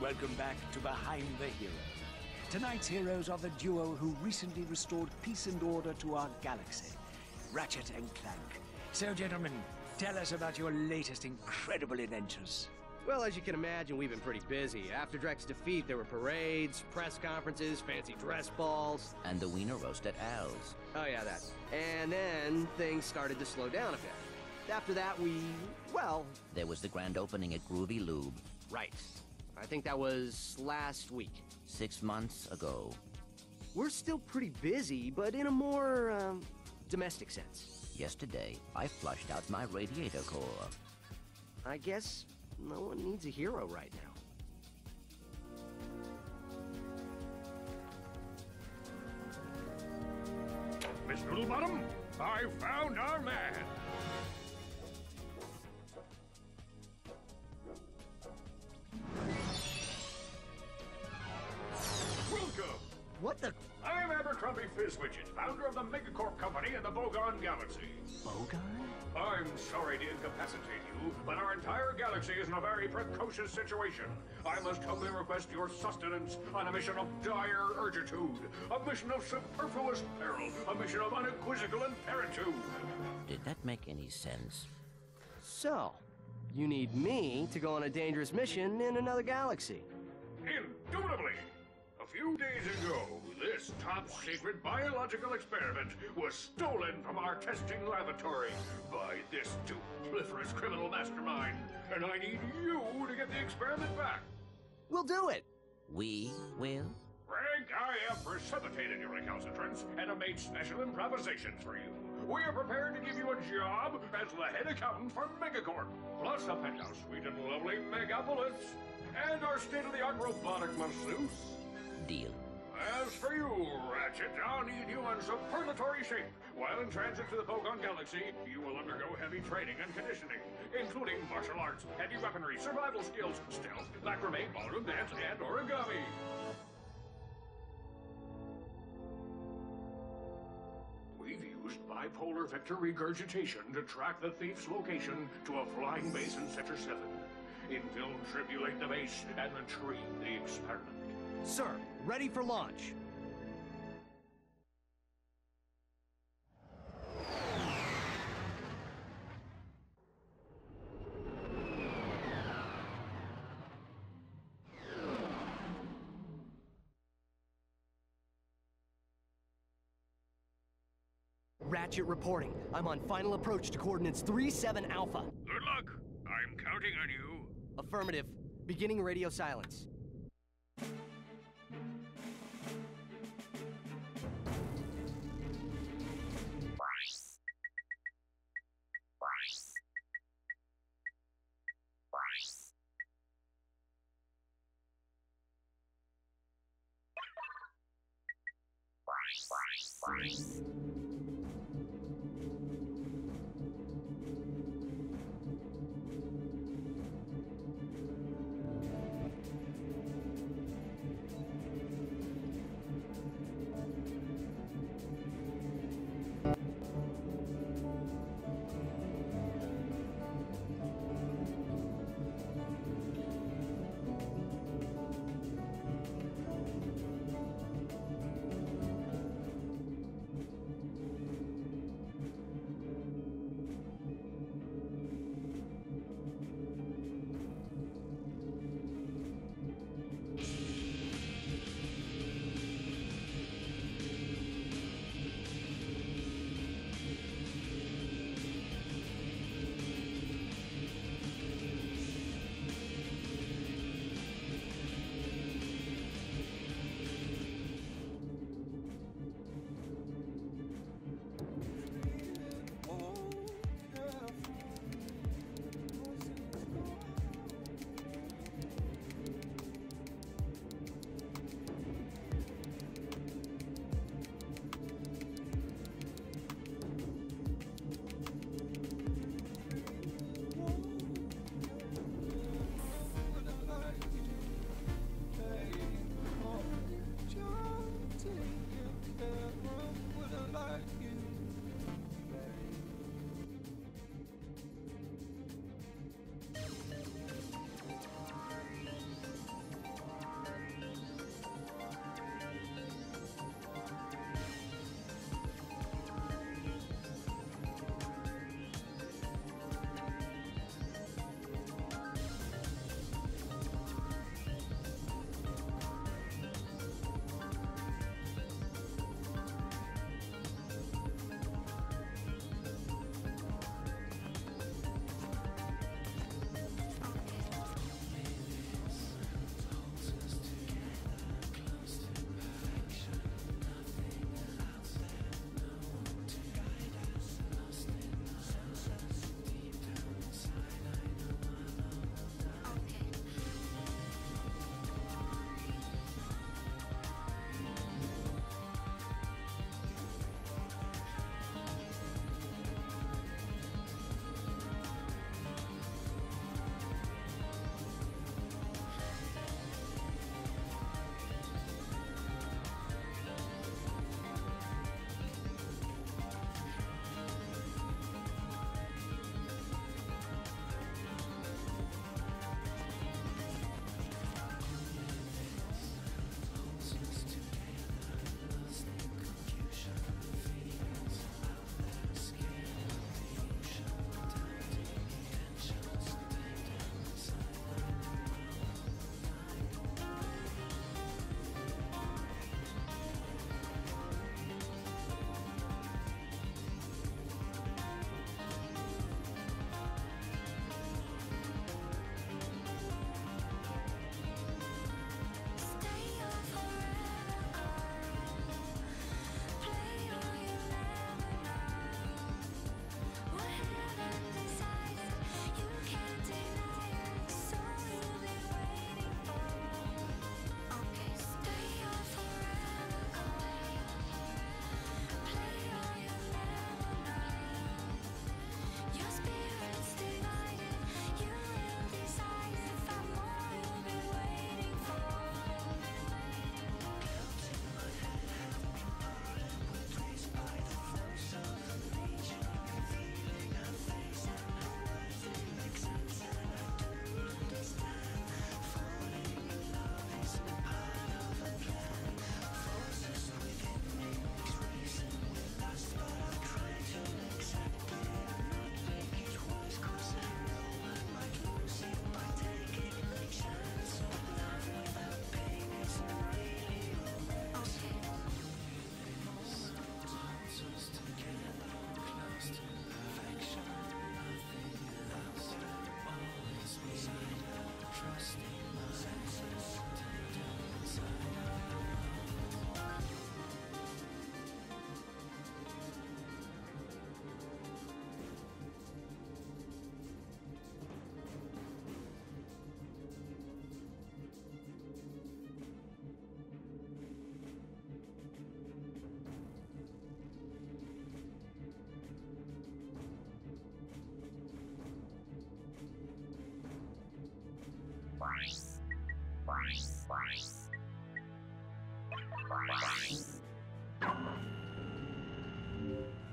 Welcome back to Behind the Hero. Tonight's heroes are the duo who recently restored peace and order to our galaxy, Ratchet and Clank. So, gentlemen, tell us about your latest incredible adventures. Well, as you can imagine, we've been pretty busy. After Drek's defeat, there were parades, press conferences, fancy dress balls. And the wiener roast at Al's. Oh yeah, that. And then things started to slow down a bit. After that, well... There was the grand opening at Groovy Lube. Right. I think that was last week. 6 months ago. We're still pretty busy, but in a more, domestic sense. Yesterday, I flushed out my radiator core. I guess no one needs a hero right now. Miss Noodlebottom, I found our man! Welcome! What the... I'm Abercrombie Fizzwidget, founder of the Megacorp Company in the Bogon Galaxy. Bogon? I'm sorry to incapacitate you, but our entire galaxy is in a very precocious situation. I must humbly request your sustenance on a mission of dire urgitude, a mission of superfluous peril, a mission of unequivocal imperitude. Did that make any sense? So, you need me to go on a dangerous mission in another galaxy. Indubitably! A few days ago, this top-secret biological experiment was stolen from our testing laboratory by this dupliferous criminal mastermind, and I need you to get the experiment back. We'll do it! We will? Frank, I have precipitated your recalcitrance and have made special improvisations for you. We are prepared to give you a job as the head accountant for Megacorp, plus a penthouse suite in lovely Megapolis, and our state-of-the-art robotic masseuse. Deal. As for you, Ratchet, I'll need you in superlatory shape. While in transit to the Bogon Galaxy, you will undergo heavy training and conditioning, including martial arts, heavy weaponry, survival skills, stealth, macrame, ballroom dance, and origami. We've used bipolar vector regurgitation to track the thief's location to a flying base in Sector 7. Infiltrate the base and retrieve the experiment. Sir, ready for launch. Ratchet reporting. I'm on final approach to coordinates 3-7 Alpha. Good luck. I'm counting on you. Affirmative. Beginning radio silence.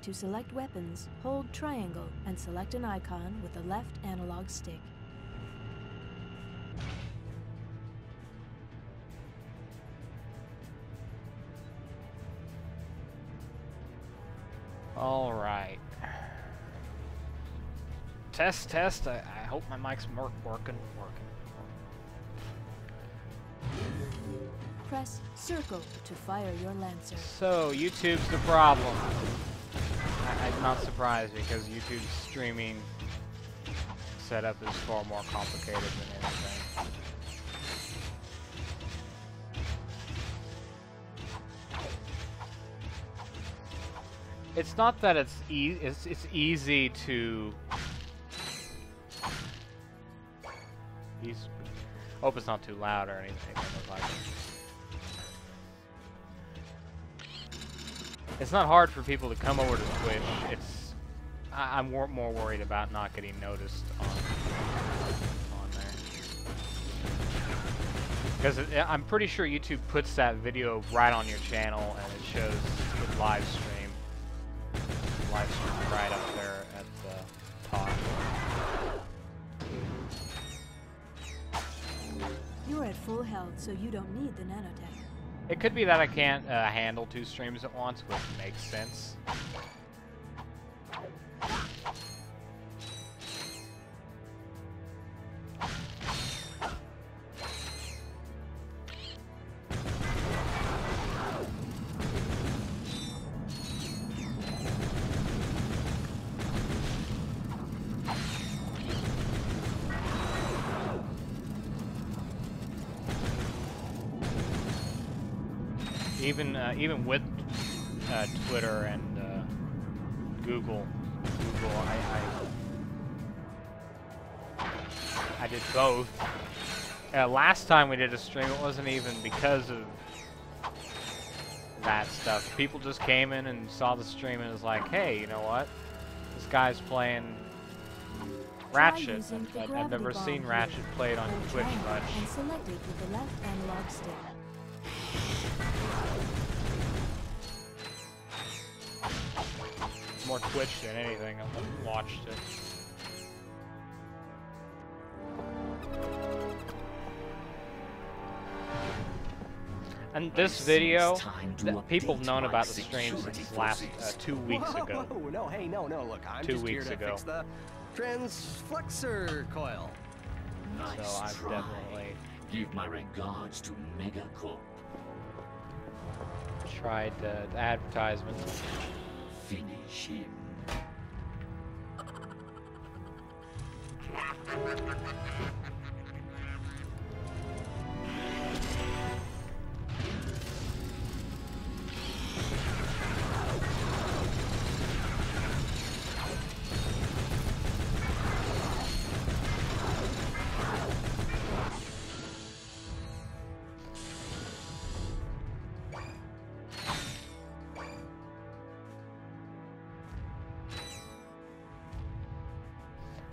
To select weapons, hold triangle and select an icon with the left analog stick. All right. Test, test. I hope my mic's working. Press circle to fire your lancer. So, YouTube's the problem. I'm not surprised because YouTube's streaming setup is far more complicated than anything. It's not that it's easy to. Hope it's not too loud or anything like that. It's not hard for people to come over to Twitch. I'm more worried about not getting noticed on there. Because I'm pretty sure YouTube puts that video right on your channel and it shows the live stream. Live stream right up there at the top. You're at full health, so you don't need the nanotech. It could be that I can't handle 2 streams at once, which makes sense. Even with Twitter and Google, I did both. Last time we did a stream, it wasn't even because of that stuff. People just came in and saw the stream and was like, "Hey, you know what? This guy's playing Ratchet." I've never seen Ratchet played on Twitch much. And select it with the left analog stick. More Twitch than anything. I've watched it. And this video, people have known about the stream since last 2 weeks ago. Whoa, no, hey, no, look, I'm 2 just weeks here to ago. fix the transflexor coil. So I've definitely Give my regards to Megacorp. tried the advertisement. Finish him.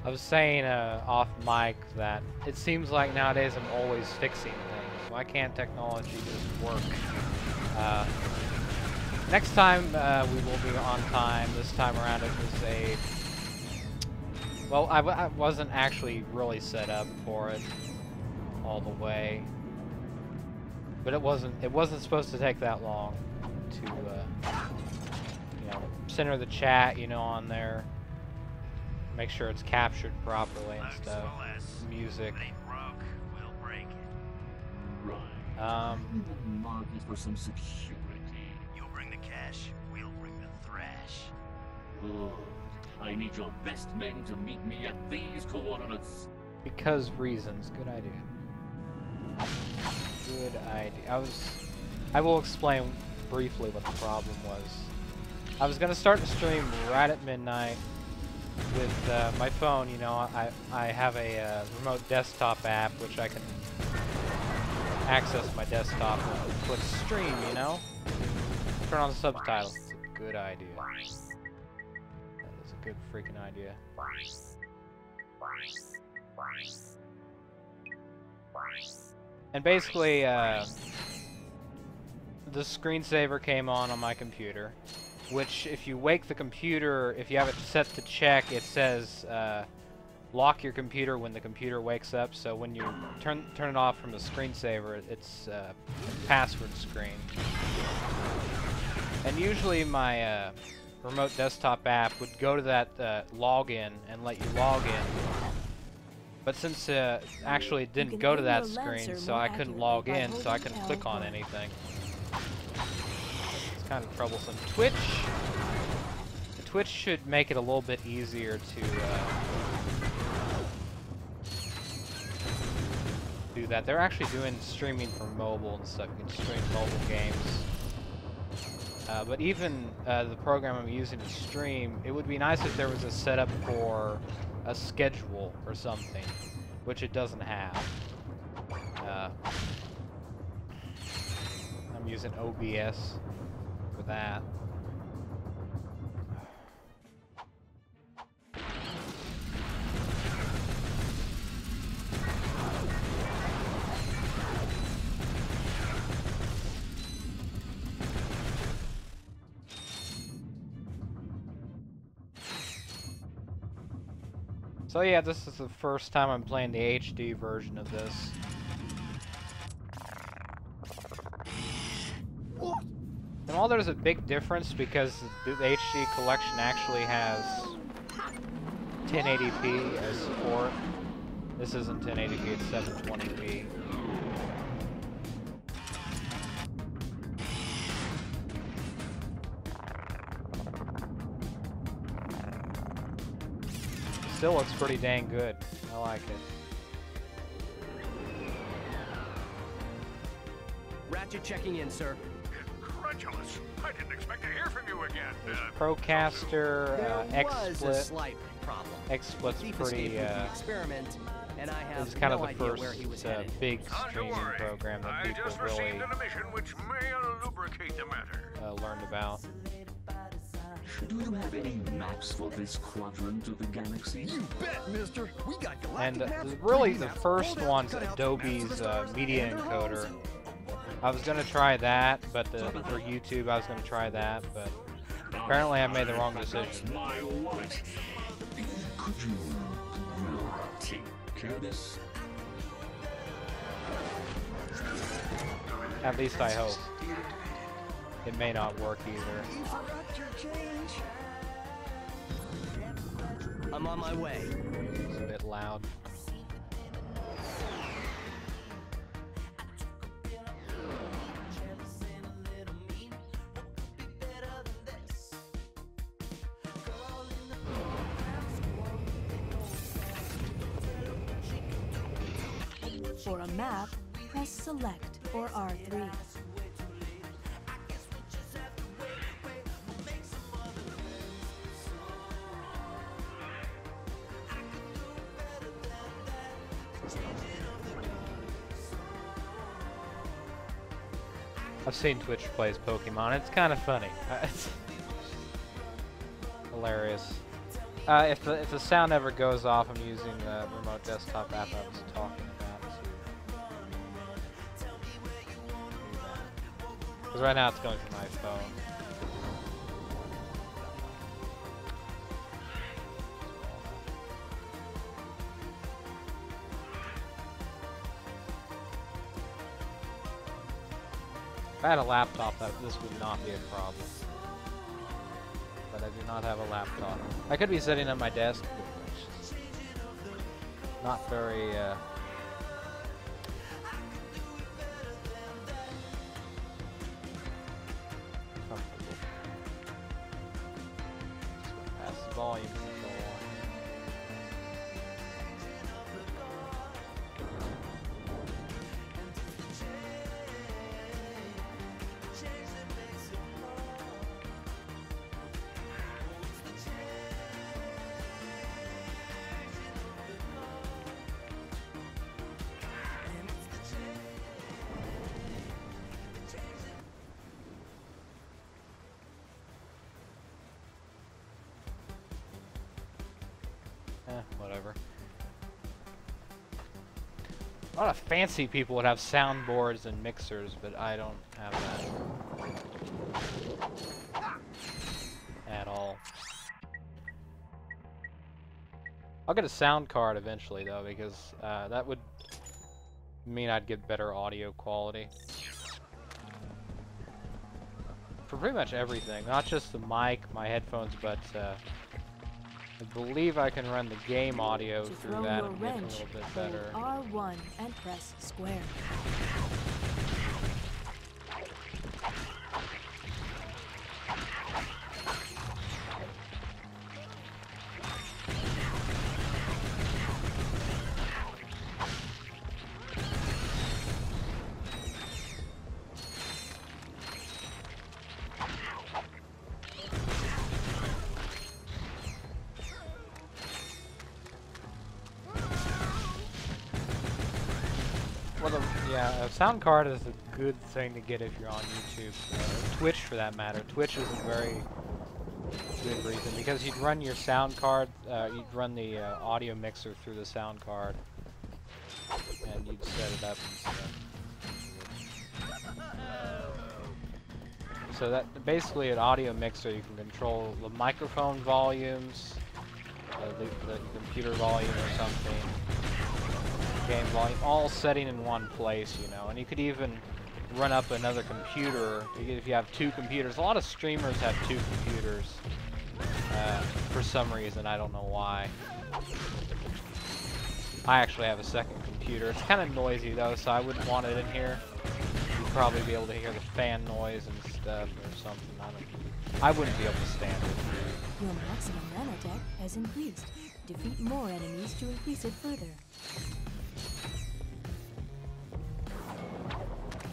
I was saying off mic that it seems like nowadays I'm always fixing things. Why can't technology just work? Next time we will be on time. This time around it was a... Well, I wasn't actually really set up for it all the way. But it wasn't supposed to take that long to, you know, center the chat, you know, on there. Make sure it's captured properly and stuff. Music. Right. Market for some security. You'll bring the cash, we'll bring the thrash. Oh, I need your best men to meet me at these coordinates. Because reasons. Good idea. Good idea. I will explain briefly what the problem was. I was gonna start the stream right at midnight with my phone. You know, I have a remote desktop app which I can access my desktop and click stream. You know, turn on the subtitles. It's a good idea. That is a good freaking idea. And basically, the screensaver came on my computer, which if you wake the computer, if you have it set to check, it says lock your computer when the computer wakes up. So when you turn it off from the screensaver, it's a password screen. And usually my remote desktop app would go to that login and let you log in. But since actually it didn't go to that screen, so I couldn't log in, so I couldn't click on anything. It's kind of troublesome. Twitch should make it a little bit easier to do that. They're actually doing streaming for mobile and stuff. You can stream mobile games. But even the program I'm using to stream, it would be nice if there was a setup for a schedule or something, which it doesn't have. I'm using OBS for that. So yeah, this is the first time I'm playing the HD version of this. And while there's a big difference because the HD collection actually has 1080p as support, this isn't 1080p, it's 720p. Still looks pretty dang good. I like it. Ratchet checking in, sir. Incredulous. I didn't expect to hear from you again. Procaster, There was a XSplit. slight problem. XSplit's Thief pretty, escaped with the experiment, and I have it's kind no of the idea where he was first headed. big Not to streaming worry. program that I people just really received an emission which may lubricate the matter. learned about. Do you have any maps for this quadrant of the galaxy? You bet, mister. We got galactic And maps, really 3D the maps, first all one's cut out Adobe's maps of the stars, media and their encoder. homes. I was gonna try that, but for YouTube I was gonna try that, but apparently I made the wrong decision. My wallet. Could you take care of this? At least I hope. It may not work either. You forgot your change. I'm on my way. It's a bit loud. For a map, press Select or R3. I've seen Twitch plays Pokemon. It's kind of funny. It's hilarious. If the sound ever goes off, I'm using the remote desktop app I was talking about. Because right now it's going through my phone. If I had a laptop, this would not be a problem. But I do not have a laptop. I could be sitting at my desk, but it's just not very, comfortable. Just gonna pass the volume control on. Whatever. A lot of fancy people would have soundboards and mixers, but I don't have that. I'll get a sound card eventually though, because that would mean I'd get better audio quality. For pretty much everything, not just the mic, my headphones, but I believe I can run the game audio through that and get a little bit better. Hold R1 and press square. Yeah, a sound card is a good thing to get if you're on YouTube. Twitch, for that matter. Twitch is a very good reason, because you'd run your sound card, you'd run the audio mixer through the sound card, and you'd set it up and stuff. So that basically an audio mixer, you can control the microphone volumes, the computer volume or something. Game volume, all setting in one place, you know, and you could even run up another computer if you have two computers. A lot of streamers have two computers for some reason, I don't know why. I actually have a second computer. It's kind of noisy though, so I wouldn't want it in here. You'd probably be able to hear the fan noise and stuff or something. I wouldn't be able to stand it. Your maximum nanotech has increased. Defeat more enemies to increase it further.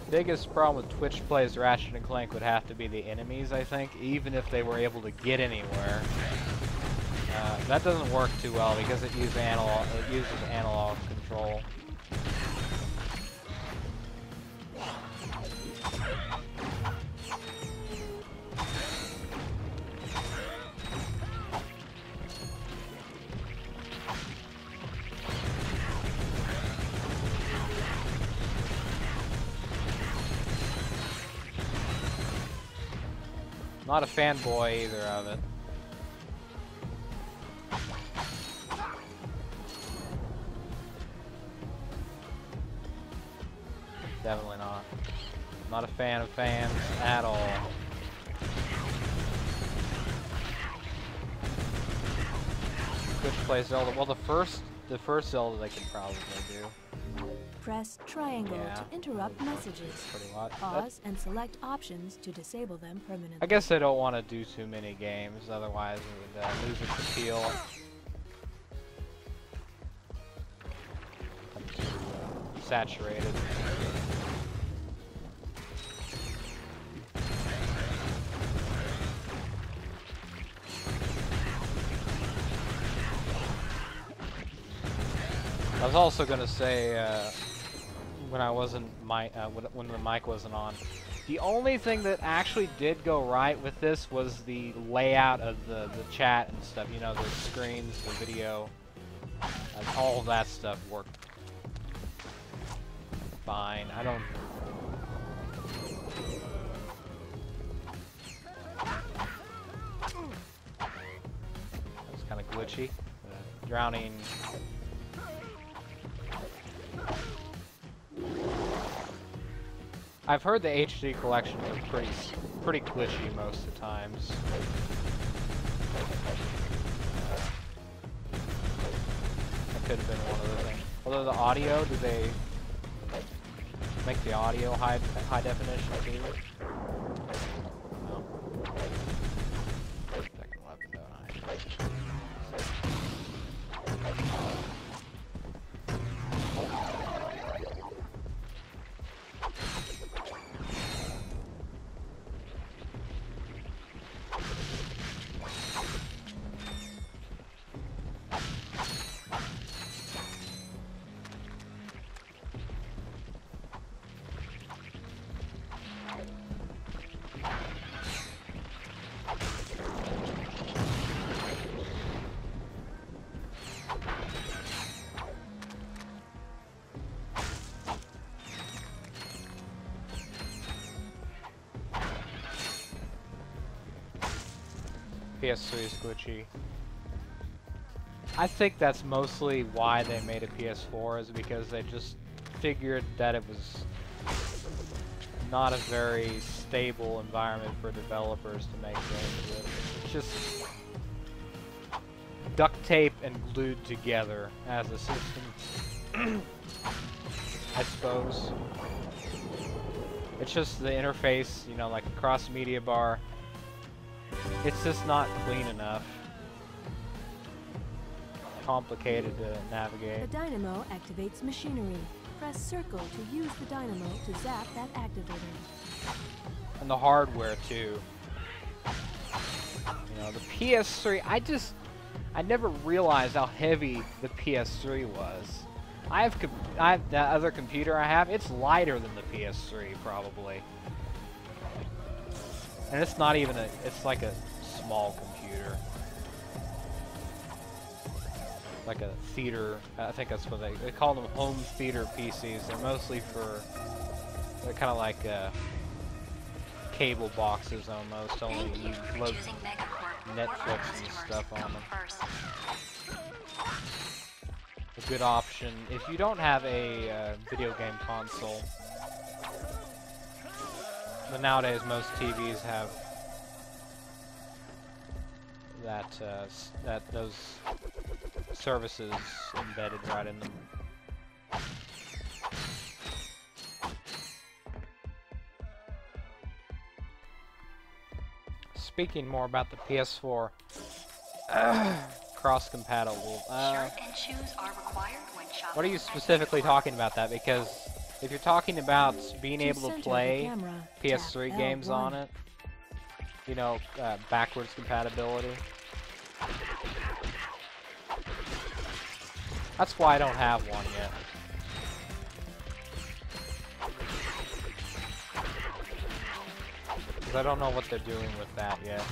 Biggest problem with Twitch plays Ratchet and Clank would have to be the enemies, I think, even if they were able to get anywhere. That doesn't work too well because it uses analog control. Not a fanboy either of it. Definitely not. Not a fan of fans at all. Twitch plays Zelda. Well, the first Zelda they could probably do. Press triangle to interrupt messages. Pause and select options to disable them permanently. I guess I don't want to do too many games, otherwise it would lose its appeal. I'm too saturated. I was also gonna say, when I wasn't when the mic wasn't on, the only thing that actually did go right with this was the layout of the chat and stuff. You know, the screens, the video, all of that stuff worked fine. I don't. That's kind of glitchy. Drowning. I've heard the HD collections are pretty glitchy most of the times. That could have been one of the things. Although the audio, do they make the audio high definition too? No. Second weapon, don't I? PS3 is glitchy. I think that's mostly why they made a PS4, is because they just figured that it was not a very stable environment for developers to make games with. It's just duct tape and glued together as a system, I suppose. It's just the interface, you know, like a cross-media bar. It's just not clean enough. Complicated to navigate. The dynamo activates machinery. Press circle to use the dynamo to zap that activator. And the hardware too. You know, the PS3, I never realized how heavy the PS3 was. I have that other computer I have, it's lighter than the PS3 probably. And it's not even it's like a small computer. Like a theater, I think that's what they call them, home theater PCs. They're mostly they're kind of like cable boxes almost, only you load Netflix and stuff on them. A good option if you don't have a video game console. But nowadays most TVs have those services embedded right in them. Speaking more about the PS4, cross-compatible. What are you specifically talking about that? Because if you're talking about being able to play PS3 games on it, you know, backwards compatibility. That's why I don't have one yet. Because I don't know what they're doing with that yet.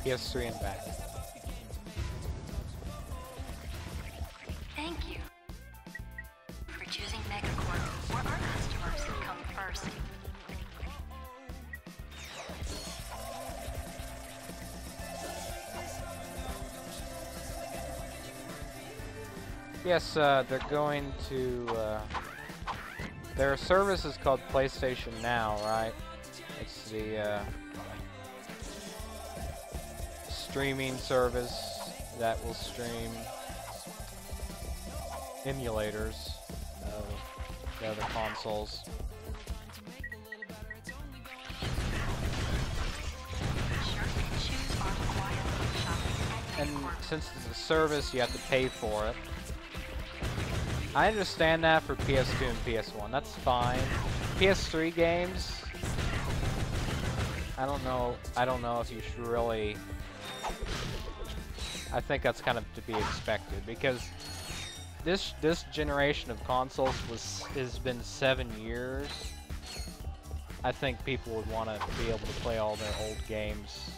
PS3 and back. Thank you for choosing Megacorp, where our customers come first. Yes, they're going to, their service is called PlayStation Now, right? It's the, streaming service that will stream emulators of the other consoles. And since it's a service, you have to pay for it. I understand that for PS2 and PS1. That's fine. PS3 games, I don't know if you should really. I think that's kind of to be expected because this generation of consoles has been 7 years. I think people would want to be able to play all their old games.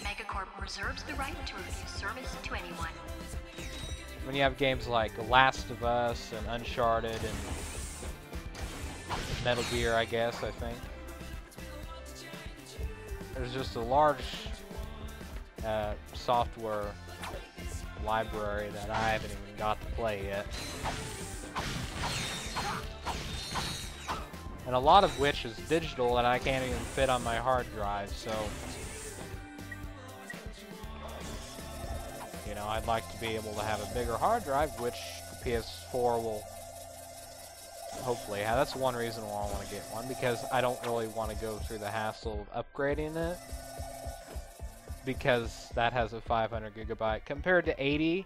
Megacorp reserves the right to refuse service to anyone. When you have games like The Last of Us and Uncharted and Metal Gear, I guess, I think. There's just a large software library that I haven't even got to play yet. And a lot of which is digital and I can't even fit on my hard drive, so you know, I'd like to be able to have a bigger hard drive, which the PS4 will hopefully have. That's one reason why I want to get one, because I don't really want to go through the hassle of upgrading it, because that has a 500 gigabyte compared to 80.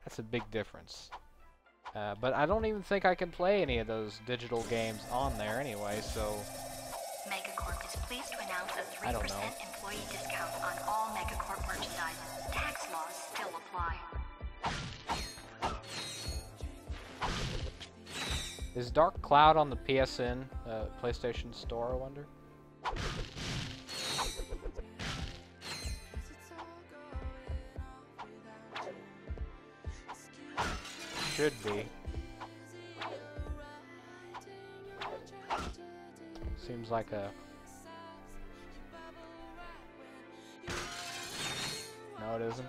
That's a big difference. But I don't even think I can play any of those digital games on there anyway, so Megacorp is pleased to announce a 3% I don't know. employee discount on all Megacorp merchandise. Tax laws still apply. Is Dark Cloud on the PSN, PlayStation Store, I wonder? Should be. Seems like a... No, it isn't.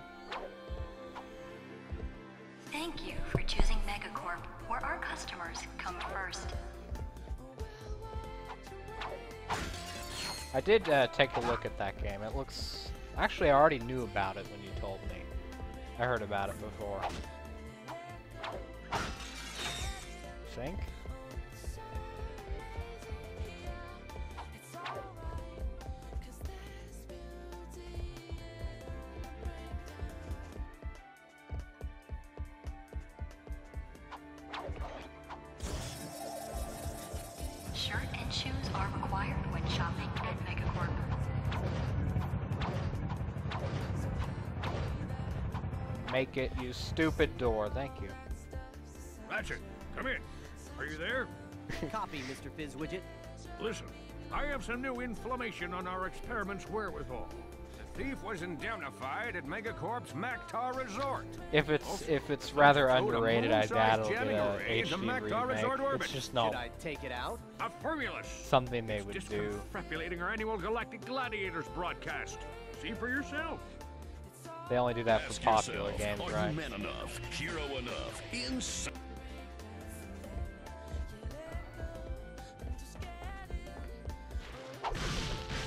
Thank you for choosing Megacorp, where our customers come first. I did take a look at that game. It looks... Actually, I already knew about it when you told me. I heard about it before. Think? Shirt and shoes are required when shopping at Megacorp. Make it, you stupid door. Thank you. Ratchet, come in. Are you there? Copy, Mr. Fizzwidget. Listen, I have some new information on our experiment's wherewithal. The thief was indemnified at Megacorp's Maktar Resort. If it's rather underrated, I doubt it'll get a HD remake. It's just not Should I take it out? A formula. something they would Just do. confabulating our annual Galactic Gladiators broadcast. See for yourself. They only do that for Ask popular yourself, games, are right? you man enough, hero enough, inside?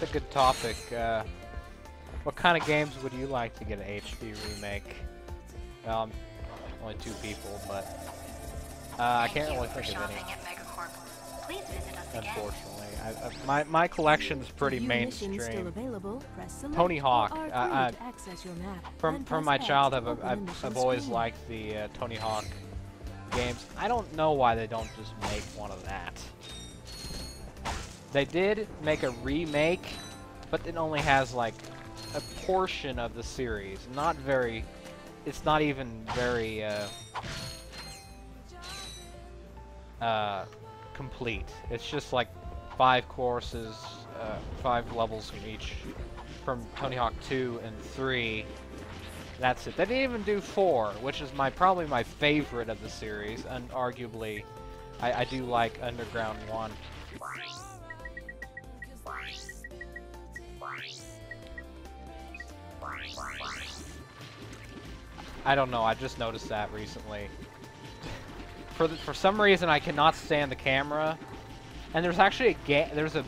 It's a good topic. What kind of games would you like to get an HD remake? Only 2 people, but I can't really think of any. Please visit us again. Unfortunately, my collection's pretty mainstream. Still available, press select Tony Hawk. or R3 to access your map, then From press my X childhood, to open the mission I've always screen. liked the Tony Hawk games. I don't know why they don't just make one of that. They did make a remake, but it only has like a portion of the series. Not very. It's not even very complete. It's just like 5 courses, 5 levels from each, from Tony Hawk 2 and 3. That's it. They didn't even do 4, which is probably my favorite of the series, and arguably, I do like Underground 1. I don't know, I just noticed that recently. For some reason I cannot stand the camera. And there's actually there's a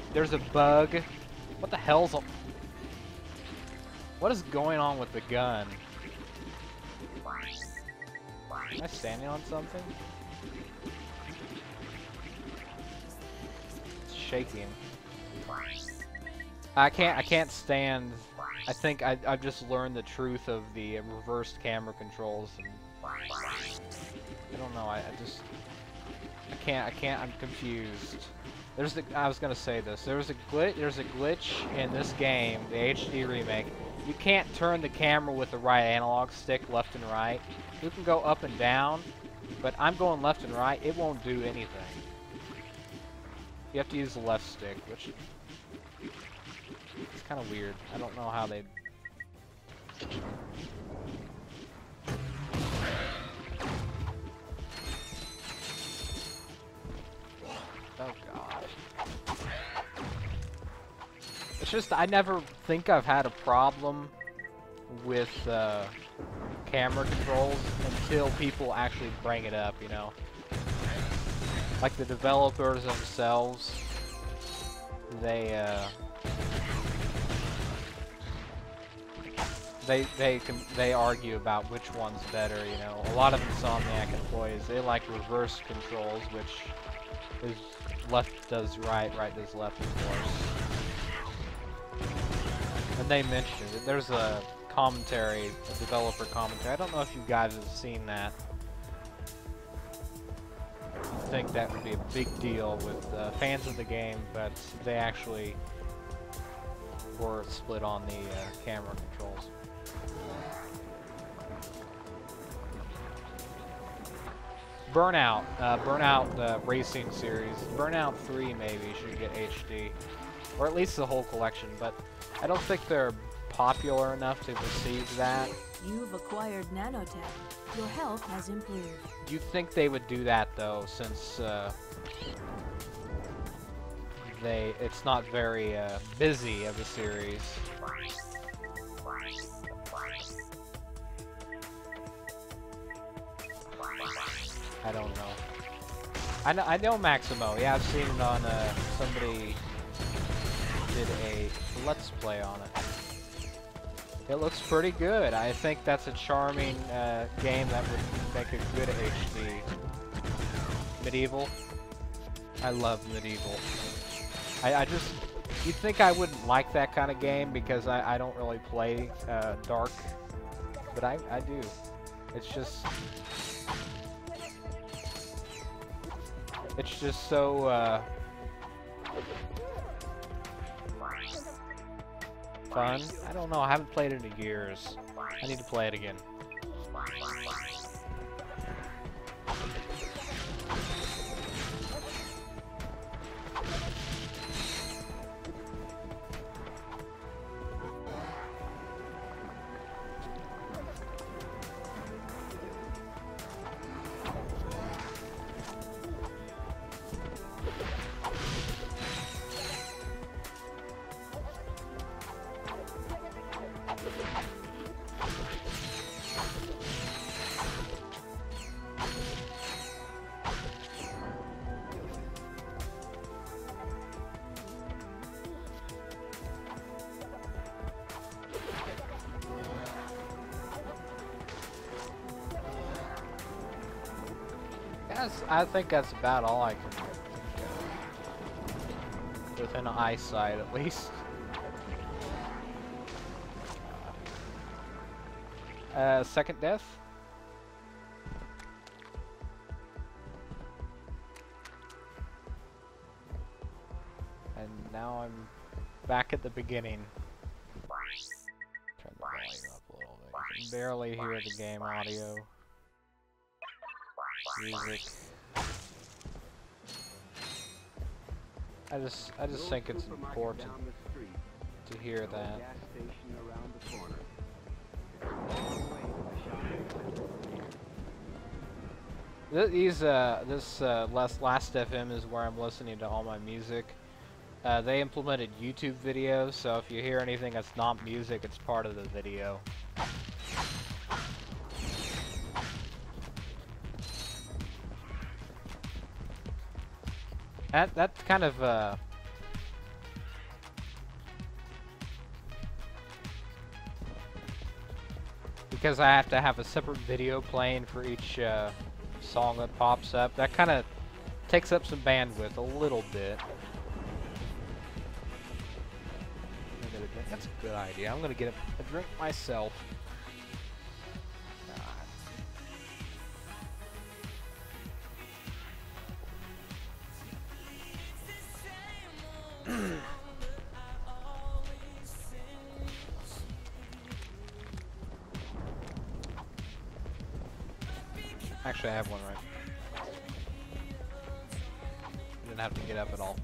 bug. What the hell's what is going on with the gun? Am I standing on something? It's shaking. I can't stand. I think I've just learned the truth of the reversed camera controls, and I don't know. I can't. I'm confused. I was gonna say this. There's a glitch in this game, the HD remake. You can't turn the camera with the right analog stick, left and right. You can go up and down, but I'm going left and right. It won't do anything. You have to use the left stick, which it's kind of weird. I don't know how they. Oh god. It's just I never think I've had a problem with camera controls until people actually bring it up, you know. Like the developers themselves, they argue about which one's better, you know. A lot of Insomniac employees, they like reverse controls, which is left does right, right does left, of course. And they mentioned it. There's a commentary, a developer commentary. I don't know if you guys have seen that. I think that would be a big deal with fans of the game, but they actually were split on the camera controls. Burnout, the racing series. Burnout 3 maybe should get HD, or at least the whole collection, but I don't think they're popular enough to receive that. You've acquired nanotech. Your health has improved. Do you think they would do that though, since it's not very busy of a series. I don't know. I know Maximo. Yeah, I've seen it on somebody did a Let's Play on it. It looks pretty good. I think that's a charming game that would make a good HD. Medieval. I love Medieval. I just... You'd think I wouldn't like that kind of game because I don't really play Dark. But I do. It's just... It's just so... fun. I don't know. I haven't played it in years. I need to play it again. I think that's about all I can do. Within eyesight, at least. Second death? And now I'm back at the beginning. Turn the volume up a little bit. You can barely hear the game audio. Music. I just think it's important to hear that. This Last FM is where I'm listening to all my music. They implemented YouTube videos, so if you hear anything that's not music, it's part of the video. That's kind of because I have to have a separate video playing for each song that pops up. That kind of takes up some bandwidth a little bit. That's a good idea. I'm gonna get a drink myself. Actually, I have one right. Didn't have to get up at all.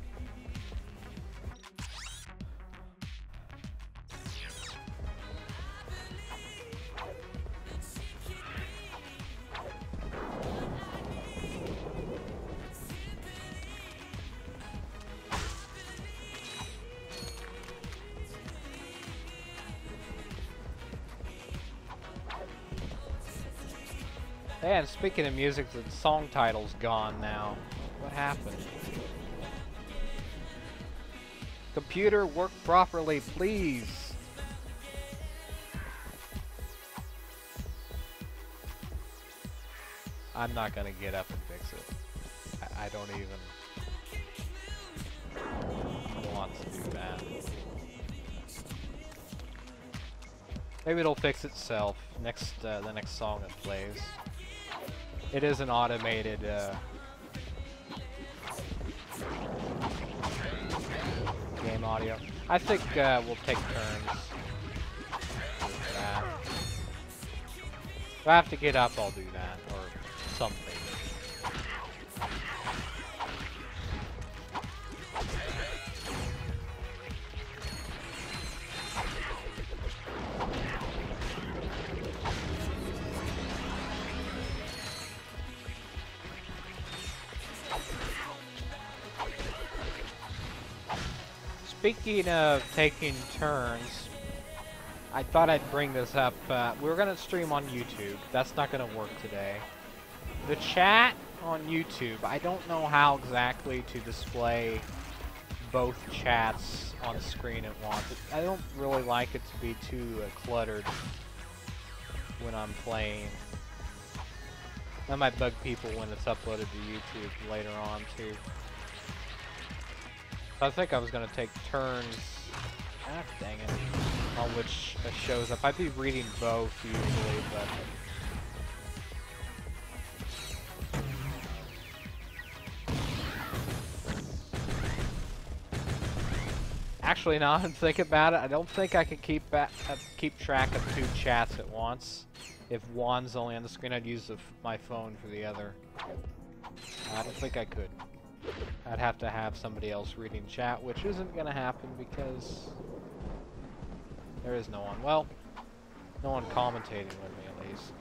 And speaking of music, the song title's gone now. What happened? Computer, work properly, please. I'm not gonna get up and fix it. I don't even want to do that. Maybe it'll fix itself next the next song it plays. It is an automated game audio. I think we'll take turns with that. If I have to get up, I'll do that, or something. speaking of taking turns, I thought I'd bring this up. We're gonna stream on YouTube. That's not gonna work today. The chat on YouTube, I don't know how exactly to display both chats on the screen at once. I don't really like it to be too cluttered when I'm playing. That might bug people when it's uploaded to YouTube later on too. I think I was gonna take turns. Ah, dang it. On which shows up. I'd be reading both usually, but actually, now I'm thinking about it, I don't think I could keep track of two chats at once. If one's only on the screen, I'd use my phone for the other. I don't think I could. I'd have to have somebody else reading chat, which isn't gonna happen because there is no one. Well, no one commentating with me at least.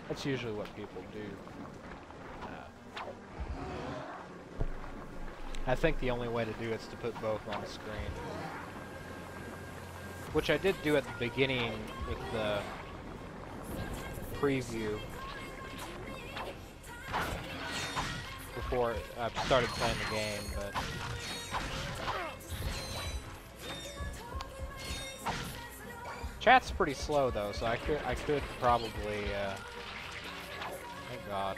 That's usually what people do. I think the only way to do it is to put both on the screen. Which I did do at the beginning with the preview. Before I started playing the game, but chat's pretty slow though, so I could probably thank God.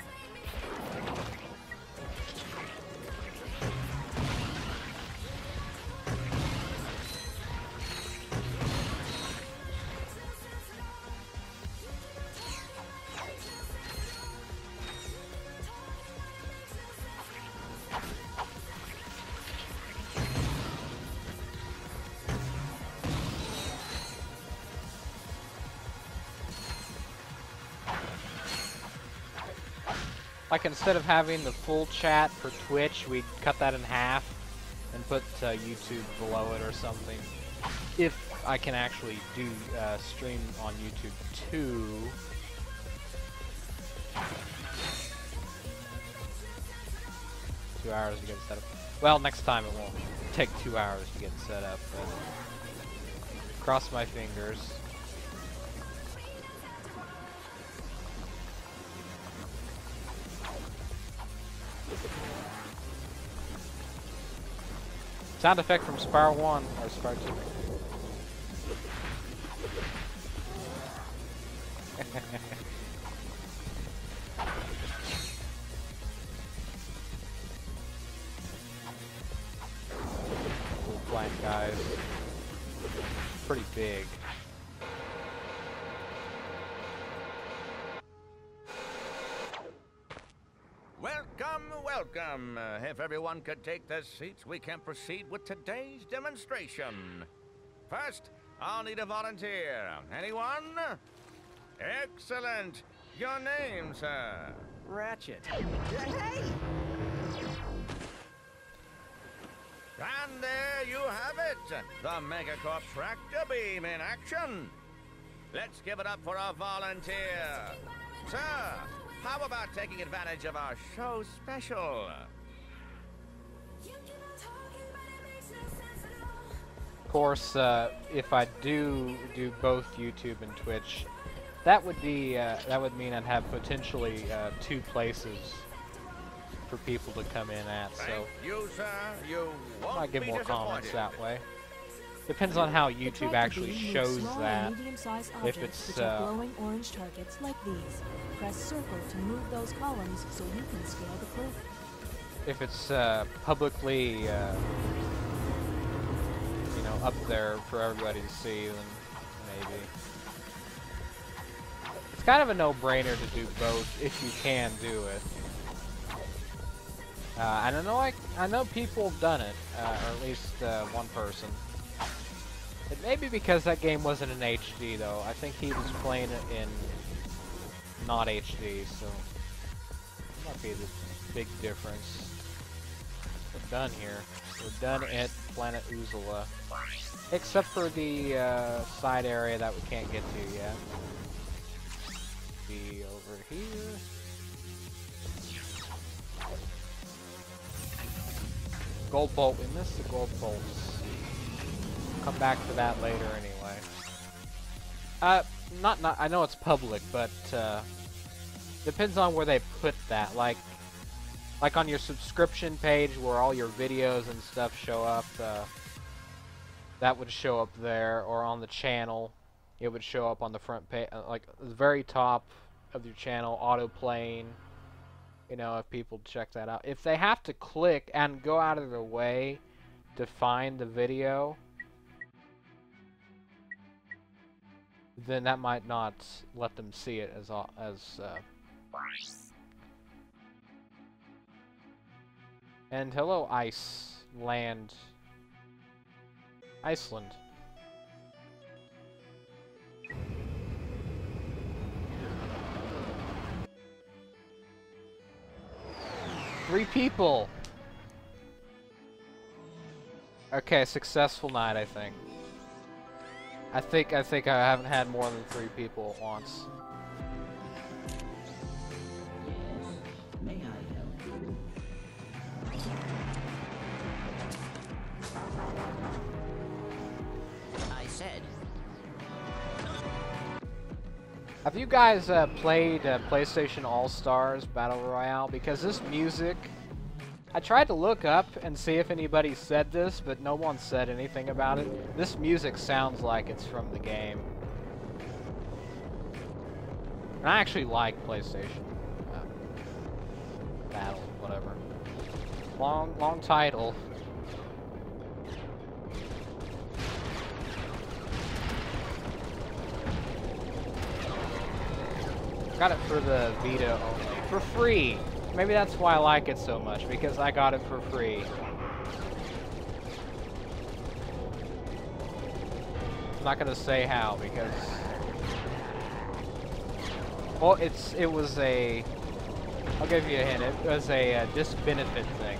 Like instead of having the full chat for Twitch, we'd cut that in half and put YouTube below it or something. If I can actually do stream on YouTube too. 2 hours to get it set up. Well, next time it won't take 2 hours to get set up, but cross my fingers. Sound effect from Spire 1 or Spire 2. Cool plant, guys. Pretty big. Welcome. If everyone could take their seats, we can proceed with today's demonstration. First, I'll need a volunteer. Anyone? Excellent. Your name, sir? Ratchet. Hey! And there you have it. The Megacorp tractor beam in action. Let's give it up for our volunteer. Sir, how about taking advantage of our show special? Of course, if I do both YouTube and Twitch, that would mean I'd have potentially 2 places for people to come in at. So you, sir. You won't might get be more comments disappointed. that way. Depends on how YouTube actually shows small that. and medium-sized If objects it's which are glowing orange targets like these. Press circle to move those columns so you can scale the clip. if it's publicly you know, up there for everybody to see, then maybe. It's kind of a no-brainer to do both if you can do it. I don't know. I know people have done it, or at least one person. It may be because that game wasn't in HD, though. I think he was playing it in not HD, so that might be the big difference. We're done here. We're done at Planet Oozla, except for the side area that we can't get to yet. Be over here. Gold bolt. We missed the gold bolts. come back to that later anyway. I know it's public, but depends on where they put that. Like on your subscription page where all your videos and stuff show up, that would show up there, or on the channel, it would show up on the front page, like the very top of your channel, auto playing. You know, if people check that out. If they have to click and go out of their way to find the video, then that might not let them see it as and hello, Iceland. Iceland. Three people. Okay, successful night, I think. I think I haven't had more than 3 people at once. Yes. May I help you? I said. Have you guys played PlayStation All-Stars Battle Royale? Because this music, I tried to look up and see if anybody said this, but no one said anything about it. This music sounds like it's from the game. And I actually like PlayStation Battle, whatever. Long title. Got it for the Vita only. For free! Maybe that's why I like it so much, because I got it for free. I'm not gonna say how, because... Well, it was a... I'll give you a hint. It was a disc benefit thing.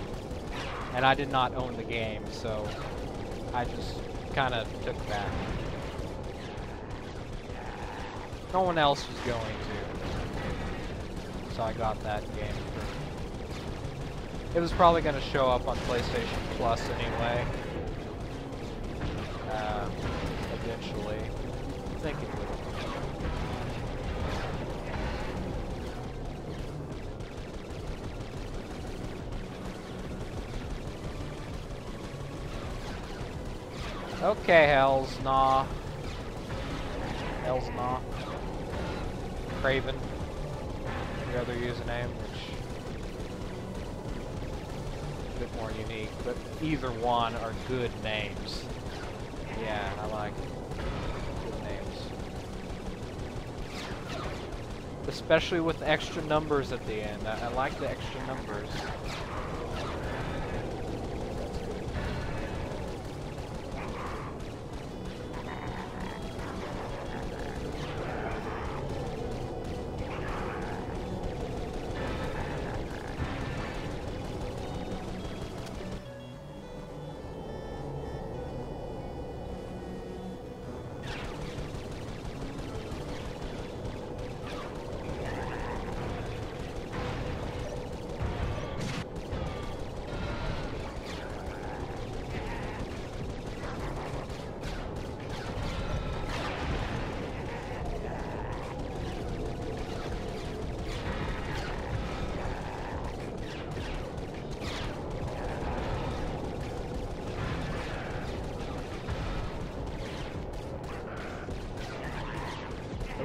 And I did not own the game, so I just kind of took that. No one else was going to. So I got that game. It was probably going to show up on PlayStation Plus anyway. Eventually. I think it would. Okay, Hells Nah. Hells Nah. Craven. Your other username, which is a bit more unique, but either one are good names. Yeah, I like good names. Especially with extra numbers at the end. I like the extra numbers.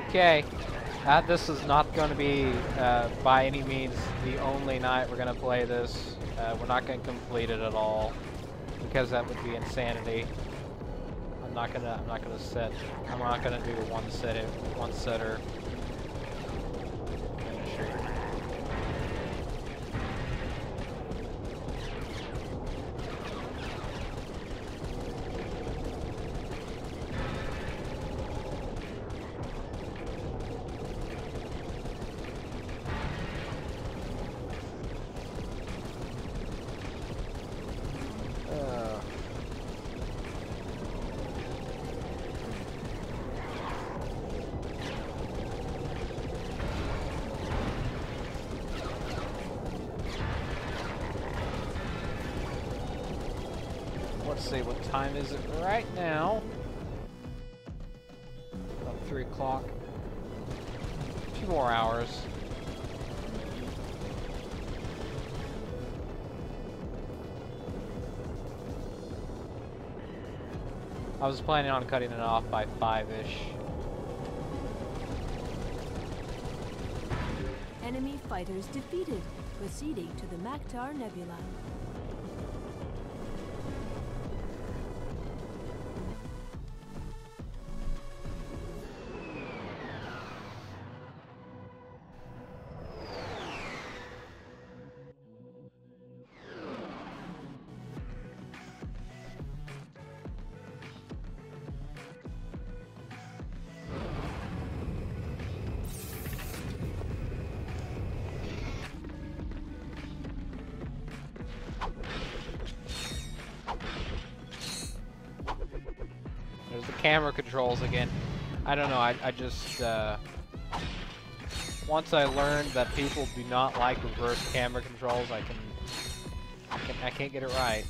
Okay, this is not going to be, by any means, the only night we're going to play this. We're not going to complete it at all, because that would be insanity. I'm not gonna do a one setter finisher. see, what time is it right now? About 3 o'clock. A few more hours. I was planning on cutting it off by 5-ish. Enemy fighters defeated. Proceeding to the Maktar Nebula. There's the camera controls again. I don't know, I just, once I learned that people do not like reverse camera controls, I can't get it right.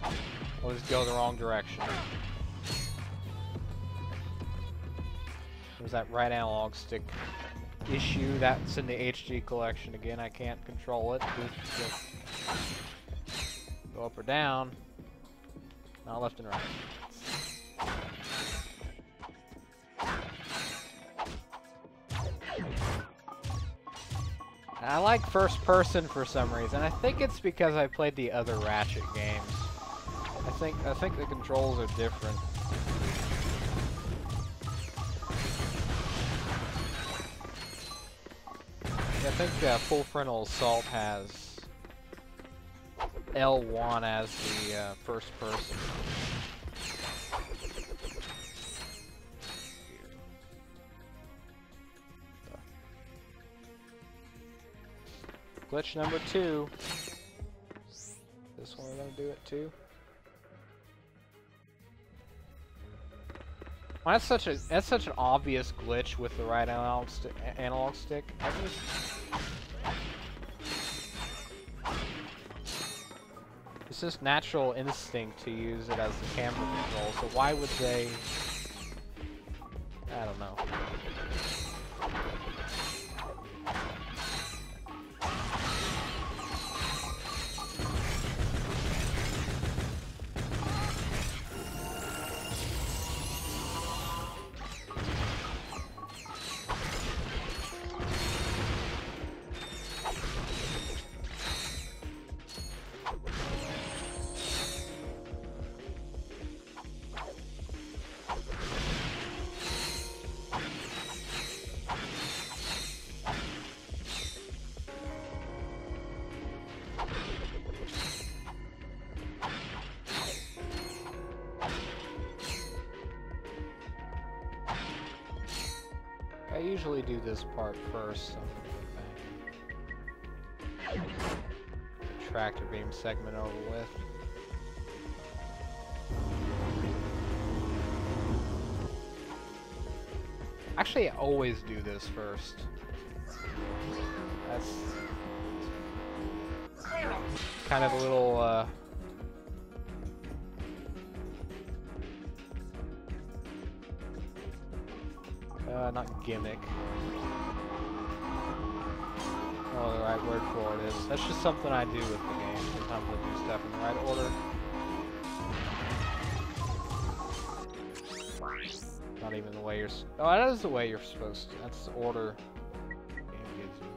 I always go the wrong direction. There's that right analog stick issue that's in the HD collection again. I can't control it. Just go up or down, not left and right. I like first person for some reason. I think it's because I played the other Ratchet games. I think the controls are different. Yeah, I think Full Frontal Assault has L1 as the first person. Glitch number 2. This one we're gonna do it too. Well, that's such an obvious glitch with the right analog stick. It's just natural instinct to use it as the camera control. So why would they? I don't know. I usually do this part first, so the tractor beam segment over with. Actually, I always do this first. That's kind of a little, not gimmick. Oh, the right word for it is. That's just something I do with the game. Sometimes I do stuff in the right order. Not even the way you're. Oh, that is the way you're supposed to. That's the order the game gives you.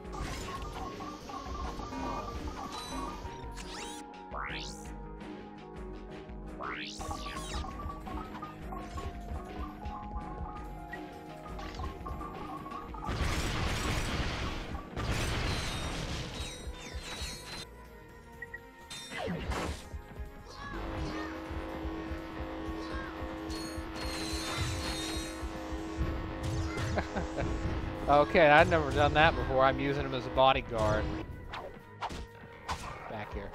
Okay, I've never done that before. I'm using him as a bodyguard. Back here.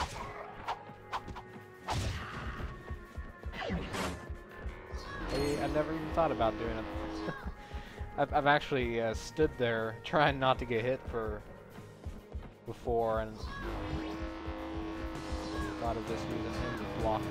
I've never even thought about doing it. I've actually stood there trying not to get hit before and thought of just using him to block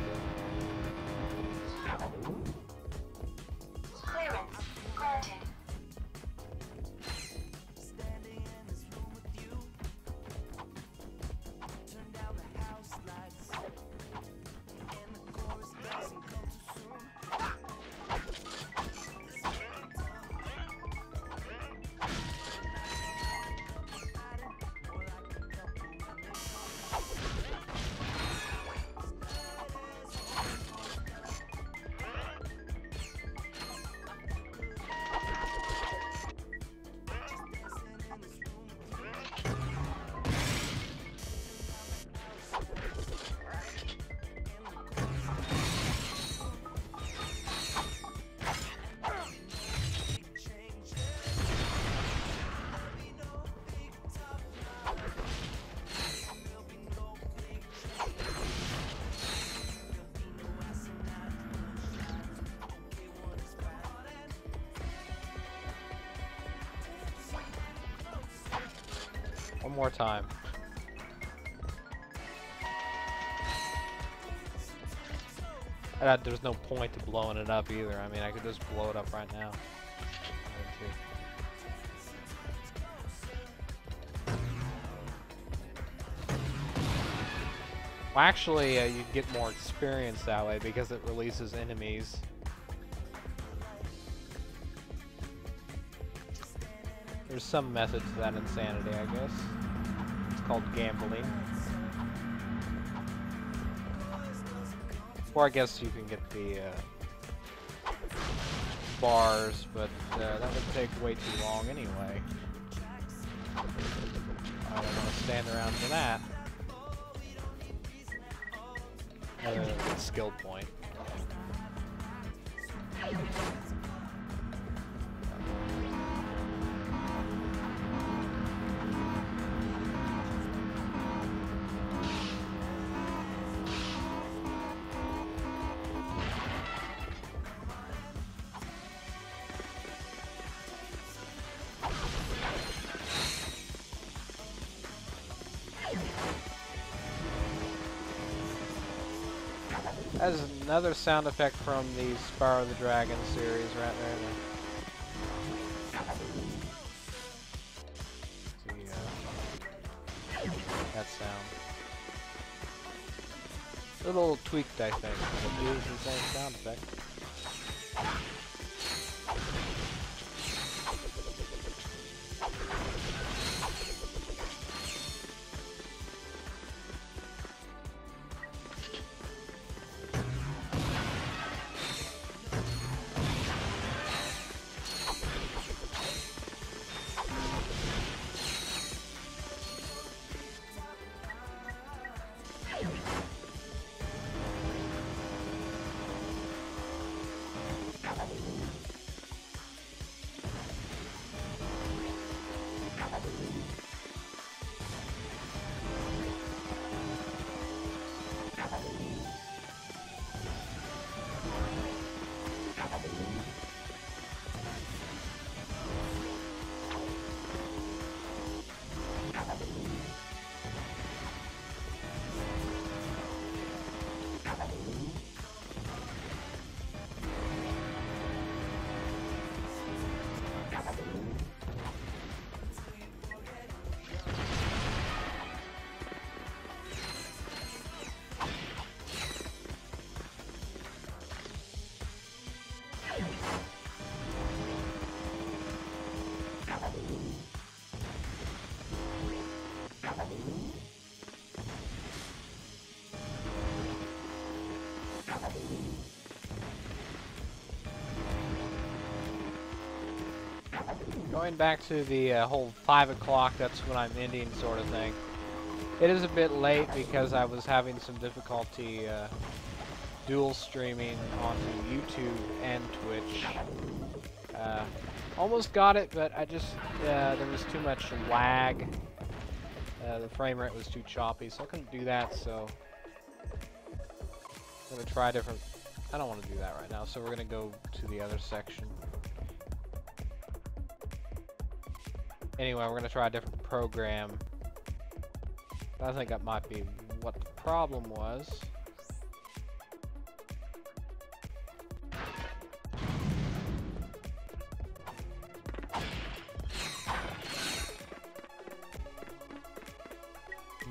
One more time. There's no point to blowing it up either. I mean, I could just blow it up right now. Well, actually, you get more experience that way because it releases enemies. There's some method to that insanity, I guess. It's called gambling. Or I guess you can get the bars, but that would take way too long anyway. I don't want to stand around for that. Another skill point. That's another sound effect from the Spyro the Dragon series right there. See, that sound. A little tweaked, I think, but it uses the same sound effect. Going back to the whole 5 o'clock, that's when I'm ending sort of thing. It is a bit late because I was having some difficulty dual streaming onto YouTube and Twitch. Almost got it, but I just, there was too much lag. The frame rate was too choppy, so I couldn't do that, so I'm going to try different. I don't want to do that right now, so we're going to go to the other section. Anyway, we're going to try a different program. I think that might be what the problem was.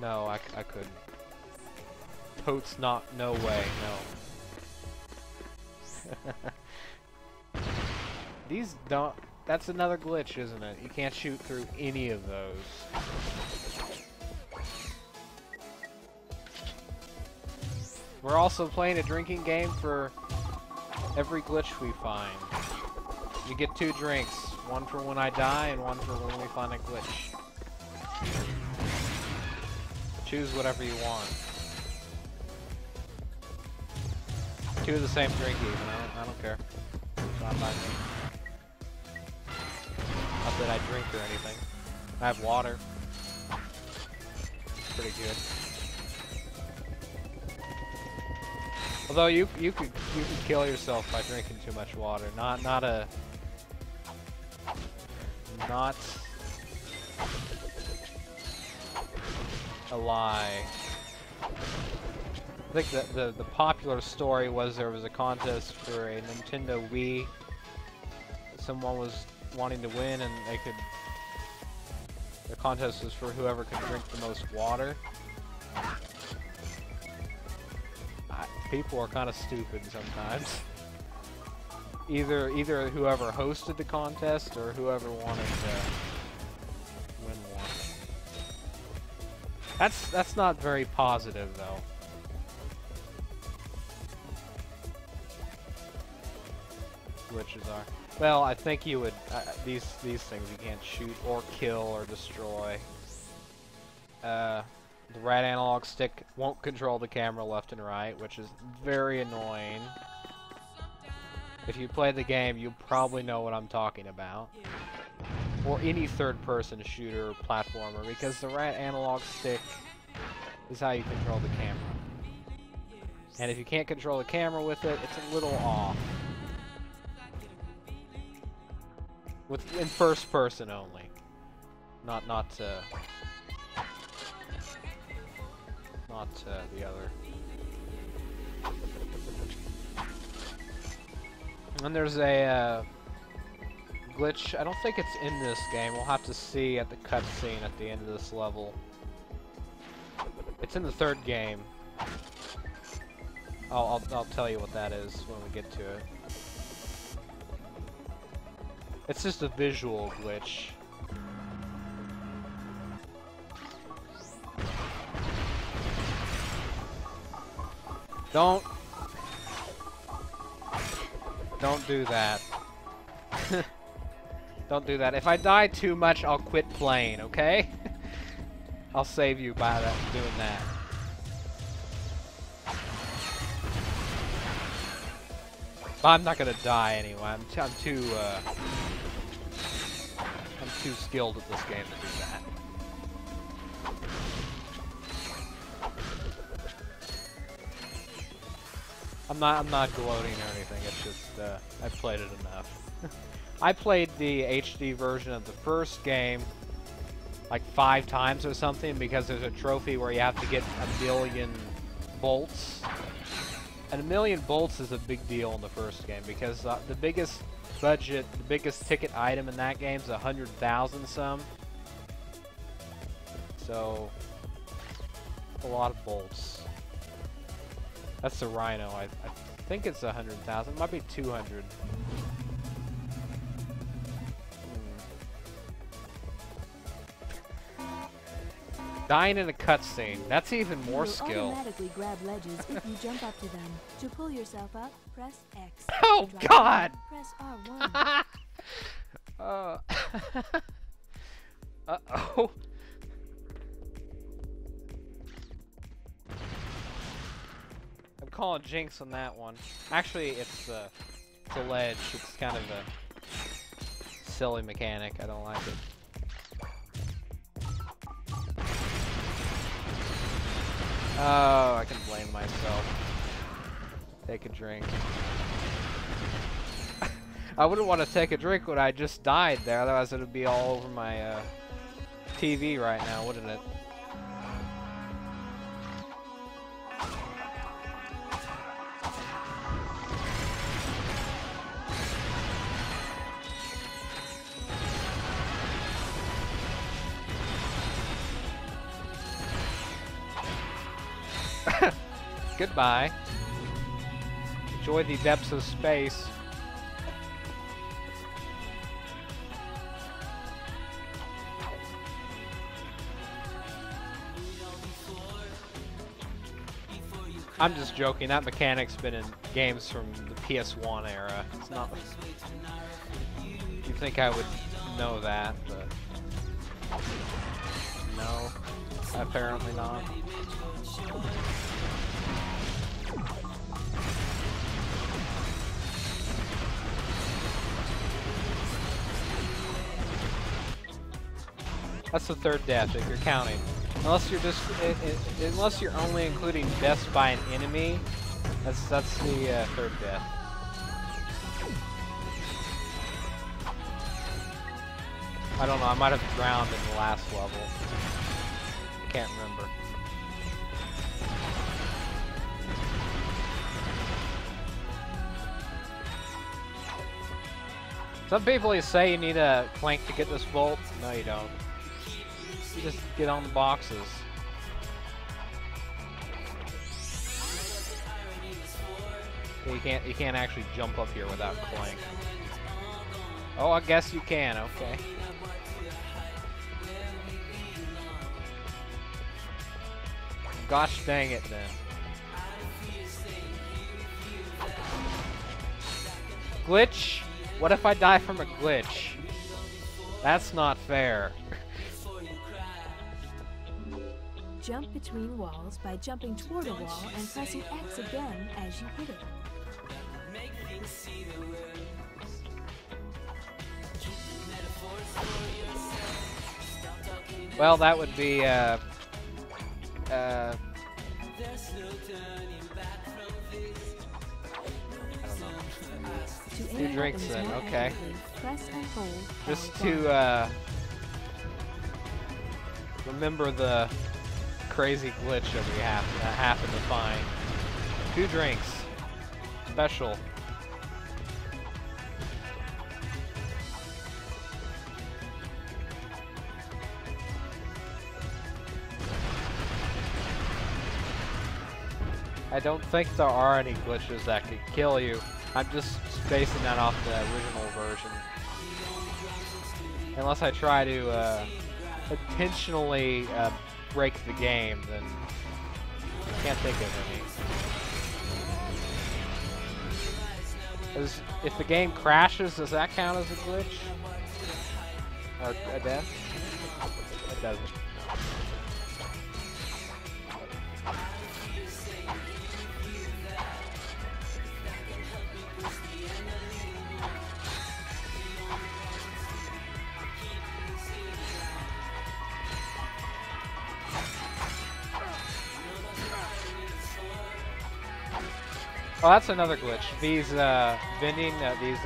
No, I couldn't. Totes not, no way, no. These don't, that's another glitch, isn't it? You can't shoot through any of those. We're also playing a drinking game for every glitch we find. You get 2 drinks, one for when I die and one for when we find a glitch. Choose whatever you want. 2 of the same drink even, I don't care. It's not my thing. Not that I drink or anything. I have water. It's pretty good. Although you could kill yourself by drinking too much water. Not a lie. I think that the popular story was there was a contest for a Nintendo Wii. Someone was wanting to win, and they could. The contest was for whoever could drink the most water. People are kind of stupid sometimes. Either whoever hosted the contest or whoever wanted to win one. That's not very positive though. Glitches are. Well, I think you would. These things you can't shoot or kill or destroy. The right analog stick won't control the camera left and right, which is very annoying. If you play the game, you probably know what I'm talking about. Or any third-person shooter or platformer, because the right analog stick is how you control the camera. And if you can't control the camera with it, it's a little off. In first person only. Not the other. And there's a glitch. I don't think it's in this game. We'll have to see at the cutscene at the end of this level. It's in the third game. I'll tell you what that is when we get to it. It's just a visual glitch. Don't do that. Don't do that. If I die too much, I'll quit playing, okay? I'll save you by doing that. But I'm not gonna die anyway. I'm too skilled at this game to do that. I'm not gloating or anything. It's just I've played it enough. I played the HD version of the first game like 5 times or something because there's a trophy where you have to get 1,000,000 bolts. And 1,000,000 bolts is a big deal in the first game because the biggest budget, the biggest ticket item in that game is 100,000 some. So a lot of bolts. That's the Rhino. I think it's 100,000. It might be 200. Dying in a cutscene. That's even more skill. You'll automatically grab ledges if you jump up to them. To pull yourself up, press X. Oh God! Press R1. Uh-oh. I'm calling Jinx on that one. Actually, it's a ledge. It's kind of a silly mechanic. I don't like it. Oh, I can blame myself. Take a drink. I wouldn't want to take a drink when I just died there, otherwise it would be all over my TV right now, wouldn't it? Goodbye. Enjoy the depths of space. I'm just joking. That mechanic's been in games from the PS1 era. It's not. You'd think I would know that, but no, apparently not. That's the third death if you're counting. Unless you're just, unless you're only including deaths by an enemy, that's the third death. I don't know. I might have drowned in the last level. Can't remember. Some people say you need a Clank to get this vault. No, you don't. You just get on the boxes. You can't actually jump up here without Clank. Oh, I guess you can. Okay. Gosh dang it, then. Glitch? What if I die from a glitch? That's not fair. Jump between walls by jumping toward a wall and pressing X again as you hit it. Well, that would be, Two drinks then, okay. Press and hold. Just to remember the crazy glitch that we happened to find. 2 drinks. Special. I don't think there are any glitches that could kill you. I'm just basing that off the original version. Unless I try to intentionally break the game, then I can't think of any. If the game crashes, does that count as a glitch? Or a death? It doesn't. Oh, that's another glitch. These vending, these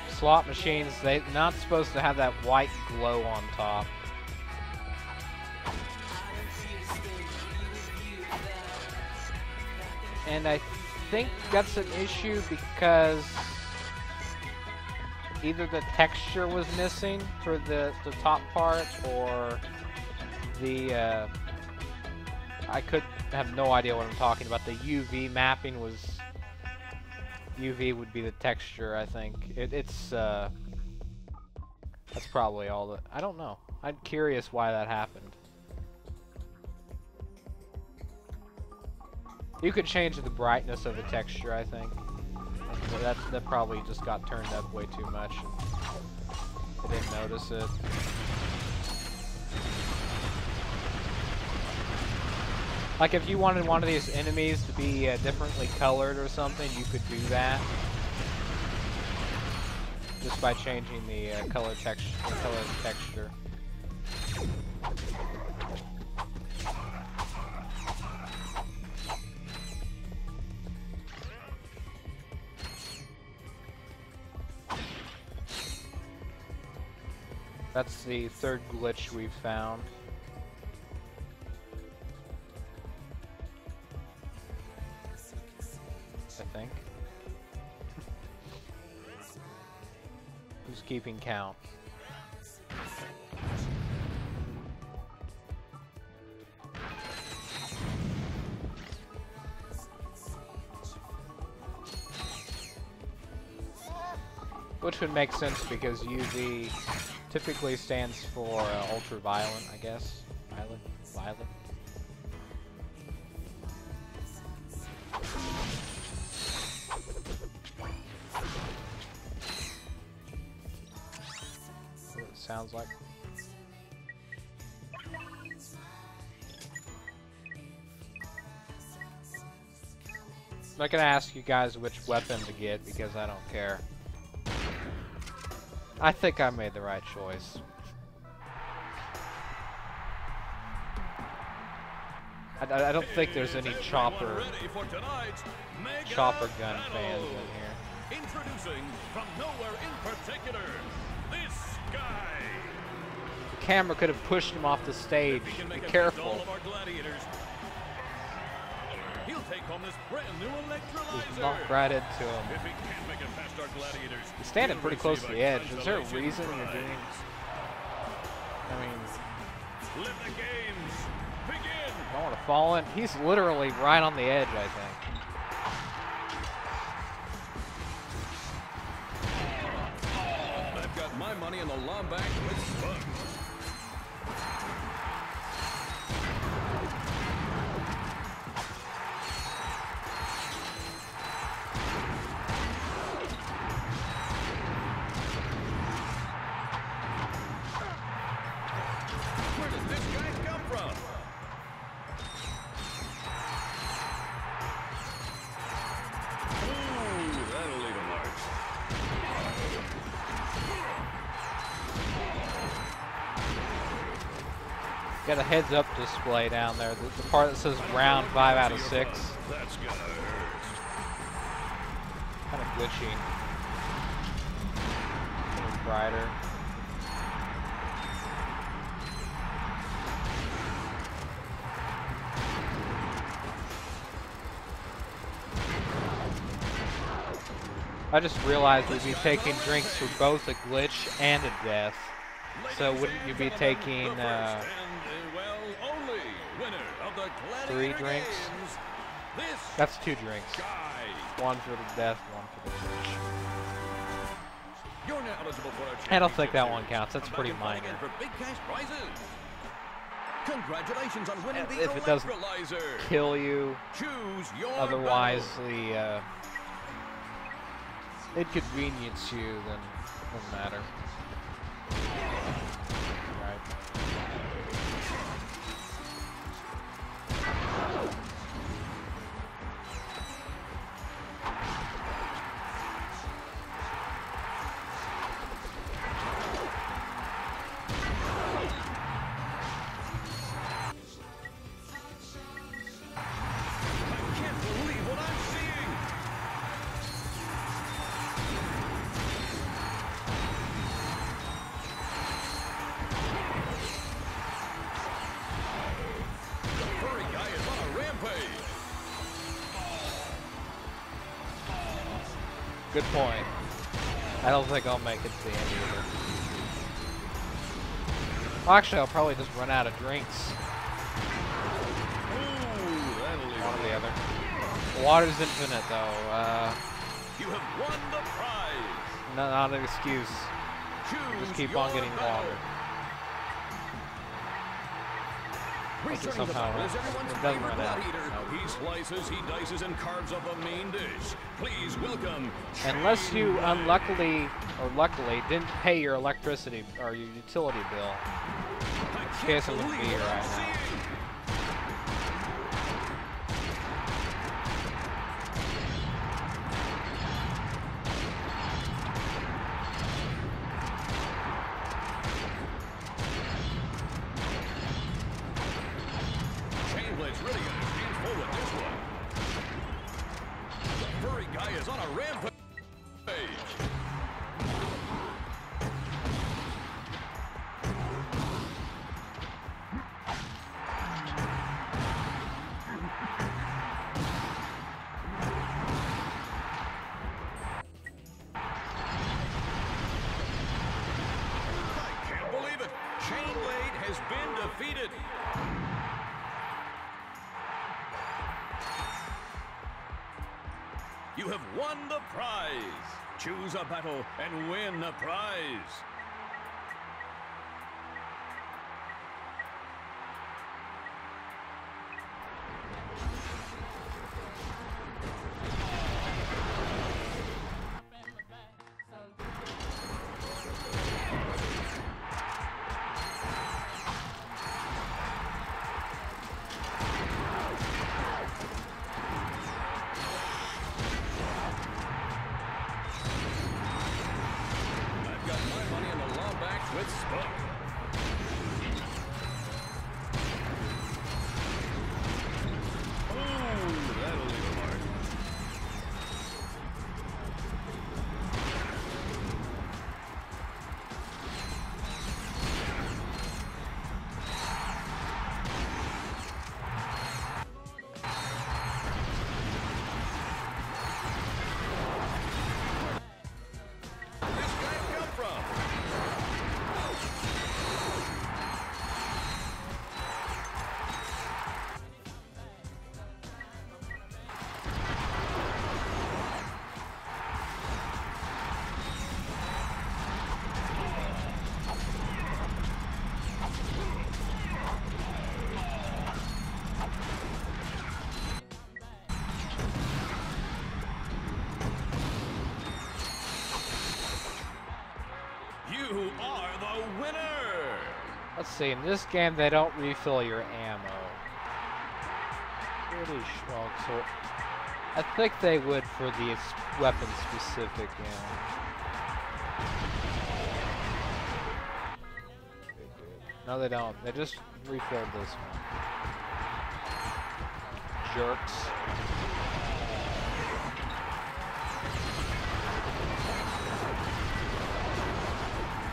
slot machines, they're not supposed to have that white glow on top. And I think that's an issue because either the texture was missing for the top part, or the I could have no idea what I'm talking about. The UV mapping was... UV would be the texture, I think. It's that's probably all that... I don't know. I'm curious why that happened. You could change the brightness of the texture, I think. That probably just got turned up way too much, and I didn't notice it. Like, if you wanted one of these enemies to be differently colored or something, you could do that. Just by changing the color texture. That's the third glitch we've found. I think. Who's keeping count? Which would make sense because UV typically stands for ultraviolet, I guess. Violet. Sounds like. I'm not gonna ask you guys which weapon to get because I don't care. I think I made the right choice. I don't think there's any chopper gun fans in here. Introducing from nowhere in particular, this guy. camera could have pushed him off the stage. Be careful. He'll take home this brand new electrolyzer. He's knocked right into him. If he can't make it past our gladiators, He's standing pretty close to the edge. Is there a reason you're doing? I mean, let the games begin. I don't want to fall in. He's literally right on the edge, I think. I've got my money in the Lombac with Spunk. Where does this guy come from? Ooh, that'll leave a mark. Got a heads-up display down there. The part that says round 5 out of 6. That's gonna hurt. Kind of glitchy. A little brighter. I just realized we'd be taking drinks for both a glitch and a death. So wouldn't you be taking 3 drinks? That's 2 drinks. 1 for the death, 1 for the glitch. You're now eligible for a I don't think that one counts. That's pretty minor. for big cash prizes. Congratulations on winning the If it doesn't electrolyzer. kill you, Choose your otherwise the inconvenience you, then it doesn't matter. Right. I can't believe what I'm seeing. The furry guy is on a rampage. Good point. I don't think I'll make it to the end either. Well, actually, I'll probably just run out of drinks. Ooh, that'll leave One or the a other. The water's infinite, though. You have won the prize. Not an excuse. Choose Just keep your on getting battle. water. Unless it Returning the somehow battle is everyone's it doesn't favorite run out. gladiator. He slices, he dices, and carves up a mean dish. Please welcome. Unless you unluckily or luckily didn't pay your electricity or your utility bill. In case I wouldn't be here right now. Chainblade's really got his hands full with this one. The furry guy is on a rampage. I can't believe it. Chainblade has been defeated. You have won the prize. Choose a battle and win a prize. I've got my money Let's see, in this game they don't refill your ammo. Pretty strong, so I think they would for the weapon specific ammo. No, they don't. They just refilled this one. Jerks.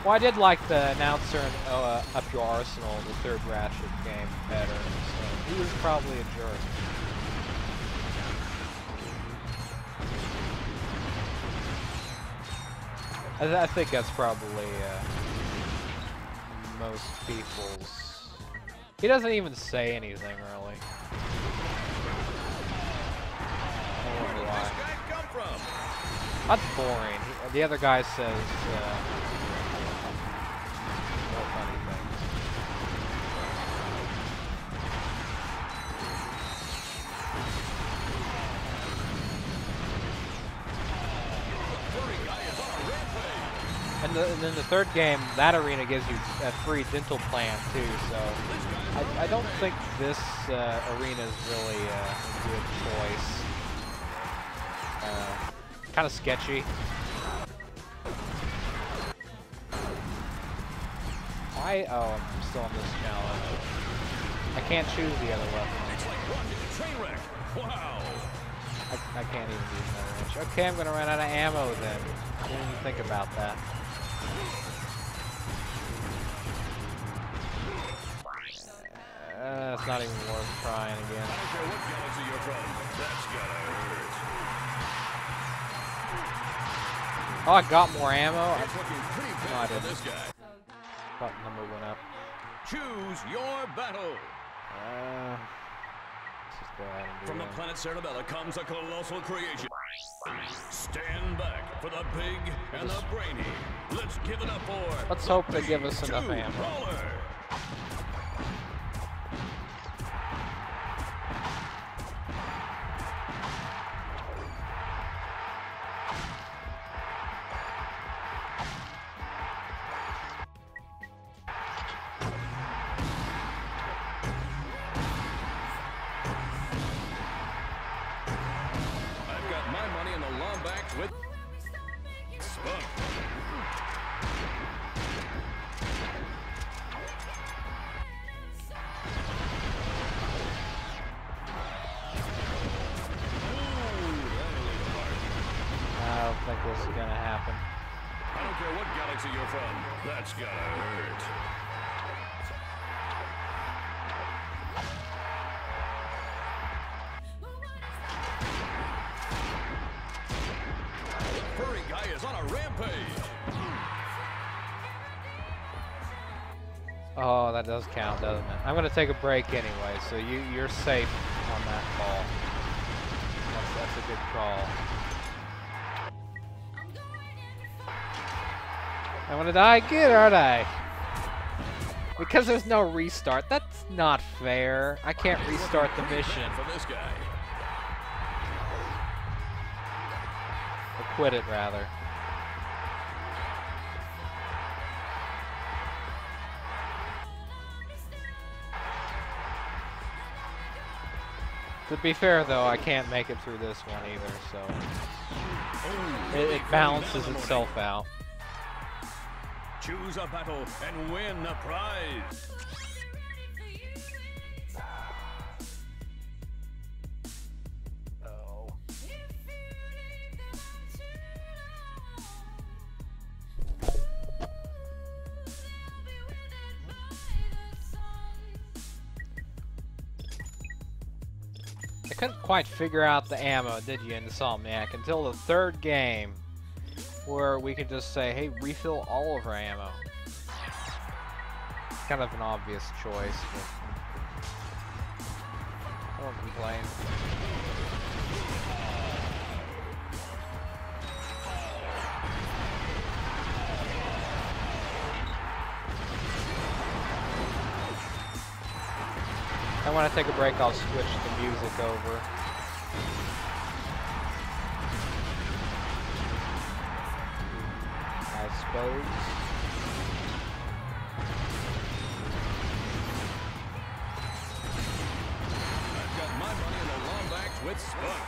Well, I did like the announcer in Up Your Arsenal, the third Ratchet game, better. So he was probably a jerk. I think that's probably most people's. He doesn't even say anything really. I wonder why. That's boring. The other guy says. Funny things. And then the third game, that arena gives you a free dental plan too, so I don't think this arena is really a good choice. Kind of sketchy. Oh, I'm still on this challenge. I can't choose the other weapon. Wow. I can't even use another range. Okay, I'm gonna run out of ammo then. I didn't even think about that. It's not even worth trying again. I don't care what galaxy you're from. That's gotta hurt. Oh, I got more ammo? It's looking pretty bad No, I for didn't. this guy. Button number went up. Choose your battle. Let's just go ahead and do From the that. planet Cerebella comes a colossal creation. Stand back for the big and the brainy. Let's give it up for. Let's hope they give us enough ammo. Roller. This is gonna happen. I don't care what galaxy you're from. That's gotta hurt. The furry guy is on a rampage. Oh, that does count, doesn't it? I'm gonna take a break anyway, so you're safe on that call. That's a good call. I'm gonna die again, aren't I? Because there's no restart. That's not fair. I can't restart the mission. For this guy. Or quit it, rather. To be fair, though, I can't make it through this one either, so it balances itself out. Choose a battle and win a prize. Oh. I couldn't quite figure out the ammo, did you, Insomniac, until the third game, where we could just say, hey, refill all of our ammo. It's kind of an obvious choice, but I won't complain. If I want to take a break, I'll switch the music over. I suppose. with spunk.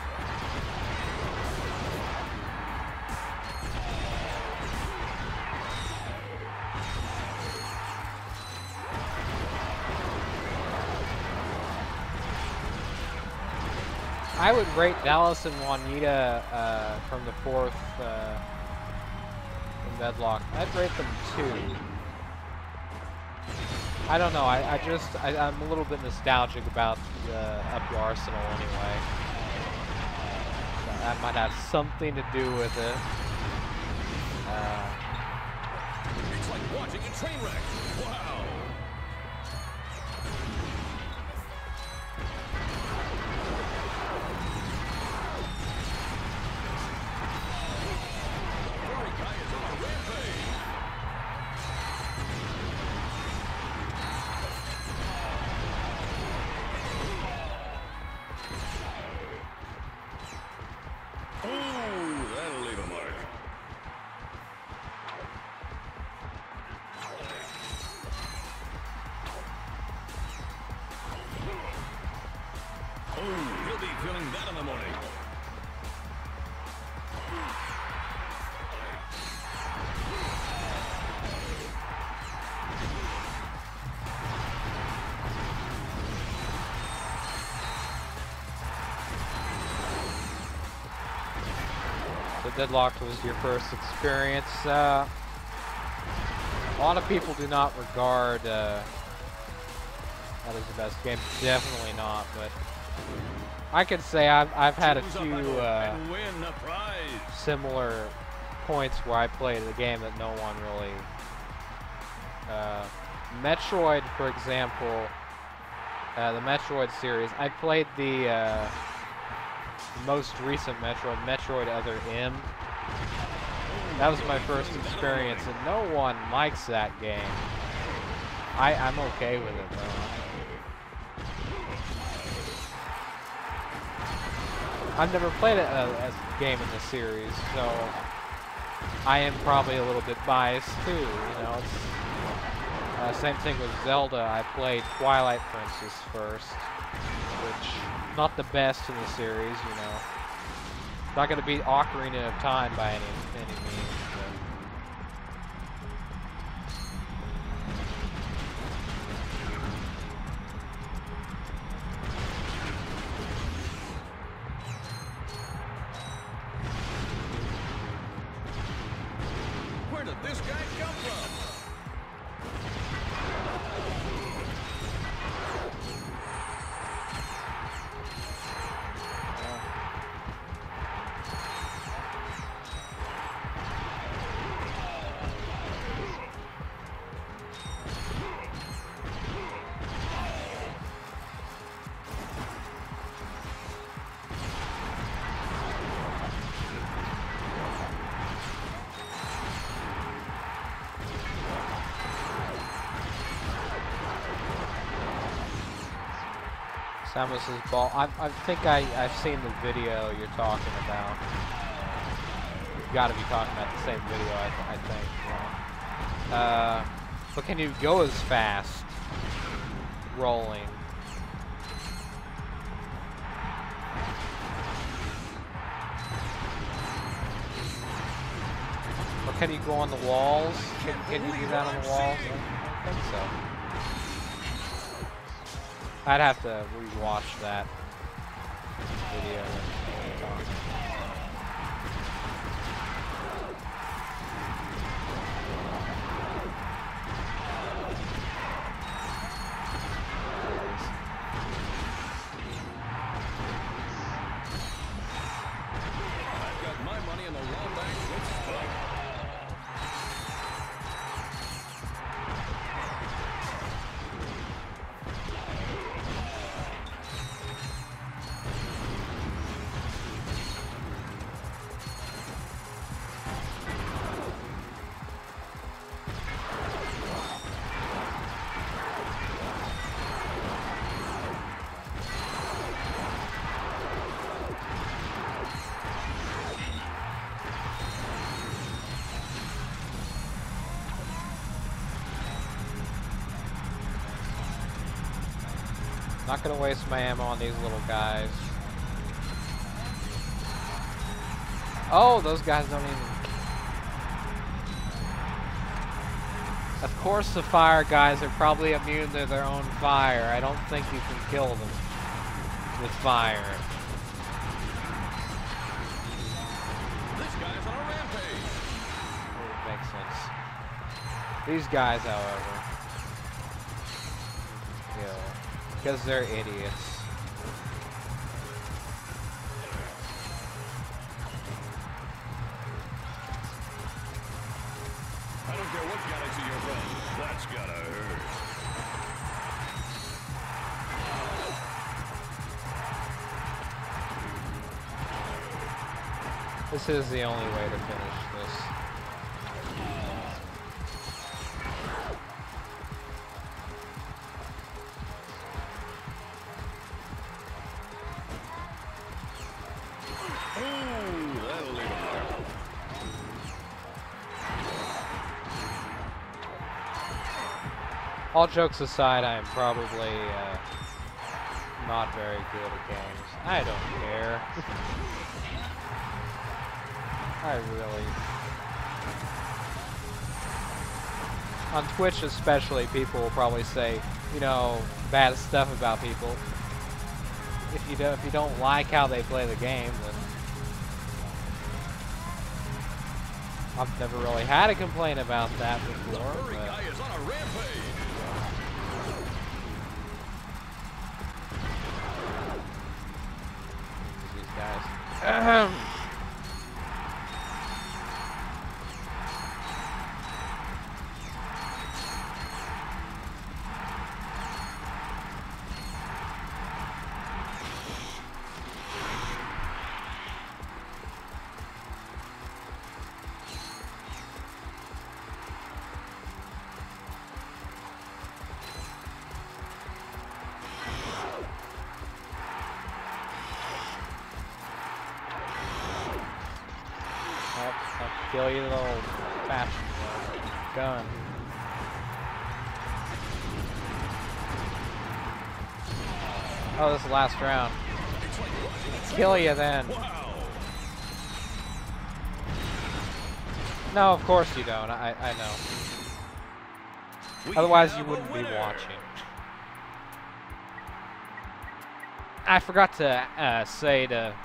I would rate Dallas and Juanita from the 4th in Deadlock. I'd rate them 2. I don't know. I'm a little bit nostalgic about Up Your Arsenal anyway. That might have something to do with it. It's like watching a train wreck. Wow. He'll be feeling that in the morning. So Deadlocked was your first experience. A lot of people do not regard that as the best game. Definitely not, but I could say I've had a few similar points where I played a game that no one really. Metroid, for example, the Metroid series. I played the most recent Metroid Other M. That was my first experience, and no one likes that game. I'm okay with it though. I've never played a game in the series, so I am probably a little bit biased too. You know, it's same thing with Zelda. I played Twilight Princess first, which not the best in the series. You know, not going to beat Ocarina of Time by any means. Where did this guy come from? Samus's ball. I think I've seen the video you're talking about. You've got to be talking about the same video, I think. Yeah. But can you go as fast rolling? Or can you go on the walls? Can you do that on the walls? I don't think so. I'd have to rewatch that video. I've got my money in the Wombat with spunk. Not gonna waste my ammo on these little guys. Oh, those guys don't even... Of course the fire guys are probably immune to their own fire. I don't think you can kill them with fire. This guy's on a rampage. It makes sense. These guys, however, because they're idiots. I don't care what galaxy you're from. That's gotta hurt. This is the only way to finish this. That'll leave him there. All jokes aside, I am probably not very good at games. I don't care. I really... On Twitch especially, people will probably say, you know, bad stuff about people. If you don't like how they play the game, then I've never really had a complaint about that before. The furry guy is on a rampage. These guys. I'll kill you, little bastard. Gun. Oh, this is the last round. Kill you then. No, of course you don't. I know. Otherwise, you wouldn't be watching. I forgot to say to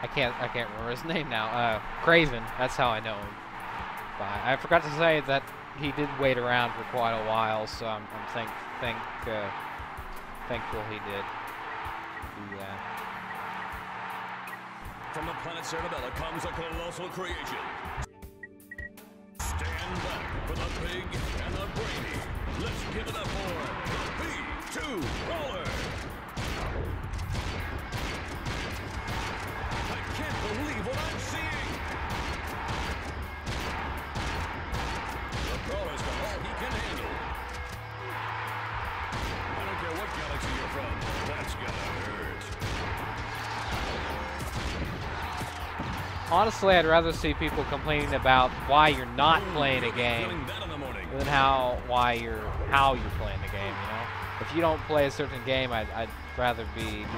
I can't remember his name now. Craven, that's how I know him. But I forgot to say that he did wait around for quite a while, so I'm thankful he did do that. From the planet Cerebella comes a colossal creation. Stand back for the big and the brainy. Let's give it up for the B2 Roller. I can't believe what I'm seeing. The Brawler's got all he can handle. I don't care what galaxy you're from. That's gonna hurt. Honestly, I'd rather see people complaining about why you're not playing a game than how you're playing the game. You know, if you don't play a certain game, I'd rather be a little bit more.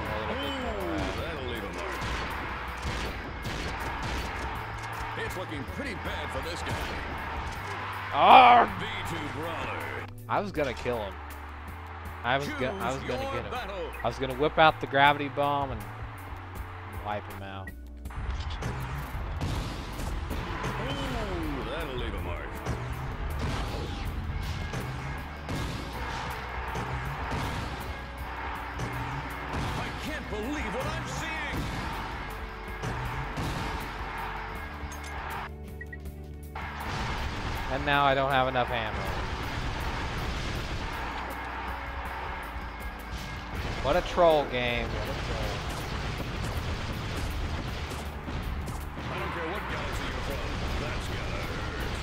That'll leave a mark. It's looking pretty bad for this guy. B2 Brawler. I was gonna kill him. I was gonna get him. I was gonna whip out the gravity bomb and wipe him out. That'll leave a mark. I can't believe what I'm seeing. And now I don't have enough ammo. What a troll game. What a troll. I don't care what galaxy you're from. That's gotta hurt.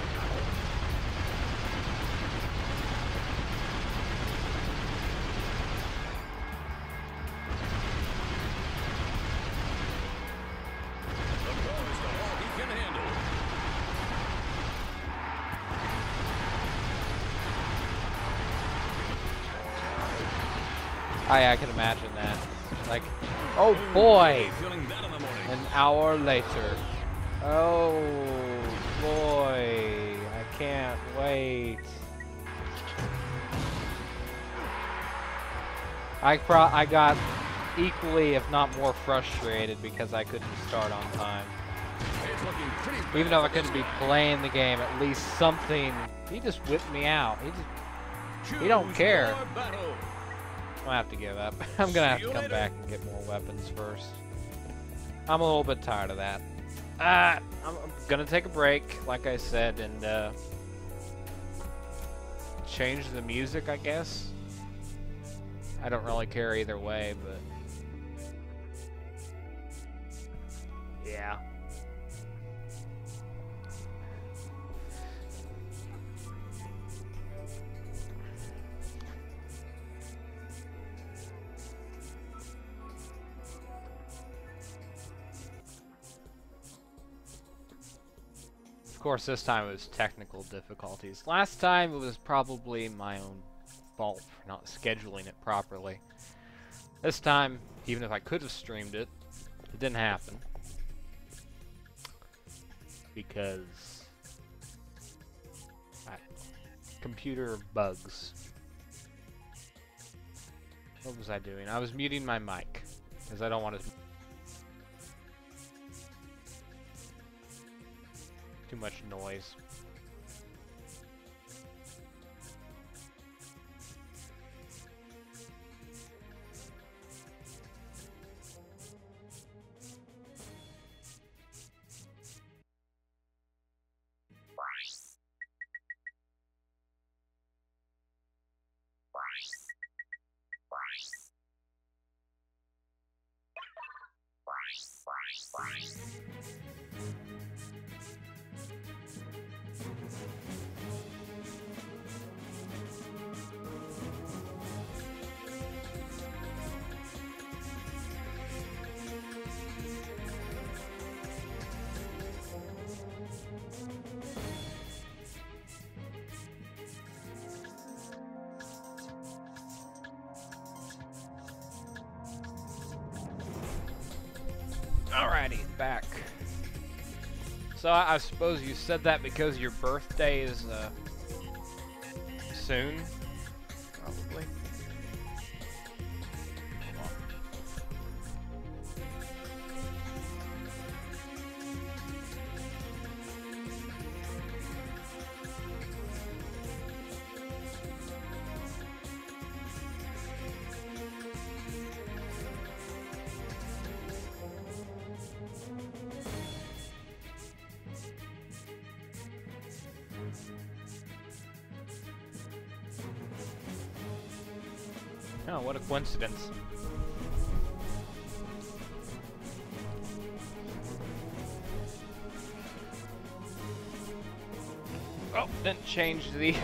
The Brawler's got all he can handle. I can imagine that. Like, oh boy! An hour later. Oh boy, I can't wait. I got equally, if not more, frustrated because I couldn't start on time. Even though I couldn't be playing the game, at least something. He just whipped me out. He don't care. I'll have to give up. I'm gonna have to come back and get more weapons first. I'm a little bit tired of that. I'm gonna take a break, like I said, and change the music, I guess. I don't really care either way, but yeah. Of course, this time it was technical difficulties. Last time it was probably my own fault for not scheduling it properly. This time, even if I could have streamed it, it didn't happen. Because computer bugs. What was I doing? I was muting my mic because I don't want to too much noise. Alrighty, back. So I suppose you said that because your birthday is soon? Probably. Oh, what a coincidence. Oh, didn't change the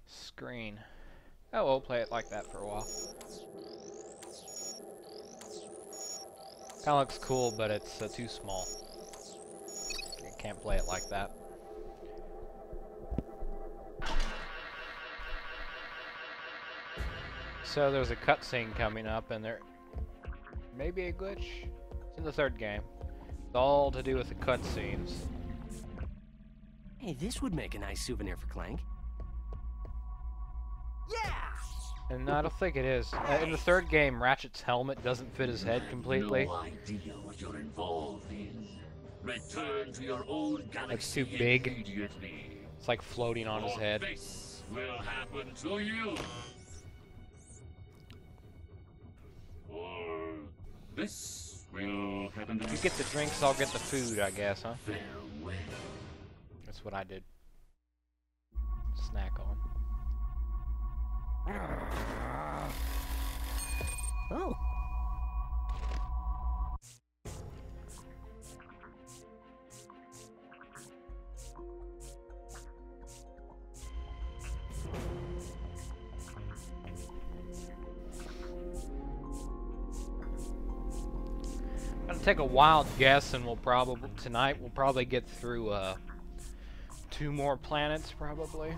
screen. Oh, we'll play it like that for a while. Kinda looks cool, but it's too small. You can't play it like that. So there's a cutscene coming up, and there may be a glitch. It's in the third game. It's all to do with the cutscenes. Hey, this would make a nice souvenir for Clank. Yeah! And I don't think it is. In the third game, Ratchet's helmet doesn't fit his head completely. No idea what you're involved in. Return to your old galaxy. It's too big. Immediately. It's like floating on his head. This will happen to you. Or this will happen to you. Get the drinks, I'll get the food, I guess, huh? Farewell. That's what I did. Snack on. Oh. Gonna take a wild guess, and we'll probably get through 2 more planets, probably.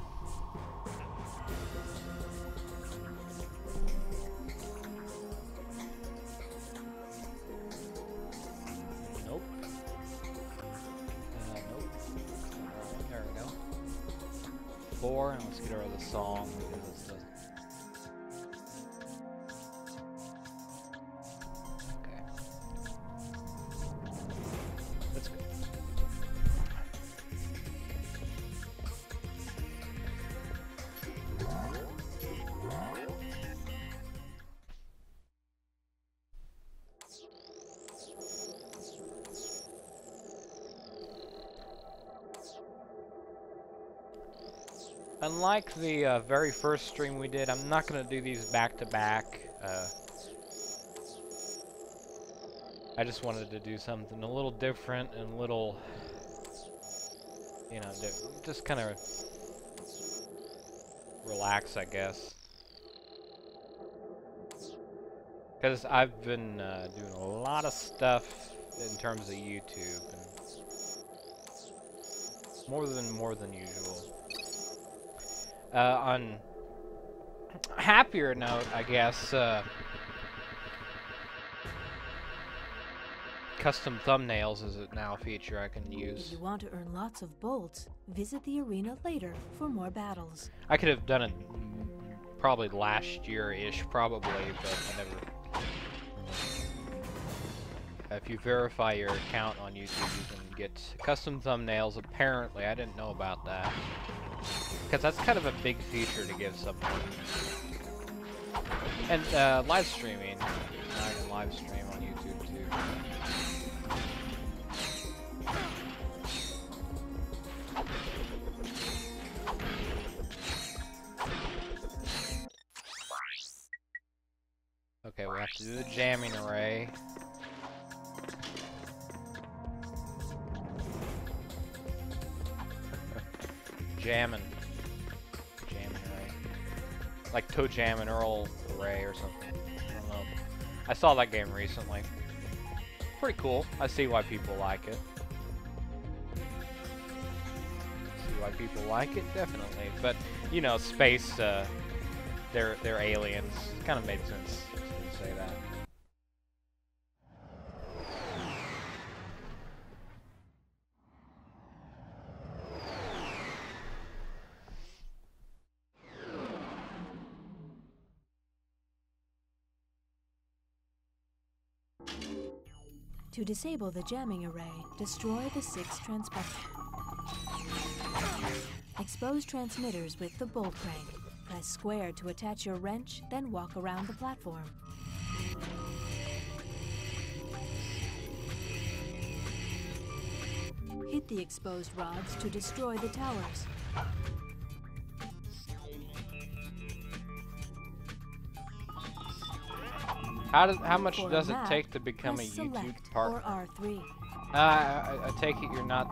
before, and let's get rid of the song because this doesn't. Okay. That's good. Unlike the very first stream we did, I'm not going to do these back-to-back. I just wanted to do something a little different and a little, you know, just kind of relax, I guess. Because I've been doing a lot of stuff in terms of YouTube, and more than usual. On a happier note, I guess, custom thumbnails is a now feature I can use. If you want to earn lots of bolts, visit the arena later for more battles. I could have done it probably last year-ish, probably, but I never. If you verify your account on YouTube, you can get custom thumbnails. Apparently, I didn't know about that. Because that's kind of a big feature to give someone. And live streaming. I can live stream on YouTube too. Okay, we have to do the jamming array. Jammin' array. Like Toe Jam and Earl Array or something. I don't know. I saw that game recently. Pretty cool. I see why people like it. See why people like it, definitely. But you know, space. They're aliens. It kind of made sense to say that. To disable the jamming array, destroy the 6 transponders. Expose transmitters with the bolt crank. Press square to attach your wrench, then walk around the platform. Hit the exposed rods to destroy the towers. How much does it take to become a YouTube partner? R3. I take it you're not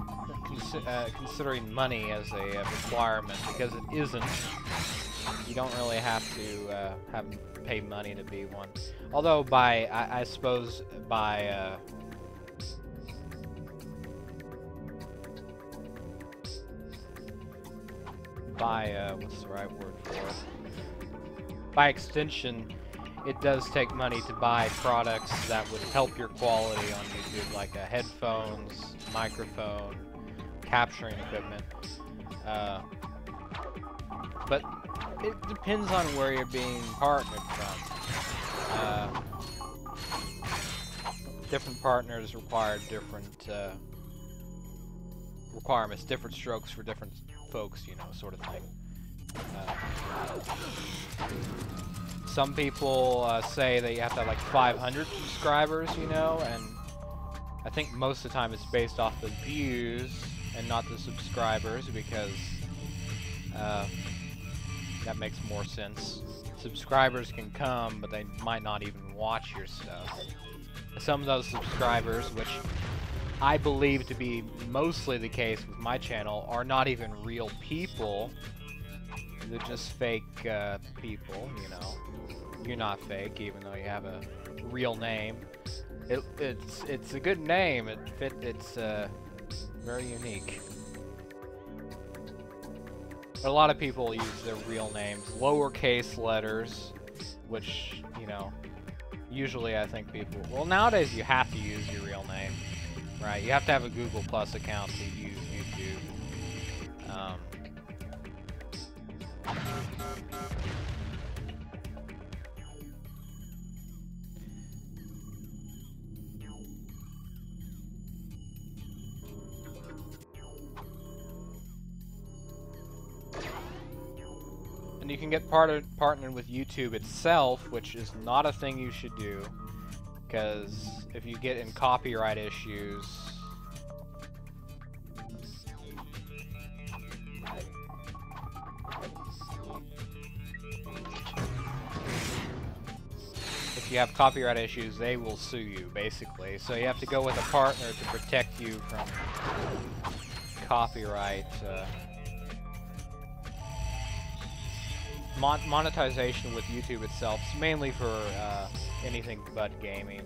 considering money as a requirement, because it isn't. You don't really have to pay money to be one. Although I suppose by what's the right word for it? By extension, it does take money to buy products that would help your quality on YouTube, like headphones, microphone, capturing equipment. But it depends on where you're being partnered from. Different partners require different requirements, different strokes for different folks, you know, sort of thing. Some people say that you have to have like 500 subscribers, you know, and I think most of the time it's based off the views and not the subscribers, because that makes more sense. Subscribers can come, but they might not even watch your stuff. Some of those subscribers, which I believe to be mostly the case with my channel, are not even real people. They're just fake people, you know. You're not fake, even though you have a real name. It's a good name. It's very unique. But a lot of people use their real names, lowercase letters, which, you know, usually I think people. Well, nowadays you have to use your real name, right? You have to have a Google Plus account to use YouTube. And you can get partnered with YouTube itself, which is not a thing you should do, because if you get in copyright issues, if you have copyright issues, they will sue you, basically. So you have to go with a partner to protect you from copyright. Monetization with YouTube itself is mainly for anything but gaming.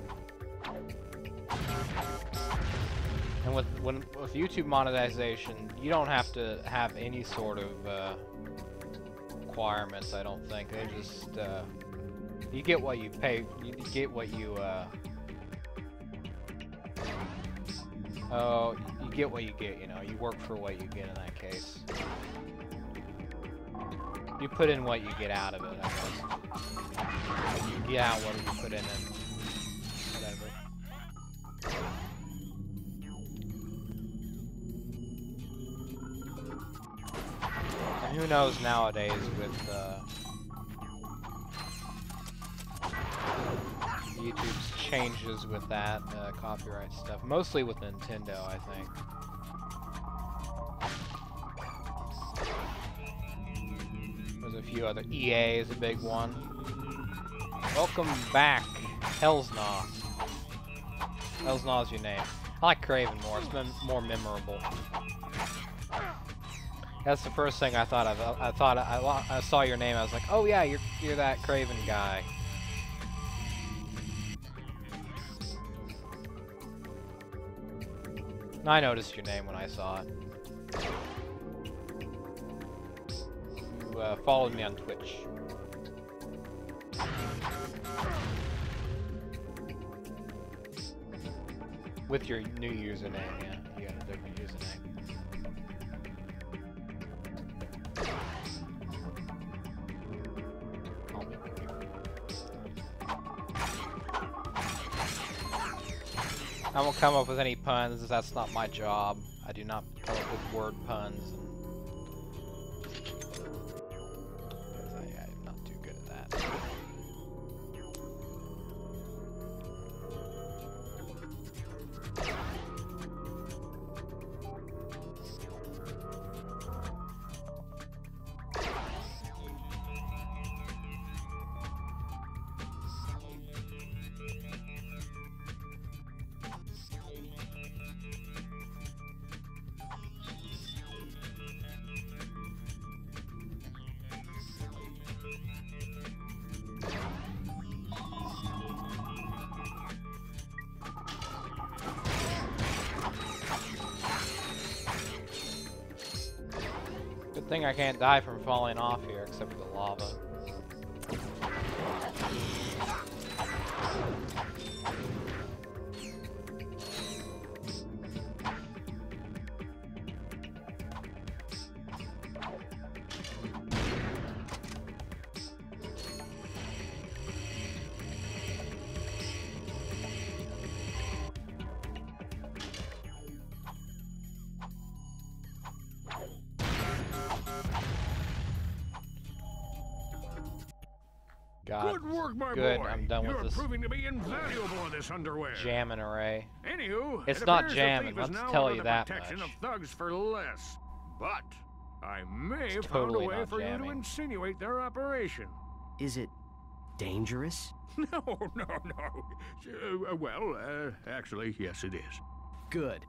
And with YouTube monetization, you don't have to have any sort of requirements, I don't think. They just you get what you pay. You get what you you get what you get. You know, you work for what you get in that case. You put in what you get out of it, I guess. You get out what you put in and whatever. And who knows nowadays with YouTube's changes with that copyright stuff. Mostly with Nintendo, I think. There's a few other. EA is a big one. Welcome back, Hellsnaw. Hellsnaw's your name. I like Craven more. It's been more memorable. That's the first thing I thought of. I saw your name. I was like, oh yeah, you're that Craven guy. I noticed your name when I saw it. You followed me on Twitch. With your new username, yeah. You got a different username. I won't come up with any puns, that's not my job. I do not come up with word puns. I'm not too good at that. Good thing I can't die from falling off here, except for the lava. God. Good work, my Good, boy. I'm done with this. You're proving to be invaluable in this underwear. Jamming array. Anywho, it's it not appears jamming, the thief is let's now tell under you the that protection much. of thugs for less. But I may have totally found a way for jamming. you to insinuate their operation. Is it dangerous? No. Actually, yes, it is. Good.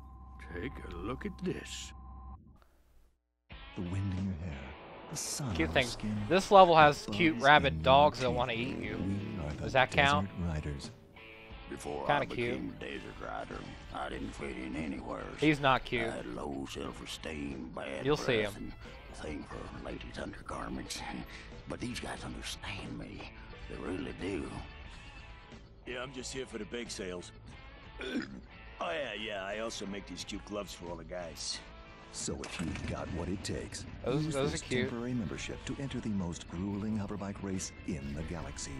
Take a look at this. The wind in your hair. The sun Cute on things. your skin, This level has the cute bugs rabid in dogs your that want to teeth. eat you. We are the Does that count? Desert Riders. Before Kinda I became cute. a desert rider, I didn't fit in anywhere. He's not cute. I had low self-esteem, bad You'll see breath, him. and a thing for ladies' undergarments. But these guys understand me. They really do. Yeah, I'm just here for the bake sales. Oh yeah, I also make these cute gloves for all the guys. So if you've got what it takes, those use are this cute. temporary membership to enter the most grueling hoverbike race in the galaxy.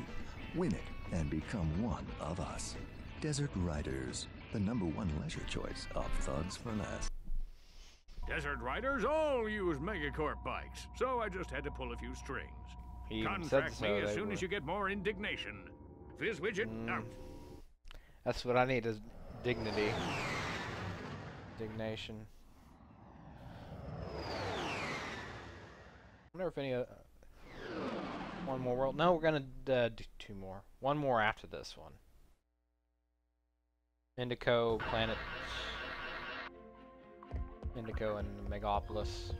Win it and become one of us. Desert Riders, the #1 leisure choice of thugs for less. Desert Riders all use Megacorp bikes, so I just had to pull a few strings. He even Contract said so, me as they soon were. as you get more indignation. Fizz Widget, out. That's what I need is dignity. Dignation. I wonder if any one more world. No, we're gonna do 2 more. 1 more after this one. Endako, planet. Endako and Megapolis.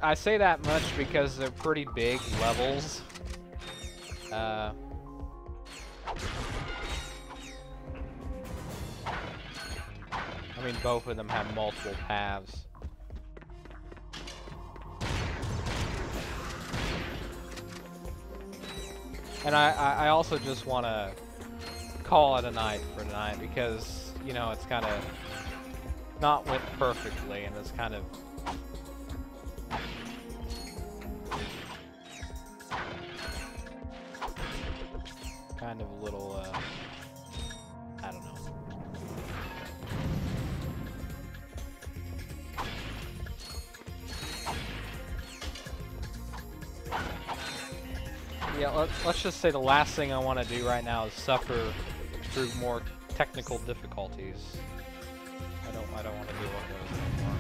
I say that much because they're pretty big levels. I mean, both of them have multiple paths. And I also just want to call it a night for tonight because, you know, it's kind of not went perfectly and it's kind of a little, I don't know. Yeah, let's just say the last thing I want to do right now is suffer through more technical difficulties. I don't want to deal with those anymore.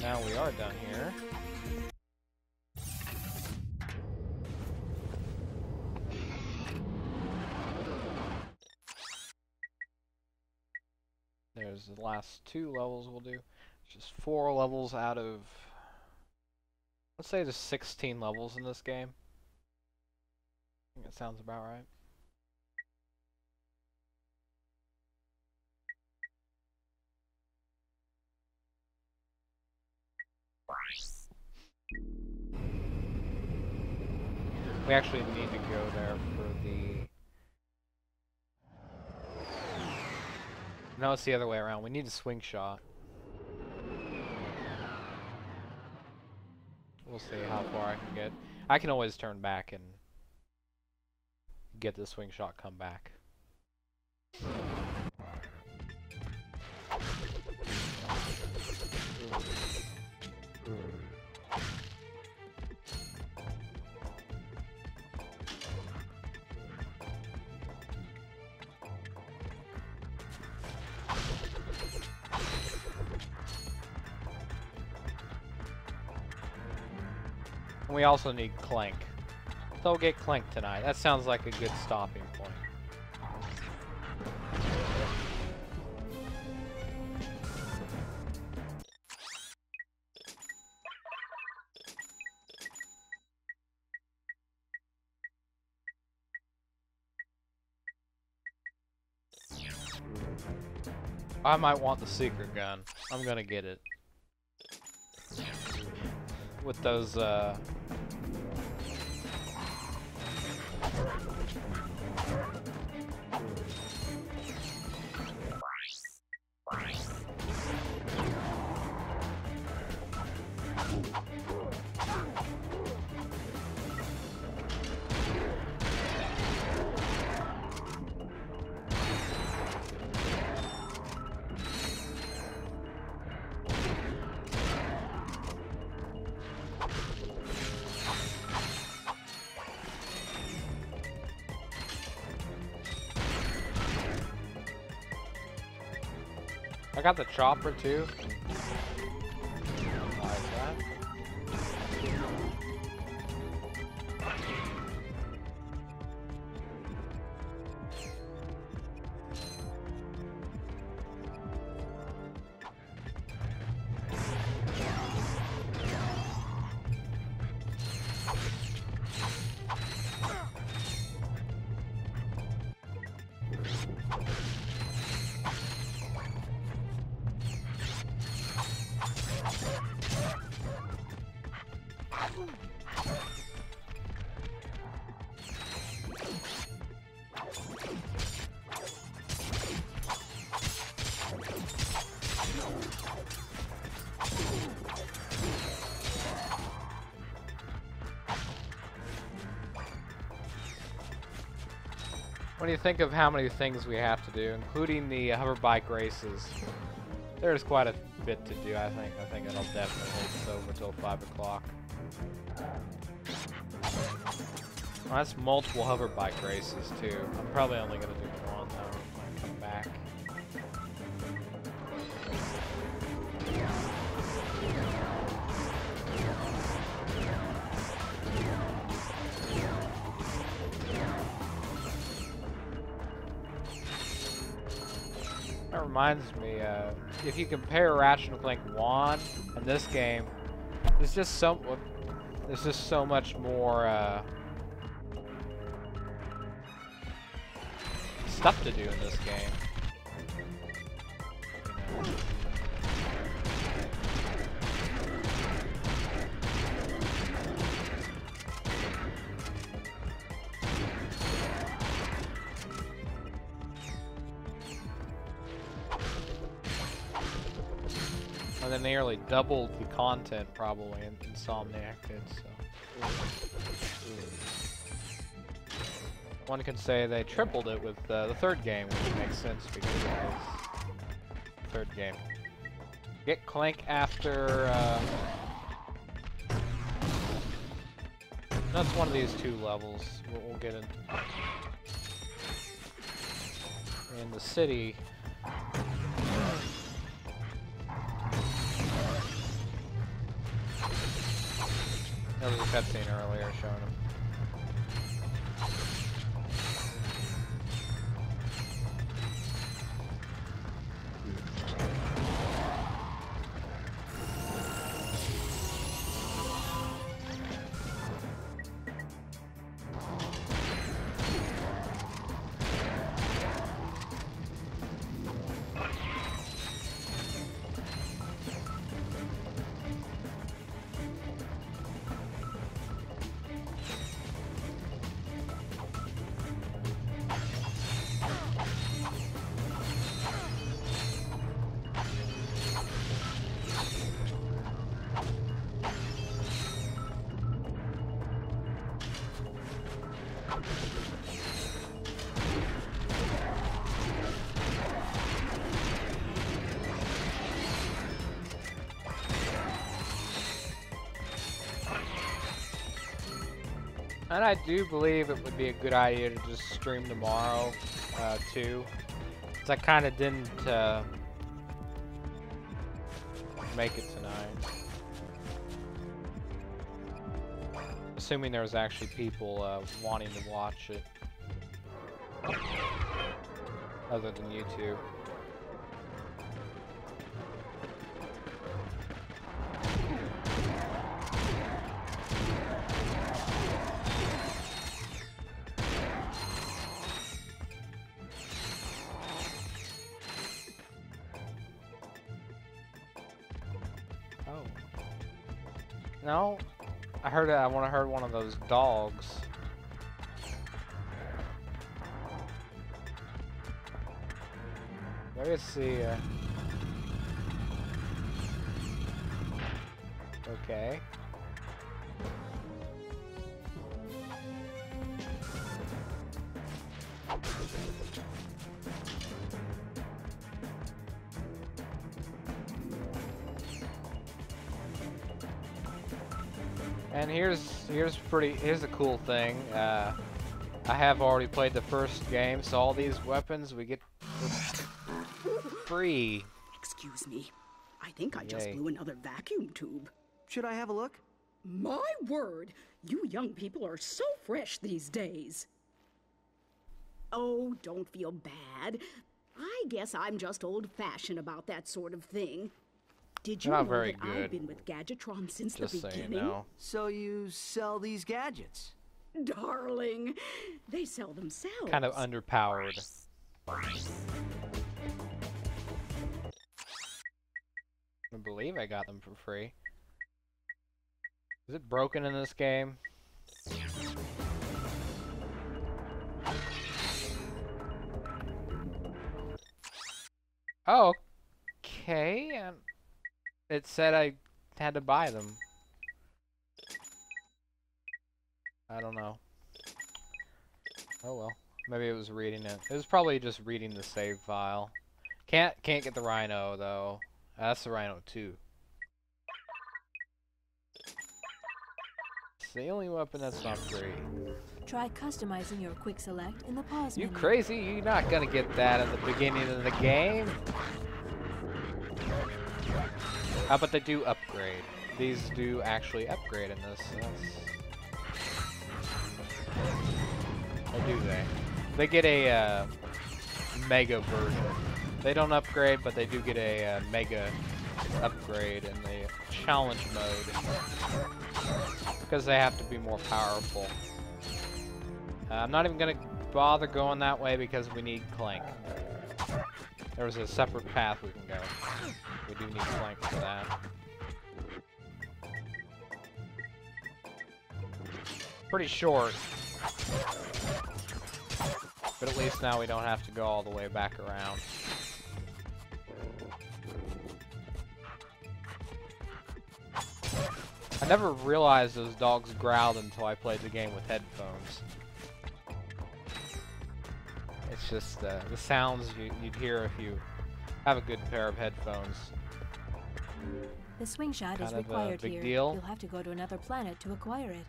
Now we are done here. There's the last 2 levels we'll do. Just 4 levels out of, let's say there's 16 levels in this game. I think that sounds about right. We actually need to go there for the... No, it's the other way around. We need a swing shot. We'll see how far I can get. I can always turn back and get the swing shot, come back. We also need Clank. So we'll get Clank tonight. That sounds like a good stopping point. I might want the secret gun. I'm gonna get it. With those, I got the chopper too. Like that. when you think of how many things we have to do, including the hover bike races, there's quite a bit to do. I think it'll definitely hold us over till 5 o'clock. Well, that's multiple hover bike races too. I'm probably only gonna do one though when I come back. That reminds me, if you compare Ratchet Clank 1 and this game, there's just so much more stuff to do in this game. You know. And they nearly doubled the content probably in Insomniac did, so. One could say they tripled it with the third game, which makes sense because it is the third game. Get Clank after that's one of these two levels. We'll get in the city. There was a cutscene earlier showing him. And I do believe it would be a good idea to just stream tomorrow, too. Because I kind of didn't make it tonight. Assuming there was actually people wanting to watch it. Other than you two. No, I want to hurt one of those dogs. Let's see. Okay. And here's a cool thing. I have already played the first game, so all these weapons we get free. Excuse me. I think I just Yay. blew another vacuum tube. Should I have a look? My word! You young people are so fresh these days. Oh, don't feel bad. I guess I'm just old-fashioned about that sort of thing. Did you Not know very that good. I've been with Gadgetron since Just the so you beginning? know. So you sell these gadgets? Darling, they sell themselves. Kind of underpowered. I believe I got them for free. Is it broken in this game? Oh, okay. And it said I had to buy them. I don't know. Oh well. Maybe it was reading it. It was probably just reading the save file. Can't get the Rhino though. That's the Rhino 2. It's the only weapon that's not great. Try customizing your quick select in the pause You menu. crazy? You're not gonna get that at the beginning of the game. How about they do upgrade? These do actually upgrade in this. So or do they? They get a mega version. They don't upgrade, but they do get a mega upgrade in the challenge mode because they have to be more powerful. I'm not even gonna bother going that way because we need Clank. There's a separate path we can go. We do need Clank for that. Pretty short. But at least now we don't have to go all the way back around. I never realized those dogs growled until I played the game with headphones. It's just the sounds you'd hear if you have a good pair of headphones. The swing shot is Kind of a required big here. deal. You'll have to go to another planet to acquire it.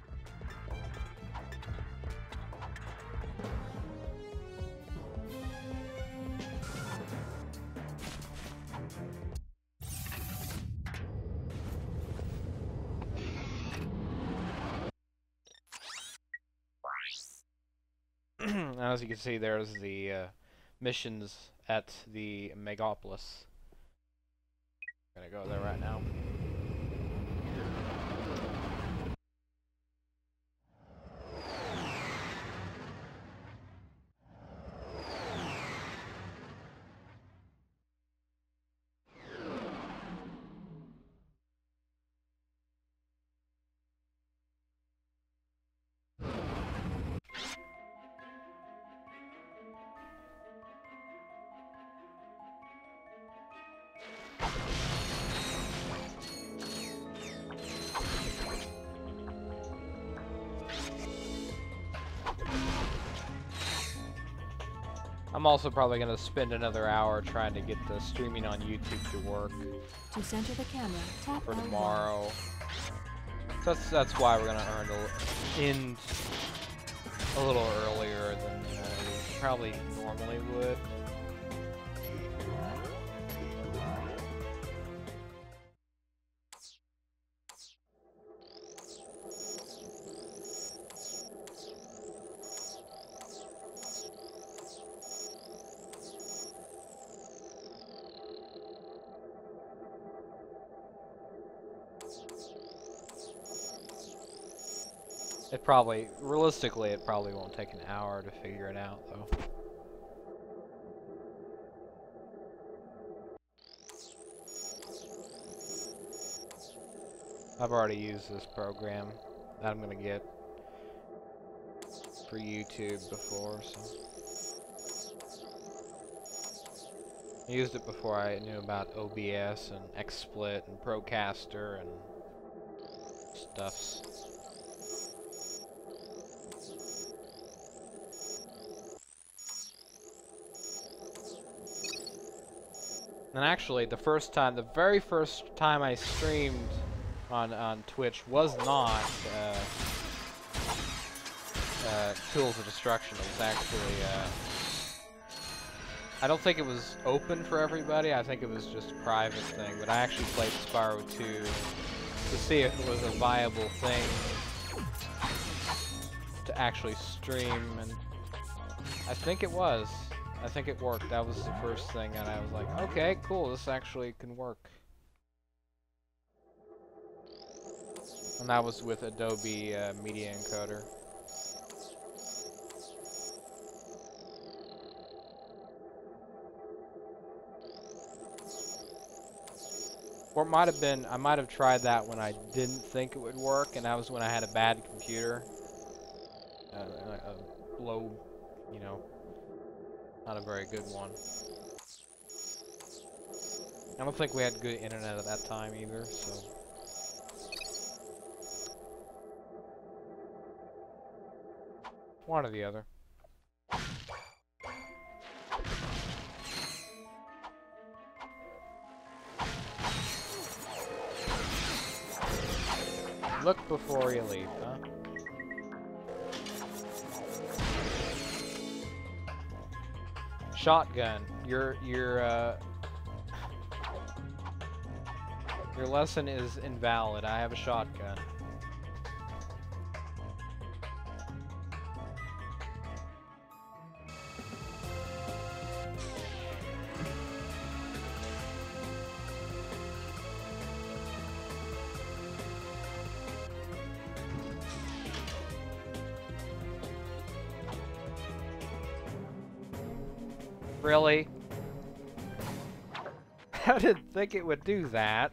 As you can see, there's the missions at the Megapolis. I'm gonna go there right now. I'm also probably going to spend another hour trying to get the streaming on YouTube to work. To center the camera, tap for L1. tomorrow. So that's why we're going to end a little earlier than we probably normally would. Realistically, it probably won't take an hour to figure it out, though. I've already used this program that I'm gonna get for YouTube before, so. I used it before I knew about OBS and XSplit and Procaster and stuffs. And actually, the very first time I streamed on Twitch was not Tools of Destruction. It was actually, I don't think it was open for everybody. I think it was just a private thing. But I actually played Spyro 2 to see if it was a viable thing to actually stream, and I think it was. I think it worked. That was the first thing, and I was like, okay, cool, this actually can work. And that was with Adobe Media Encoder. Or it might have been, I might have tried that when I didn't think it would work, and that was when I had a bad computer. A low, you know, not a very good one. I don't think we had good internet at that time either, so. One or the other. Look before you leave, huh? Shotgun. Your lesson is invalid. I have a shotgun. Really? I didn't think it would do that.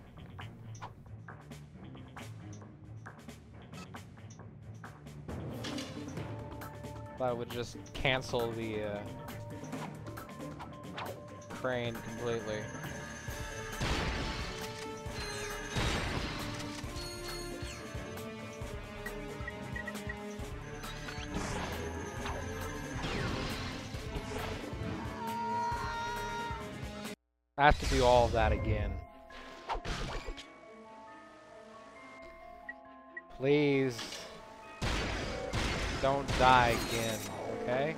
Thought it would just cancel the crane completely. I have to do all of that again. Please. Don't die again, okay?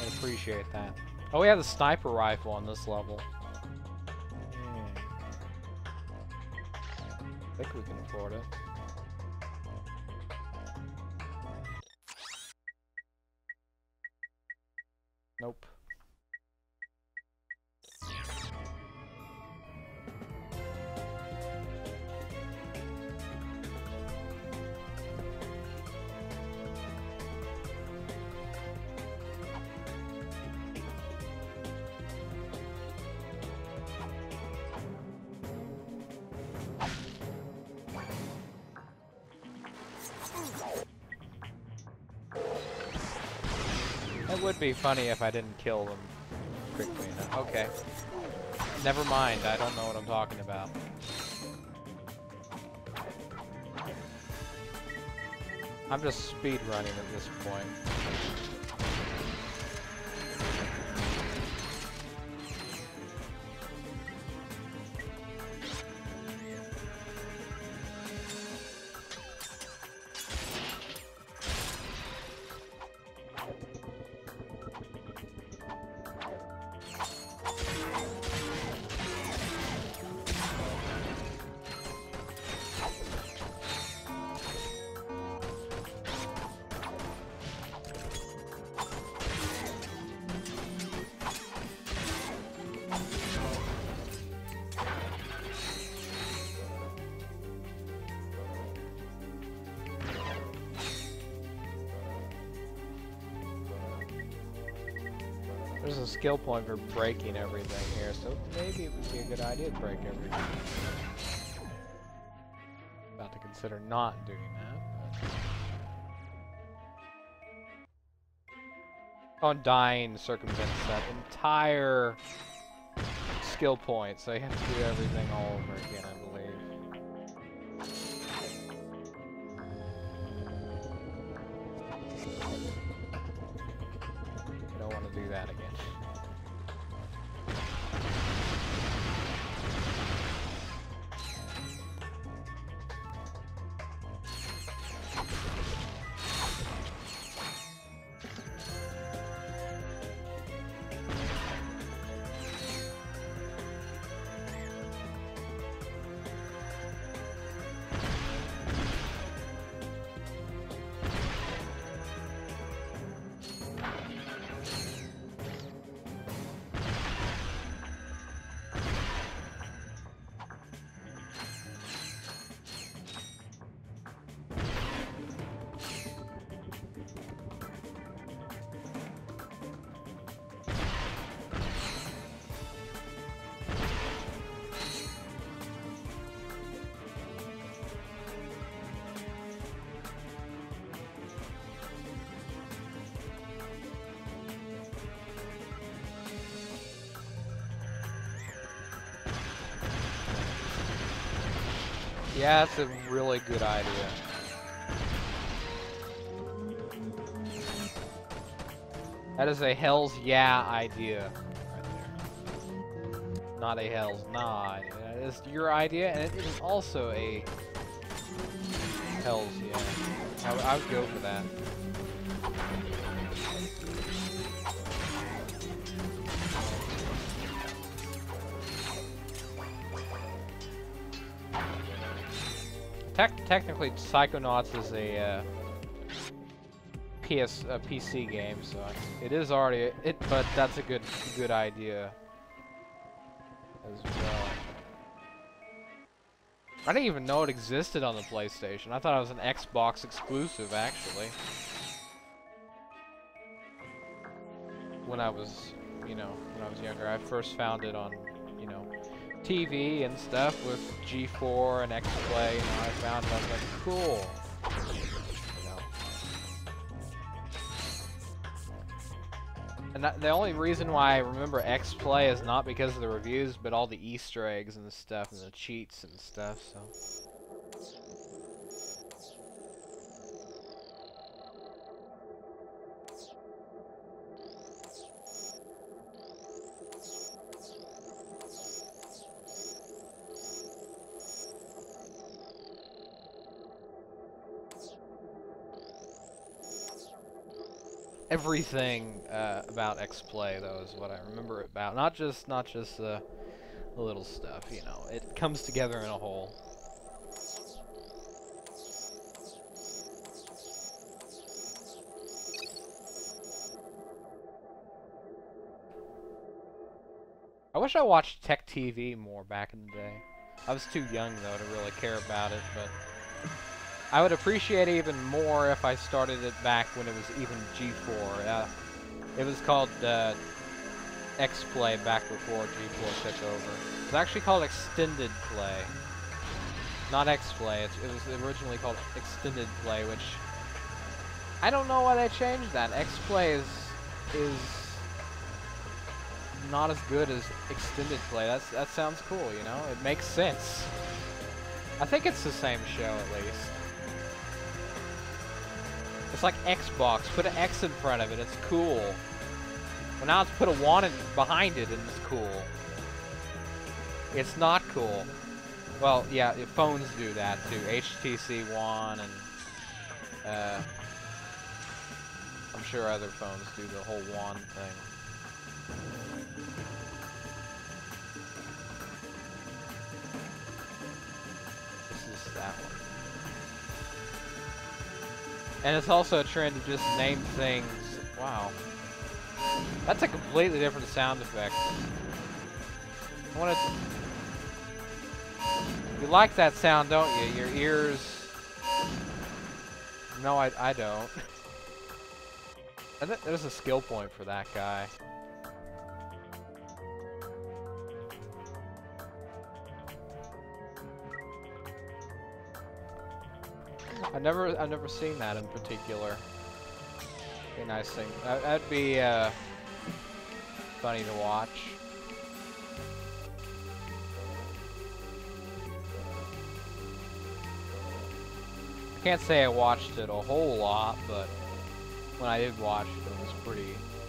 I'd appreciate that. Oh, we have the sniper rifle on this level. I think we can afford it. Nope. It would be funny if I didn't kill them quickly enough. Okay. Never mind, I don't know what I'm talking about. I'm just speedrunning at this point. There's a skill point for breaking everything here, so maybe it would be a good idea to break everything. About to consider not doing that. But... on dying circumvents that entire skill point, so you have to do everything all over again, I believe. I don't want to do that again. Yeah, that's a really good idea. That is a hell's yeah idea right there. not a Hell's Nod. It is your idea, and it is also a Hell's, yeah. I would go for that. Technically, Psychonauts is a PC game, so it is already but that's a good idea as well. I didn't even know it existed on the PlayStation. I thought it was an Xbox exclusive, actually. When I was, when I was younger, I first found it on, TV and stuff with G4 and X-Play. I found it, I was like, cool. And the only reason why I remember X-Play is not because of the reviews, but all the Easter eggs and stuff, and the cheats and stuff, so. Everything about X-Play, though, is what I remember it about. Not just the little stuff, It comes together in a whole. I wish I watched Tech TV more back in the day. I was too young, though, to really care about it, but I would appreciate it even more if I started it back when it was even G4. It was called X-Play back before G4 took over. It was actually called Extended Play, not X-Play. It was originally called Extended Play, which I don't know why they changed that. X-Play is not as good as Extended Play. That sounds cool, It makes sense. I think it's the same show at least. It's like Xbox. Put an X in front of it. It's cool. Well, now it's put a 1 behind it, and it's cool. It's not cool. Well, yeah, phones do that too. HTC One, and I'm sure other phones do the whole 1 thing. This is that one. And it's also a trend to just name things. Wow. That's a completely different sound effect. I wanted to... You like that sound, don't you? Your ears... No, I don't. I think there's a skill point for that guy. I've never seen that in particular. Be a nice thing. That'd be funny to watch. I can't say I watched it a whole lot, but when I did watch it, it was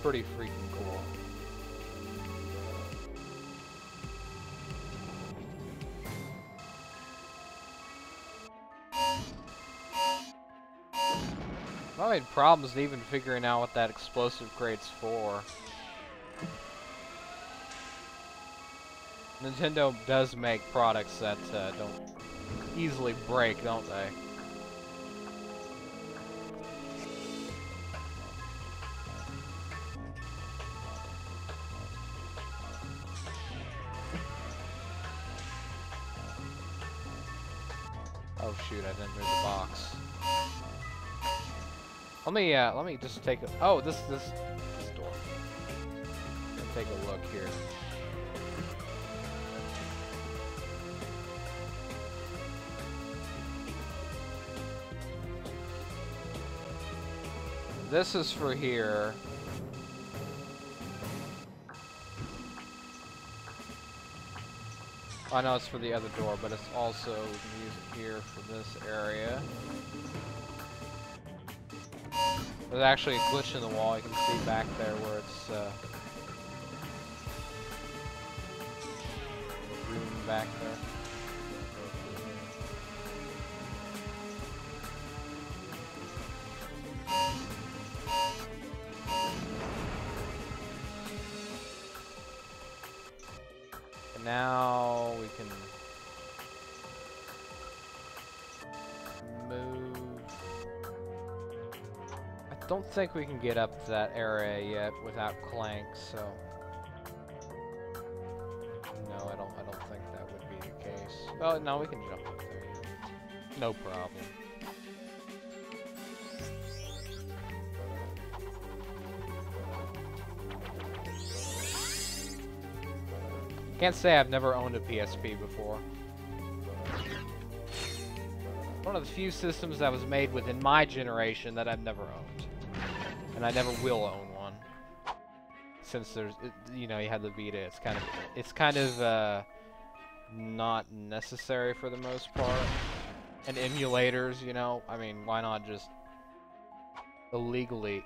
pretty freaking cool. I had problems even figuring out what that explosive crate's for. Nintendo does make products that don't easily break, don't they? Oh shoot, I didn't move the box. Let me just take a... Oh, this door. Let me take a look here. This is for here. I know it's for the other door, but it's also, we can use it here for this area. There's actually a glitch in the wall. You can see back there where it's back there. And now we can move. I don't think we can get up to that area yet without Clank, so no, I don't think that would be the case. Oh no, we can jump up there, yeah. No problem. Can't say I've never owned a PSP before. One of the few systems that was made within my generation that I've never owned. And I never will own one. Since there's, you know, you have the Vita, it's kind of not necessary for the most part. And emulators, you know, I mean, why not just illegally,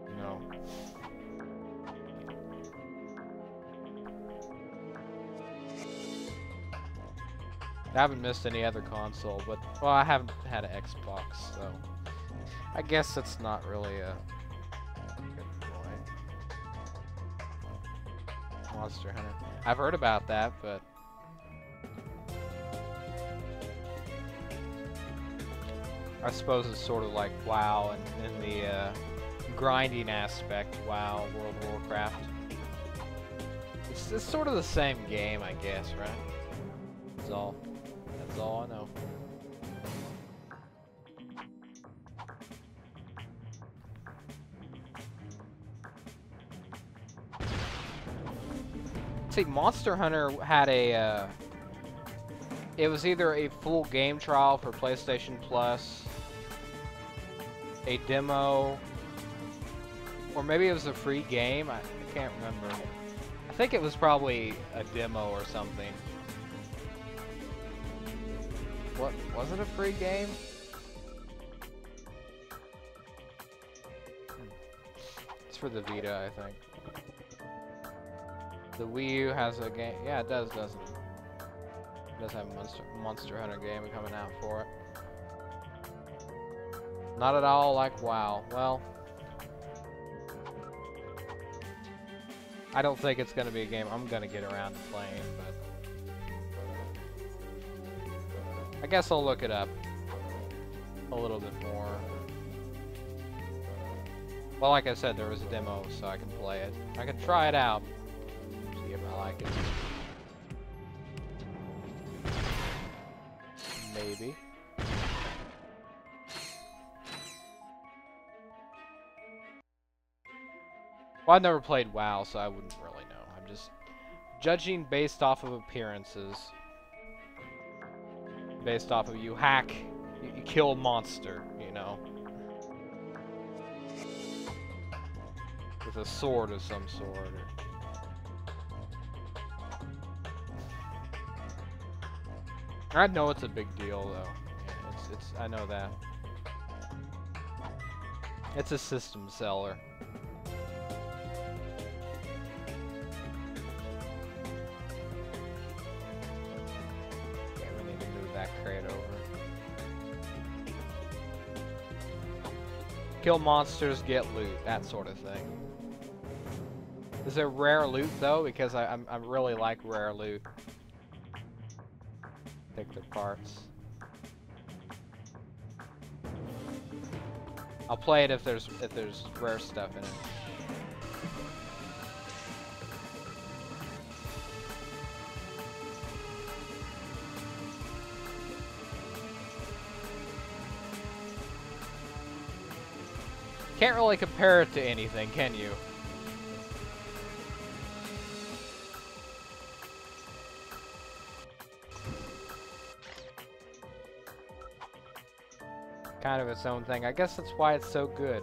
you know. I haven't missed any other console, but, well, I haven't had an Xbox, so I guess that's not really a good point. Monster Hunter. I've heard about that, but I suppose it's sort of like WoW in the grinding aspect. WoW, World of Warcraft. It's sort of the same game, I guess, right? That's all I know. See, Monster Hunter had a, it was either a full game trial for PlayStation Plus, a demo, or maybe it was a free game. I can't remember. I think it was probably a demo or something. What, was it a free game? It's for the Vita, I think. The Wii U has a game. Yeah, it does, doesn't it? It does have a Monster Hunter game coming out for it. Not at all like WoW. Well, I don't think it's going to be a game I'm going to get around to playing, but I guess I'll look it up a little bit more. Well, like I said, there was a demo, so I can play it. I can try it out, see if I like it. Maybe. Well, I've never played WoW, so I wouldn't really know. I'm just judging based off of appearances. Based off of you hack, you kill a monster, you know. With a sword of some sort. I know it's a big deal, though. Yeah, it's I know that. It's a system seller. Crate over. Kill monsters, get loot, that sort of thing. Is there rare loot though? Because I really like rare loot. Pick the parts. I'll play it if there's rare stuff in it. Can't really compare it to anything, can you? Kind of its own thing. I guess that's why it's so good.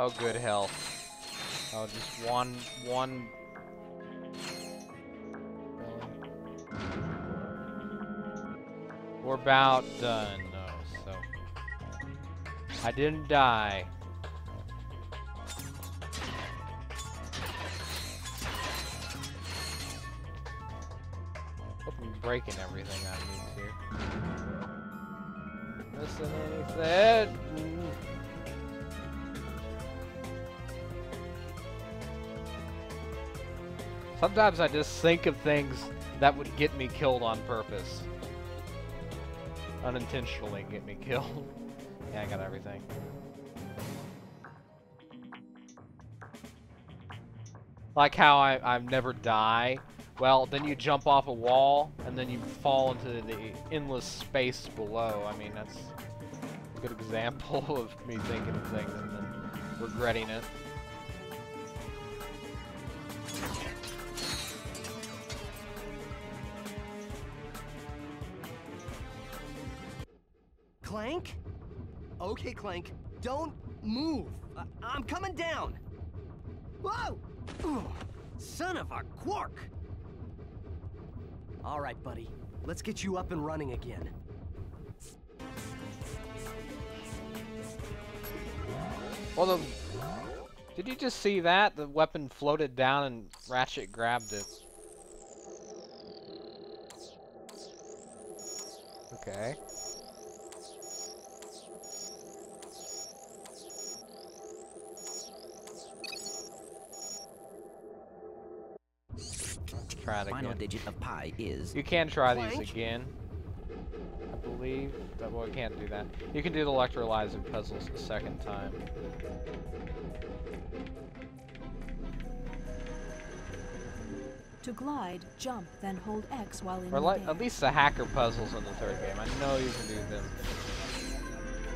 Oh, good health. Oh, just one. We're about done, though, so I didn't die. Hope I'm breaking everything I need to. Missing anything? Sometimes I just think of things that would get me killed on purpose. Unintentionally get me killed. Yeah, I got everything. Like how I never die. Well, then you jump off a wall, and then you fall into the endless space below. I mean, that's a good example of me thinking of things and then regretting it. Clank? Okay, Clank. Don't move. I'm coming down. Whoa! Ugh, son of a quark! All right, buddy. Let's get you up and running again. Well, did you just see that? The weapon floated down and Ratchet grabbed it. Okay. Try it again. Final digit of pi is. You can try these again, I believe. Well, you can't do that. You can do the electrolyzer puzzles a second time. To glide, jump, then hold X while in Or midair. at least the hacker puzzles in the third game. I know you can do them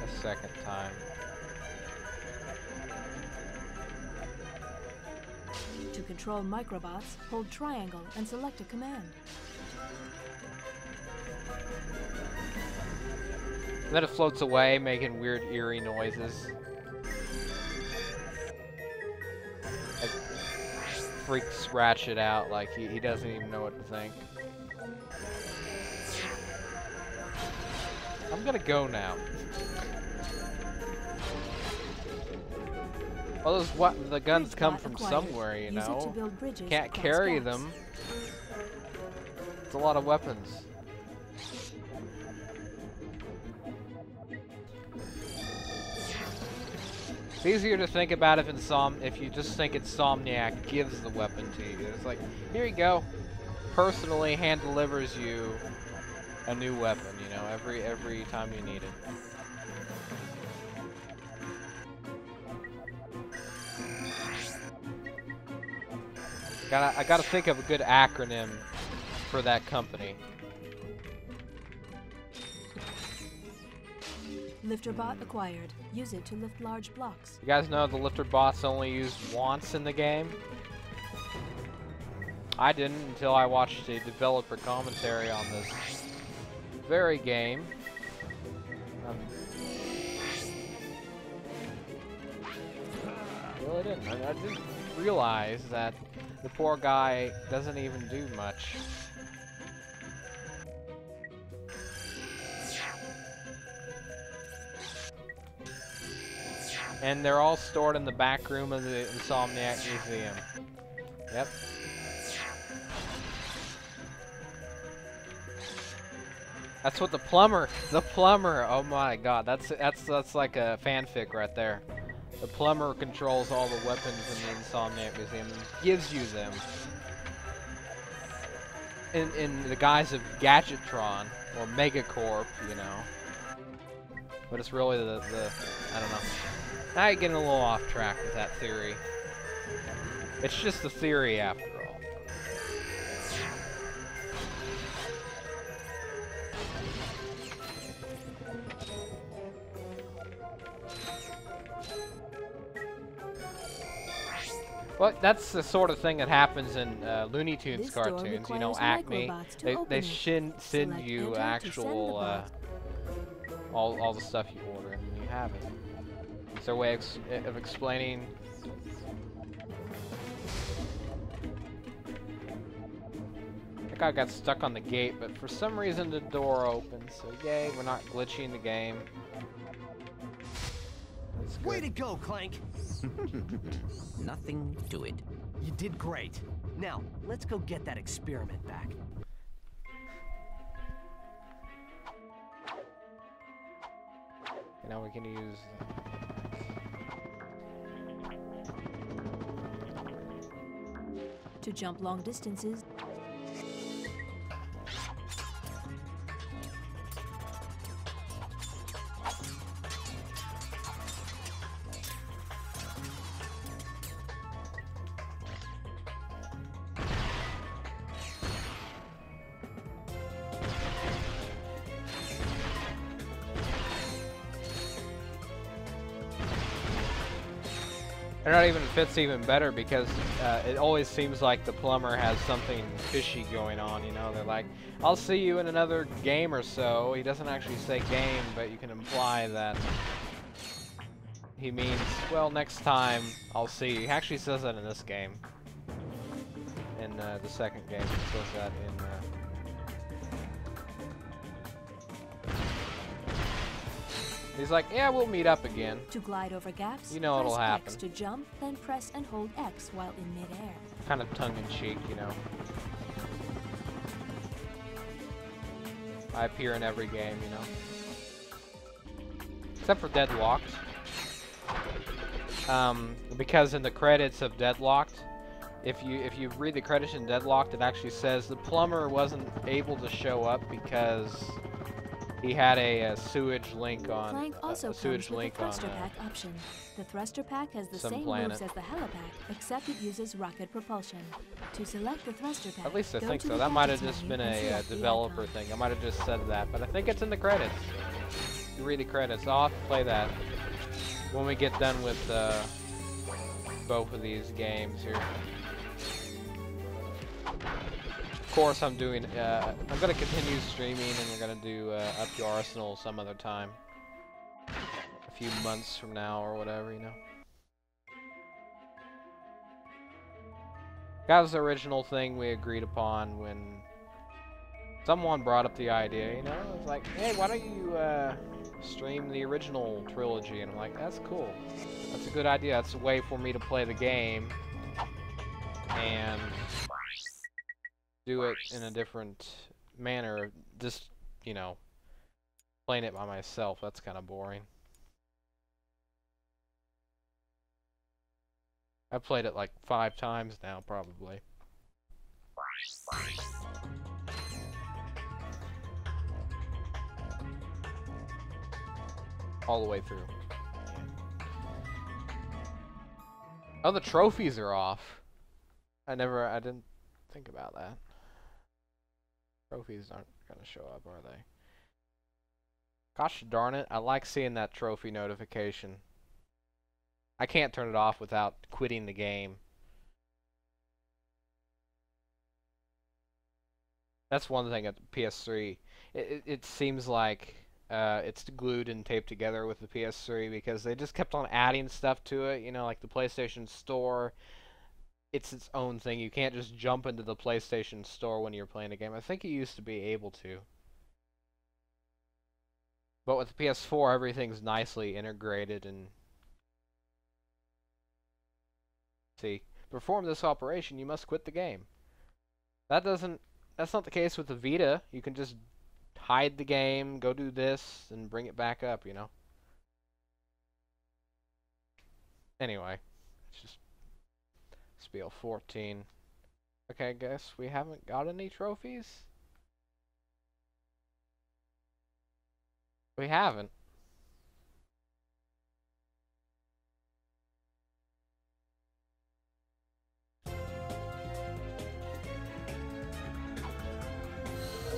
a second time. To control microbots, hold triangle and select a command. Then it floats away, making weird, eerie noises. It freaks Ratchet out, like he doesn't even know what to think. I'm gonna go now. Well, the guns come from somewhere, you know. Can't carry them. It's a lot of weapons. It's easier to think about if you just think Insomniac gives the weapon to you. It's like, here you go. Personally hand delivers you a new weapon, you know, every time you need it. I gotta think of a good acronym for that company. Lifter bot acquired. Use it to lift large blocks. You guys know the lifter bots only used once in the game? I didn't until I watched a developer commentary on this very game. Really didn't. I didn't realize that the poor guy doesn't even do much. And they're all stored in the back room of the Insomniac Museum. Yep. That's what the plumber, oh my god, that's like a fanfic right there. The plumber controls all the weapons in the Insomniac Museum and gives you them in the guise of Gadgetron or Megacorp, you know. But it's really the I don't know. Now you're getting a little off track with that theory. It's just a theory after all. Well, that's the sort of thing that happens in Looney Tunes cartoons. You know, Acme. They send you actual all the stuff you order, and you have it. Is there a way of explaining? I think I got stuck on the gate, but for some reason the door opened, so yay, we're not glitching the game. That's good. Way to go, Clank! Nothing to it. You did great. Now, let's go get that experiment back. You know, we can use... To jump long distances, It not even fits even better because it always seems like the plumber has something fishy going on, you know? They're like, I'll see you in another game or so. He doesn't actually say game, but you can imply that he means, well, next time I'll see you. He actually says that in this game. In the second game, he says that in... He's like, yeah, we'll meet up again. To glide over gaps, you know it'll press happen. X to jump, then press and hold X while in midair. Kind of tongue-in-cheek, you know. I appear in every game, you know. Except for Deadlocked. Because in the credits of Deadlocked, if you read the credits in Deadlocked, it actually says the plumber wasn't able to show up because he had a sewage link on. Clank also comes with the thruster pack option. The thruster pack has the same moves as the helipack, except it uses rocket propulsion. To select the thruster pack, at least I think so. That might have just been a developer thing. I might have just said that, but I think it's in the credits. You read the credits. I'll have to play that when we get done with both of these games here. Of course, I'm doing. I'm gonna continue streaming, and we're gonna do Up Your Arsenal some other time, a few months from now or whatever, you know. That was the original thing we agreed upon when someone brought up the idea. You know, it was like, hey, why don't you stream the original trilogy? And I'm like, that's cool. That's a good idea. That's a way for me to play the game and do it in a different manner. Just, you know, playing it by myself, that's kind of boring. I've played it like 5 times now, probably. All the way through. Oh, the trophies are off. I didn't think about that. Trophies aren't gonna show up, are they? Gosh darn it, I like seeing that trophy notification. I can't turn it off without quitting the game. That's one thing at the PS3. It seems like it's glued and taped together with the PS3 because they just kept on adding stuff to it, you know, like the PlayStation Store. It's its own thing. You can't just jump into the PlayStation Store when you're playing a game. I think you used to be able to. But with the PS4, everything's nicely integrated and... See, perform this operation, you must quit the game. That's not the case with the Vita. You can just hide the game, go do this, and bring it back up, you know? Anyway, it's just... Spiel 14. Okay, I guess we haven't got any trophies? We haven't.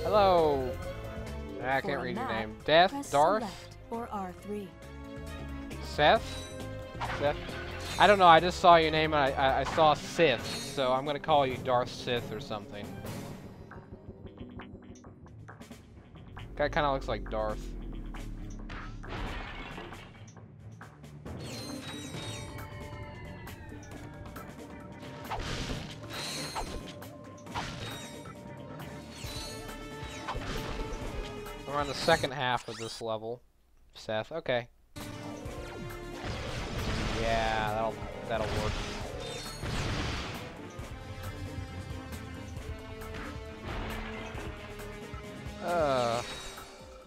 Hello. I can't read your name. Death? Darth? Or R3. Seth? Seth? I don't know, I just saw your name and I saw Sith, so I'm gonna call you Darth Sith or something. Guy kinda looks like Darth. We're on the second half of this level, Seth. Okay. Yeah, that'll work. I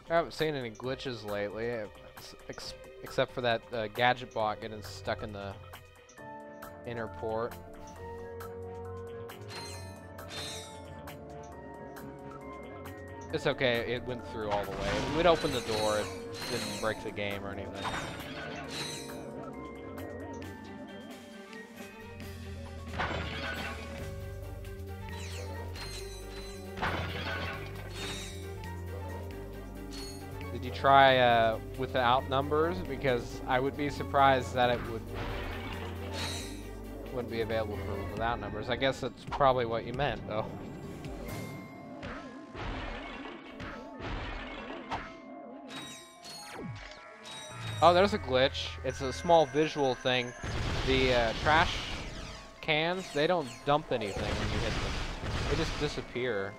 haven't seen any glitches lately, except for that gadget bot getting stuck in the inner port. It's okay, it went through all the way. It would open the door, it didn't break the game or anything. Did you try without numbers? Because I would be surprised that it wouldn't be available for without numbers. I guess that's probably what you meant, though. Oh, there's a glitch. It's a small visual thing. The trash cans, they don't dump anything when you hit them. They just disappear.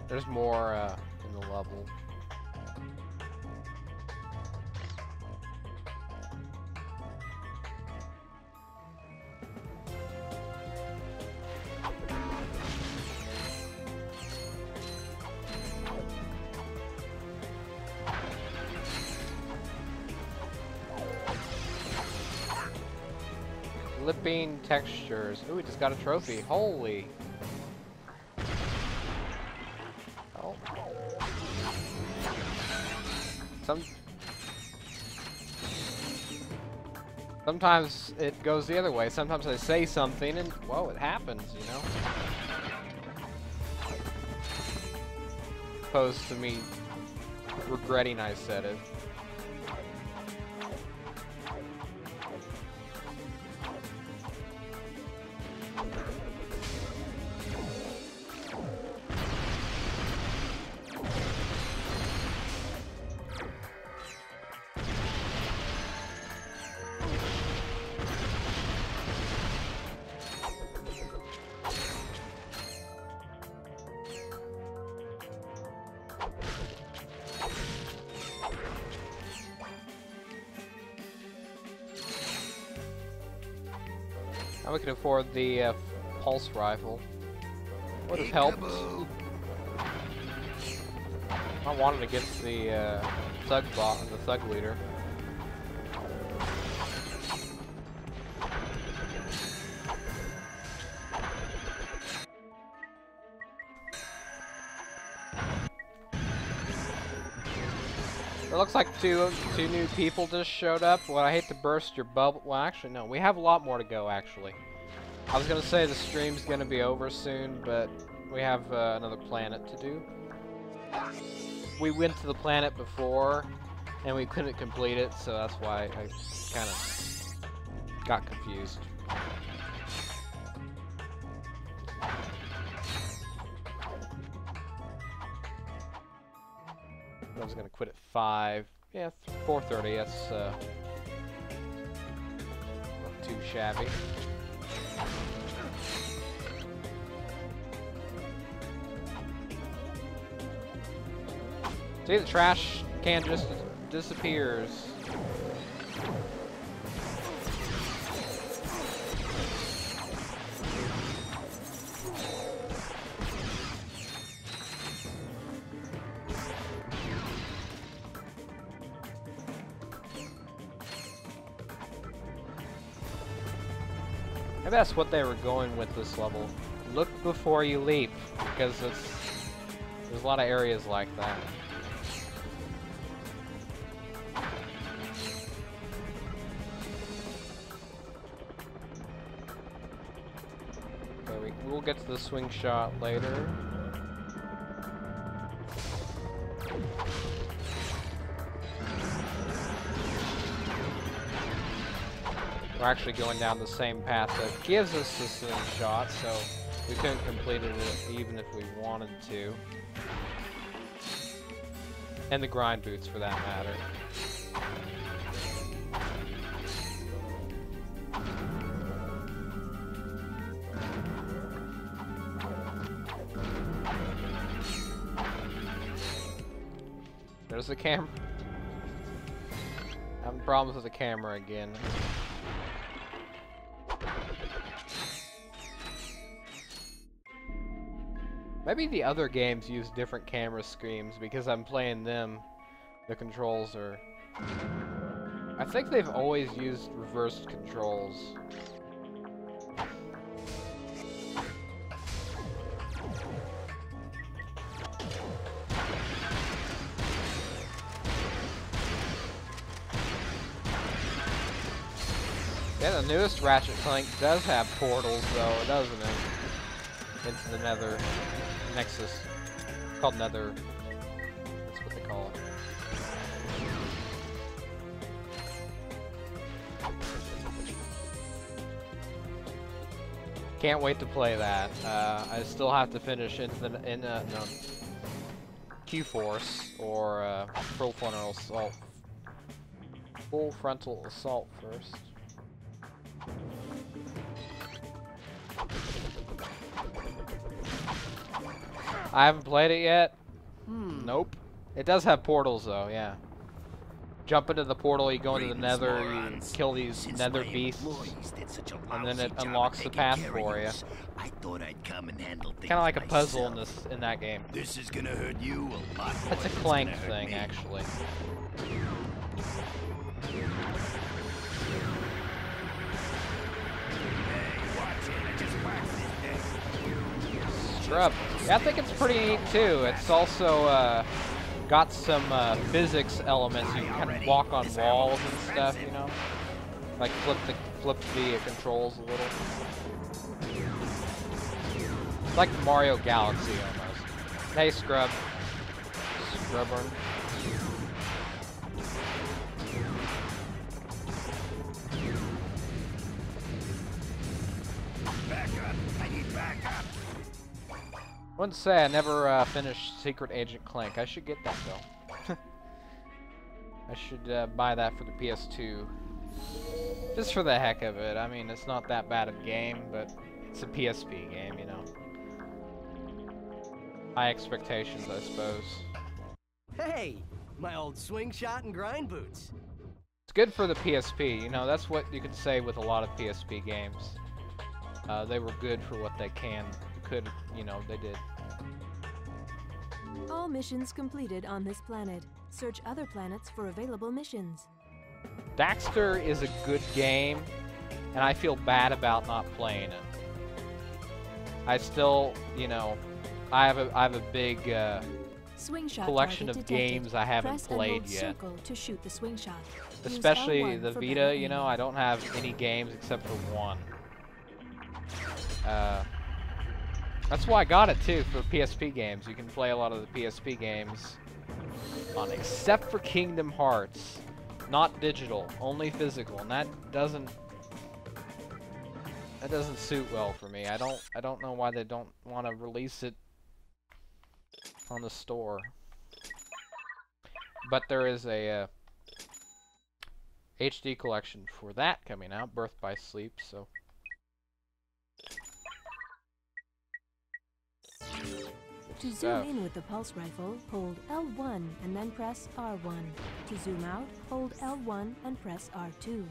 There's more in the level. Flipping textures. Ooh, we just got a trophy. Holy. Oh. Sometimes it goes the other way. Sometimes I say something and, whoa, it happens, you know? Opposed to me regretting I said it. Now we can afford the pulse rifle. Would have helped. I wanted against the thug bot and the thug leader. It looks like two new people just showed up. Well, I hate to burst your bubble. Well, actually, no. We have a lot more to go, actually. I was going to say the stream's going to be over soon, but we have another planet to do. We went to the planet before, and we couldn't complete it, so that's why I kind of got confused. I was going to quit at 5. Yeah, 4:30. That's not too shabby. See, the trash can just disappears. Maybe that's what they were going with this level. Look before you leap, because there's a lot of areas like that. Okay, we'll get to the swing shot later. We're actually going down the same path that gives us the swing shot, so we couldn't complete it even if we wanted to. And the grind boots, for that matter. There's the camera. Having problems with the camera again. Maybe the other games use different camera schemes because I'm playing them. The controls are... I think they've always used reversed controls. Yeah, the newest Ratchet Clank does have portals, though, doesn't it? Into the Nether Nexus. It's called Nether. That's what they call it. Can't wait to play that. I still have to finish into the Q-Force or Full Frontal Assault. Full Frontal Assault first. I haven't played it yet. Nope. It does have portals though, yeah. Jump into the portal, you go into the Nether, you kill these Nether beasts, and then it unlocks the path for you. I thought I'd come and handle things Kind of like a myself. puzzle in that game. This is gonna hurt you a lot more. It's a than it's Clank gonna hurt thing, me. actually. Scrub. Yeah, I think it's pretty neat too. It's also got some physics elements. You can kind of walk on walls and stuff, you know, like flip the controls a little. It's like Mario Galaxy almost. Hey, Scrub. Scrubber. Back up. I need backup. Wouldn't say I never finished Secret Agent Clank. I should get that though. I should buy that for the PS2. Just for the heck of it. I mean, it's not that bad of a game, but it's a PSP game, you know. High expectations, I suppose. Hey, my old swing shot and grind boots. It's good for the PSP, you know, that's what you could say with a lot of PSP games. They were good for what they you know, they did. All missions completed on this planet. Search other planets for available missions. Daxter is a good game, and I feel bad about not playing it. I still, you know, I have a big collection of games I haven't played yet. To shoot the swing shot. Especially the Vita, you know, I don't have any games except for one. That's why I got it too, for PSP games. You can play a lot of the PSP games on, except for Kingdom Hearts. Not digital, only physical, and that doesn't suit well for me. I don't know why they don't want to release it on the store. But there is a HD collection for that coming out, Birth by Sleep, so. To zoom in with the pulse rifle, hold L1 and then press R1. To zoom out, hold L1 and press R2.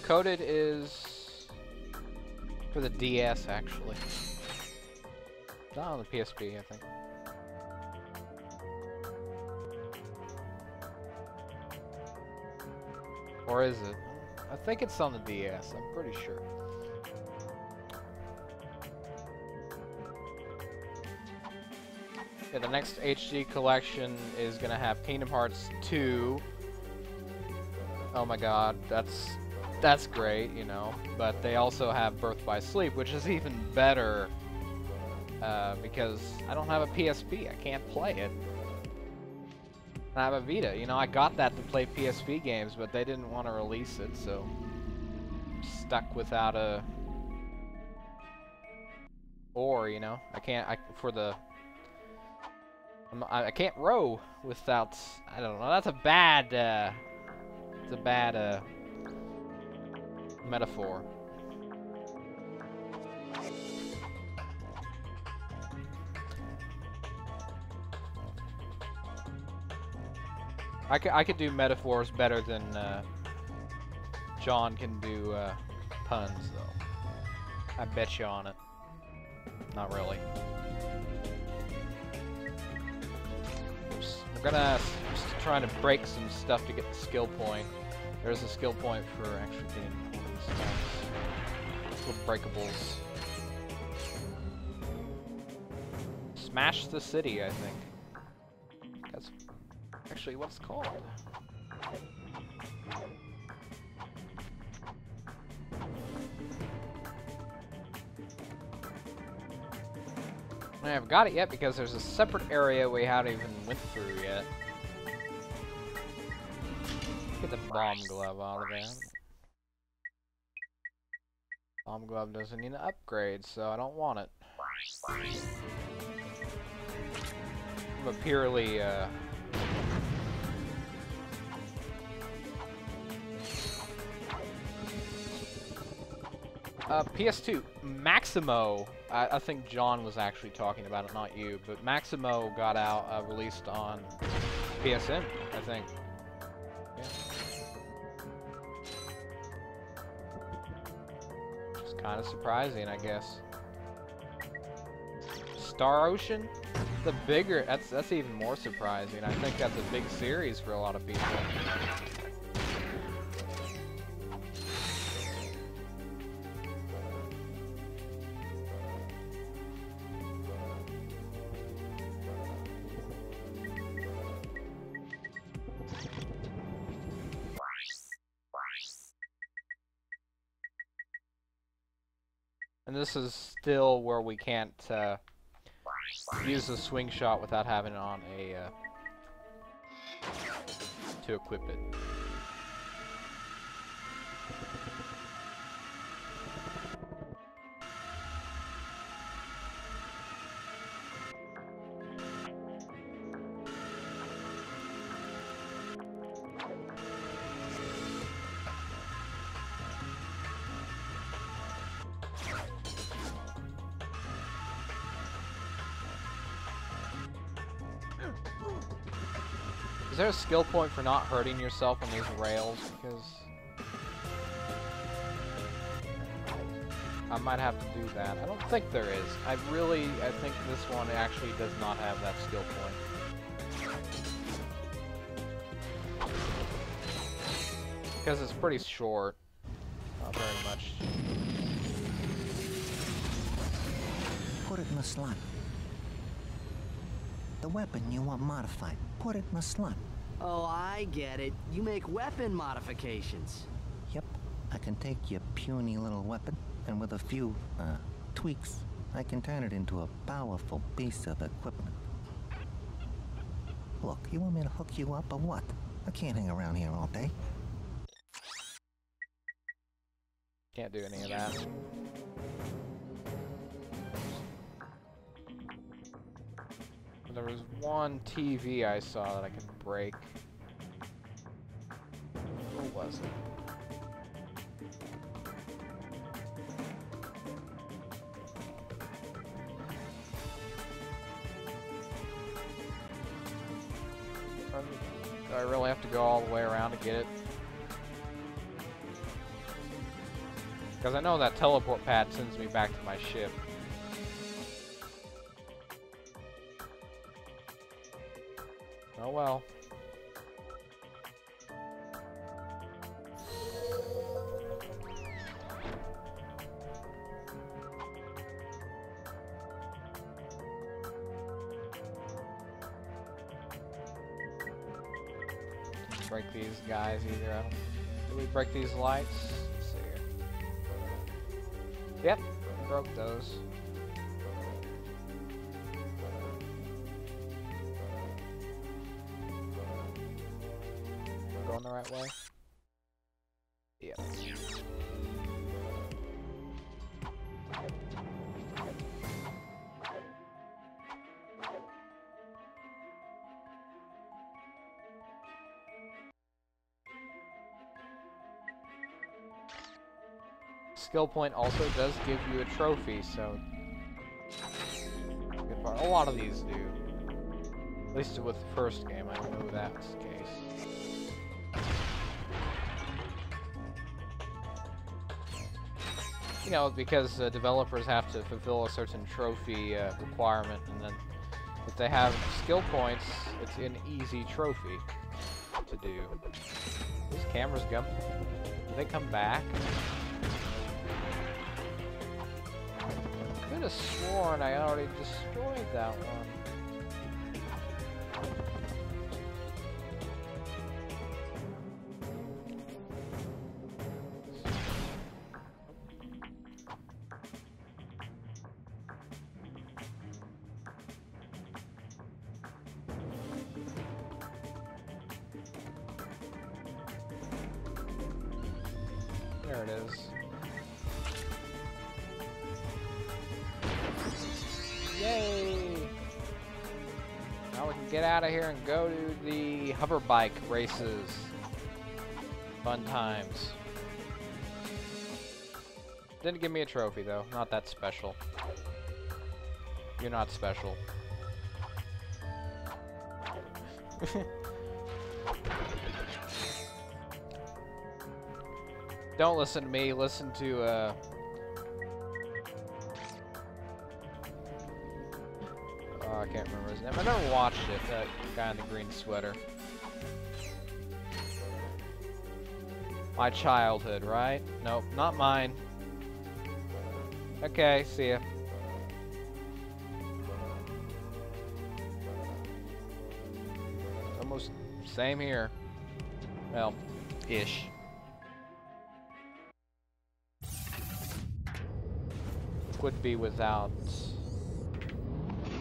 Coded is for the DS, actually. Not on the PSP, I think. Or is it? I think it's on the DS, I'm pretty sure. Yeah, the next HD collection is gonna have Kingdom Hearts 2. Oh my god, that's great, you know. But they also have Birth by Sleep, which is even better because I don't have a PSP. I can't play it. I have a Vita. You know, I got that to play PSP games, but they didn't want to release it, so I'm stuck without a. Or, you know, I can't. I can't row without. I don't know. That's a bad. It's a bad metaphor. I could do metaphors better than John can do puns, though. I bet you on it. Not really. We're just trying to break some stuff to get the skill point. There's a skill point for actually getting one of these little breakables. Smash the city, I think. That's actually what it's called. I haven't got it yet because there's a separate area we haven't even went through yet. Get the bomb glove out of there. Bomb glove doesn't need an upgrade, so I don't want it. I'm a purely PS2 Maximo. I think John was actually talking about it, not you. But Maximo got out released on PSN, I think. Yeah. It's kind of surprising, I guess. Star Ocean, the bigger. That's even more surprising. I think that's a big series for a lot of people. And this is still where we can't use a swing shot without having it on a to equip it. Is there a skill point for not hurting yourself on these rails? Because I might have to do that. I don't think there is. I think this one actually does not have that skill point. Because it's pretty short. Not very much. Put it in the slot. The weapon you want modified. Put it in the slot. Oh, I get it. You make weapon modifications. Yep. I can take your puny little weapon, and with a few, tweaks, I can turn it into a powerful piece of equipment. Look, you want me to hook you up or what? I can't hang around here all day. Can't do any of that. There was one TV I saw that I could break. What was it? Do I really have to go all the way around to get it? Because I know that teleport pad sends me back to my ship. Oh well. Break these guys either. Do we break these lights? Let's see here. Yep, broke those. Going the right way? Yep. Skill point also does give you a trophy, so good part. A lot of these do. At least with the first game, I know that was the case. you know, because developers have to fulfill a certain trophy requirement, and then if they have skill points, it's an easy trophy to do. These cameras go. Do they come back? I could have sworn I already destroyed that one. There it is. Yay! Now we can get out of here and go to the hover bike races. Fun times. Didn't give me a trophy though. Not that special. You're not special. Don't listen to me, listen to, oh, I can't remember his name. I never watched it, that guy in the green sweater. My childhood, right? Nope, not mine. Okay, see ya. Almost same here. Well, ish. Would be without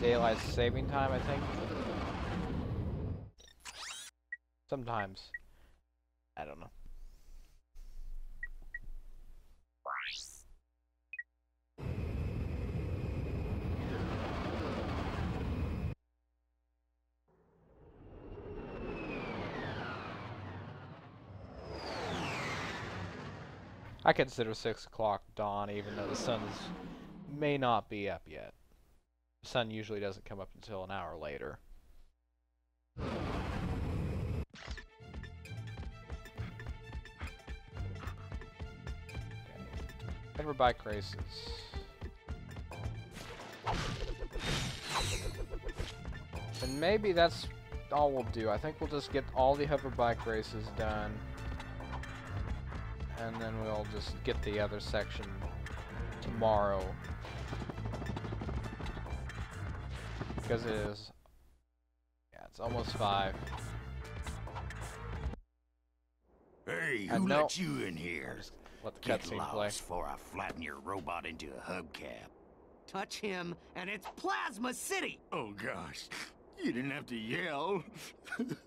daylight saving time, I think. Sometimes. I don't know. I consider 6 o'clock dawn, even though the sun may not be up yet. The sun usually doesn't come up until an hour later. Okay. Hover bike races. And maybe that's all we'll do. I think we'll just get all the hover bike races done. And then we'll just get the other section tomorrow. Because it is... yeah, it's almost 5. Hey, who let you in here? Let the Get cutscene play. lost before I flatten your robot into a hubcap. Touch him, and it's Plasma City! Oh gosh, you didn't have to yell.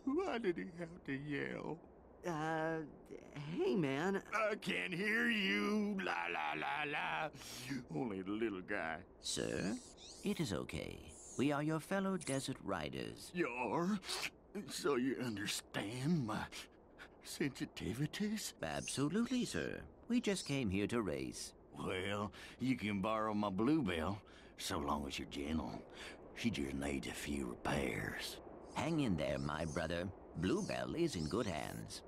Why did he have to yell? Hey man. I can't hear you. La la la la. Only the little guy. Sir, it is okay. We are your fellow desert riders. You are? So you understand my sensitivities? Absolutely, sir. We just came here to race. Well, you can borrow my Bluebell, so long as you're gentle. She just needs a few repairs. Hang in there, my brother. Bluebell is in good hands.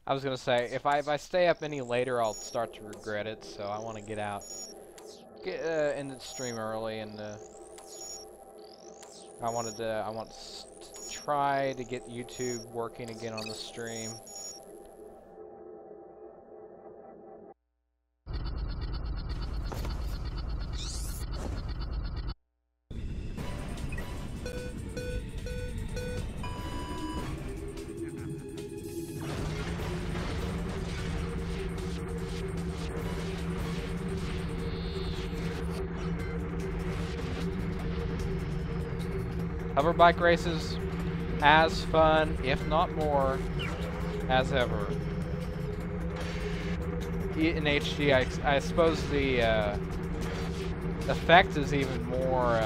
I was gonna say, if I stay up any later, I'll start to regret it. So I want to get out, in the stream early, and I want to try to get YouTube working again on the stream. Hover bike races, as fun, if not more, as ever. In HD, I suppose the effect is even more.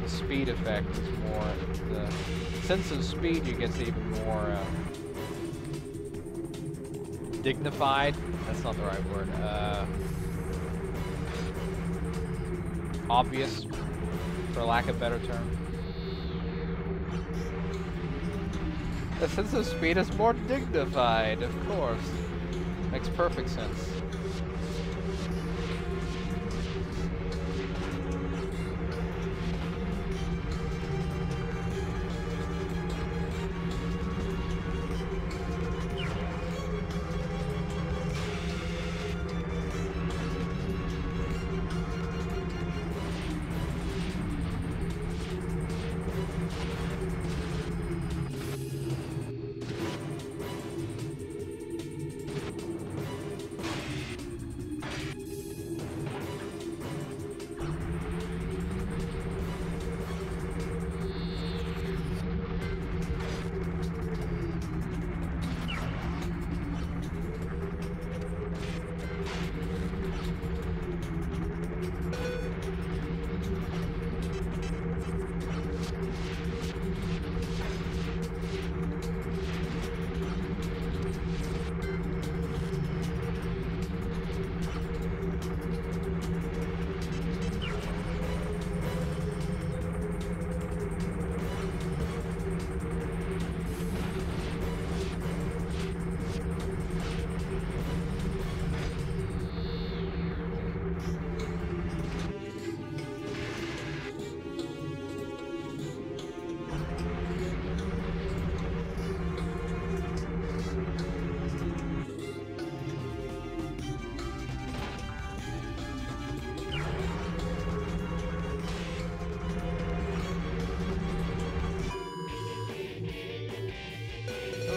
The speed effect is more. The sense of speed you get is even more dignified. That's not the right word. Obvious. for lack of a better term. The sense of speed is more dignified, of course. Makes perfect sense.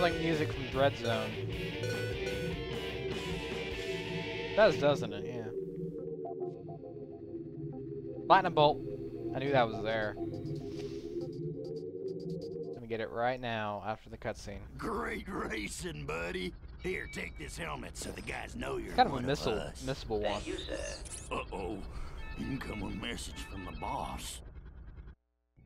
Like music from Dread Zone. Does, doesn't it? Yeah. Lightning Bolt. I knew that was there. Gonna get it right now after the cutscene. Great racing, buddy. Here, take this helmet so the guys know you're kind of one a us. missable one. Thank you, sir. Uh-oh. Incoming message from the boss.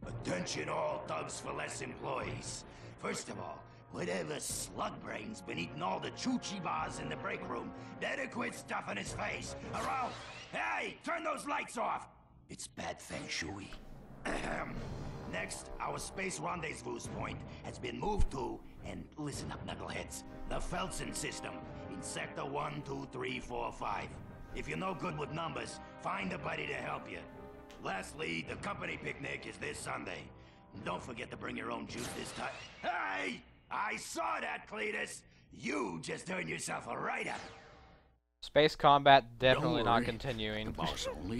Attention all Thugs for Less employees. First of all, whatever slug brain's been eating all the choochie bars in the break room, better quit stuffing his face, or else... Hey, turn those lights off! It's bad feng shui. Next, our space rendezvous point has been moved to, and listen up, knuckleheads, the Felsen system, in Sector 1, 2, 3, 4, 5. If you're no good with numbers, find a buddy to help you. Lastly, the company picnic is this Sunday. Don't forget to bring your own juice this time. Hey! I saw that, Cletus! You just earned yourself a write-up. Space combat definitely not continuing.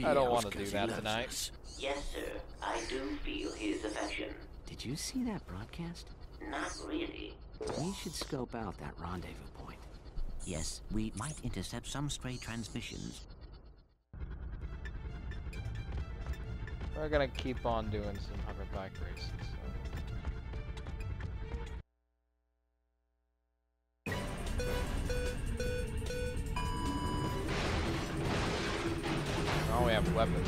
I don't want to do that tonight. Yes, sir. I do feel his affection. Did you see that broadcast? Not really. We should scope out that rendezvous point. Yes, we might intercept some stray transmissions. We're gonna keep on doing some hoverbike races. Now we have weapons.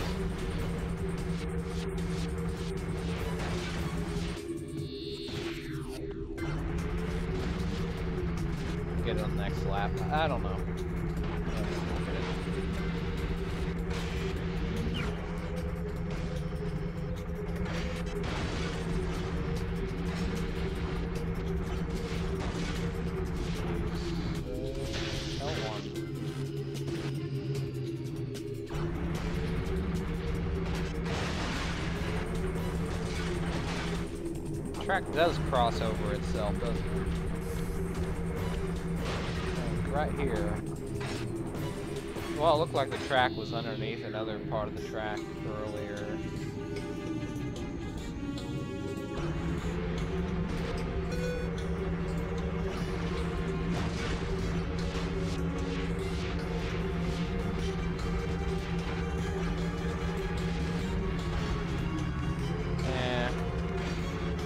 Get it on the next lap. I don't know. Track does cross over itself, doesn't it? And right here. Well, it looked like the track was underneath another part of the track earlier.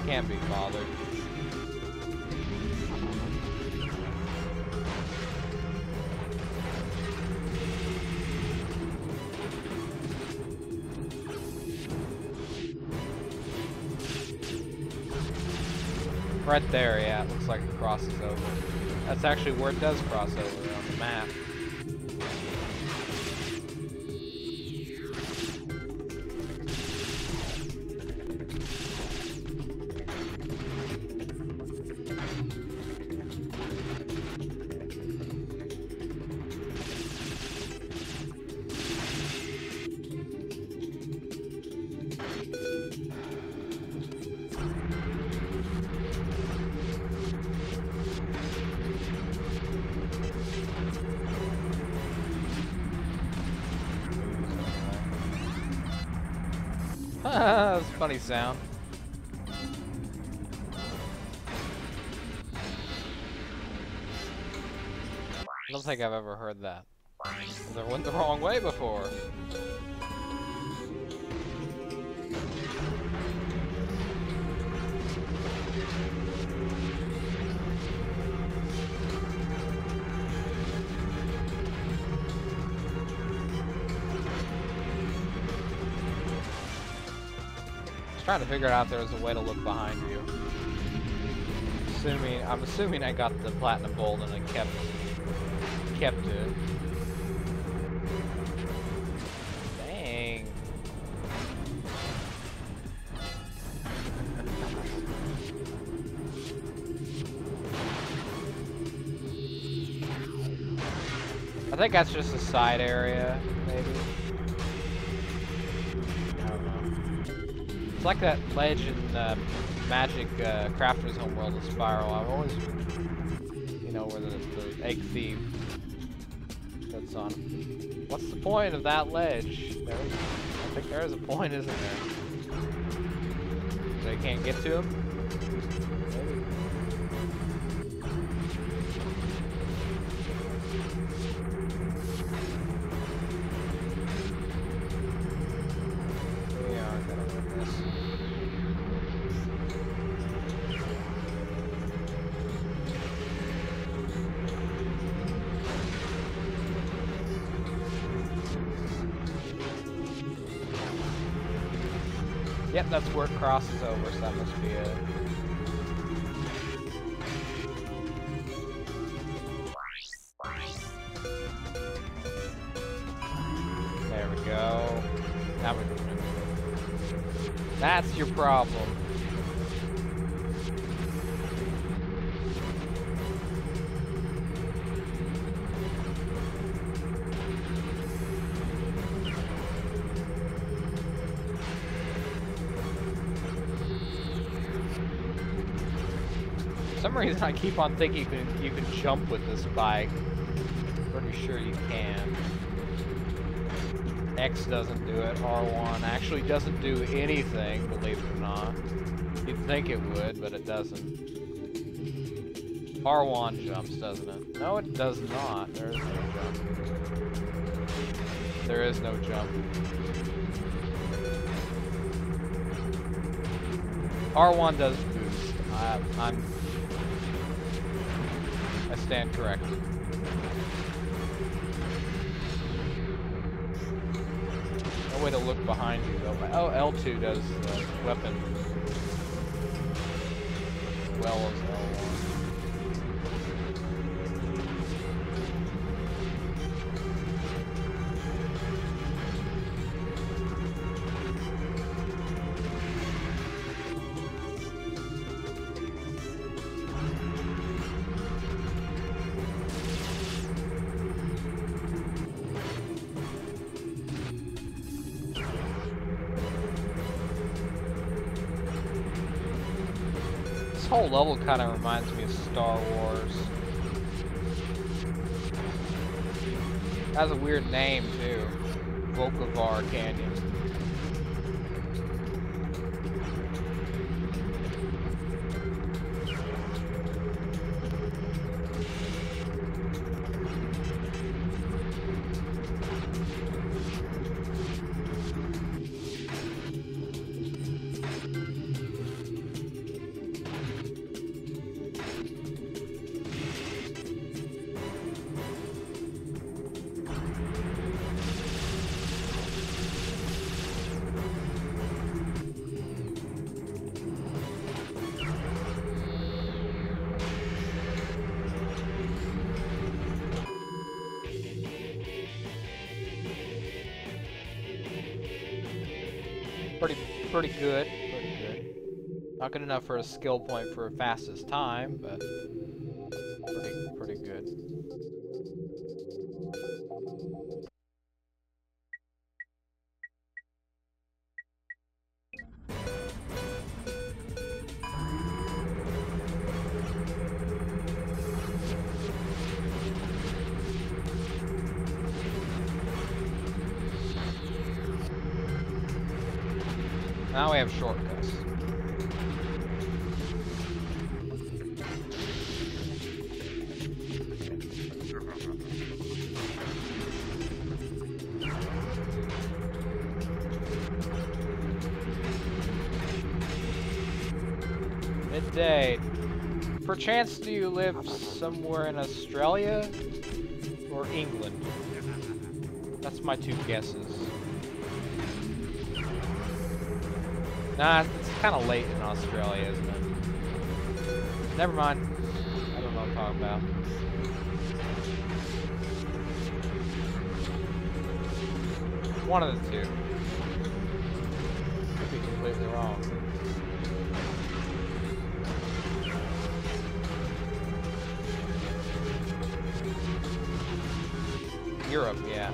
Can't be bothered. Right there, yeah, it looks like it crosses over. That's actually where it does cross over on the map. That was a funny sound. I don't think I've ever heard that. I went the wrong way before. Trying to figure out if there was a way to look behind you. I'm assuming I got the platinum bolt and I kept it. Dang. I think that's just a side area, maybe. It's like that ledge in Magic Crafter's Homeworld of Spiral. I've always, you know, where the egg thief sits on. What's the point of that ledge? I think there is a point, isn't there? They can't get to him? Maybe. We are gonna win this. Yep, that's where it crosses over, so that must be it. There we go. Now we can win. That's your problem. For some reason I keep on thinking you can jump with this bike. Pretty sure you can. X doesn't do it, R1 actually doesn't do anything, believe it or not. You'd think it would, but it doesn't. R1 jumps, doesn't it? No, it does not. There is no jump. There is no jump. R1 does boost. I stand corrected. No way to look behind you though. Oh, L2 does weapon well as L1. This whole level kind of reminds me of Star Wars. It has a weird name too. Vukovar Canyon. Pretty good. Not good enough for a skill point for fastest time, but pretty good. Now we have shortcuts. Midday. Perchance do you live somewhere in Australia or England? That's my two guesses. Nah, it's kind of late in Australia, isn't it? Never mind. I don't know what I'm talking about. One of the two. Could be completely wrong. Europe, yeah.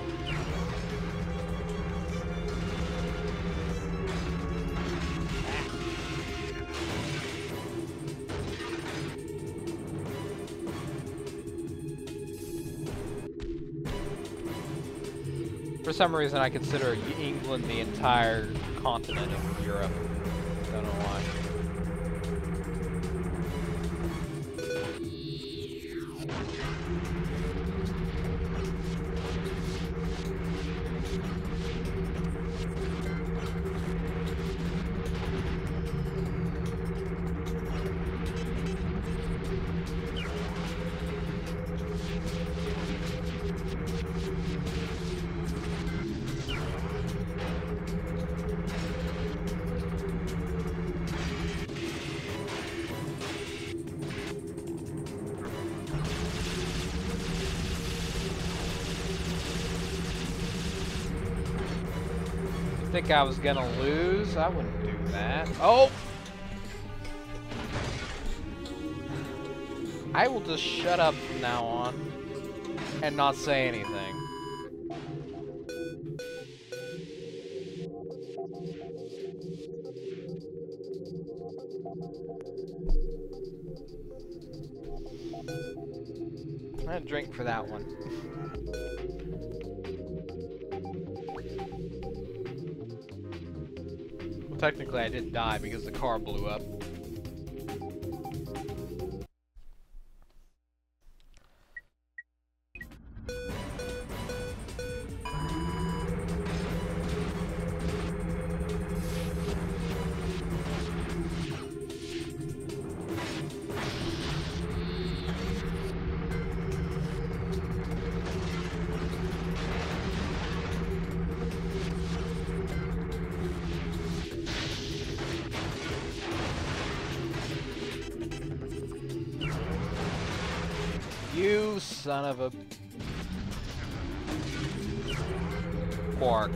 For some reason, I consider England the entire continent of Europe. Don't know why. Think I was gonna lose? I wouldn't do that. Oh! I will just shut up from now on and not say anything. I'm gonna drink for that one. Technically, I didn't die because the car blew up. You son of a quark.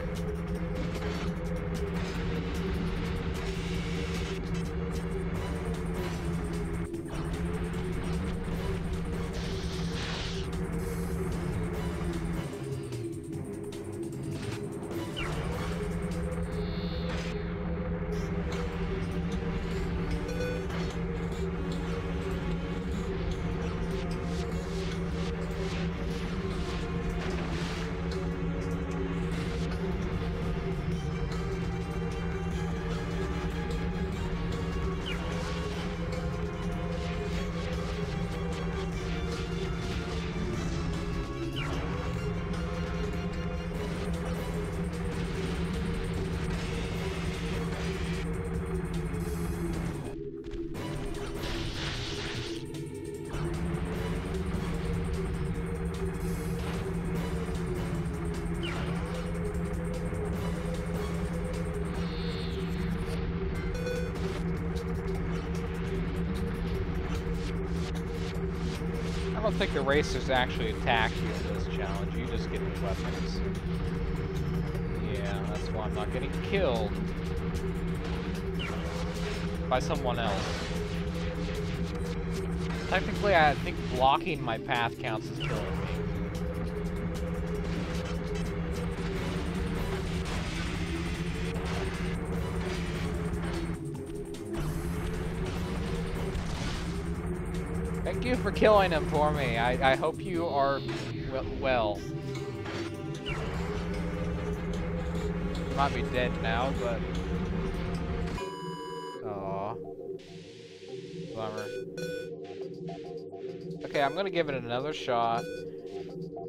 I don't think the racers actually attack you in this challenge. You just get the weapons. Yeah, that's why I'm not getting killed by someone else. Technically, I think blocking my path counts as killing me. Thank you for killing him for me. I hope you are well. You might be dead now, but Bummer. Okay, I'm gonna give it another shot.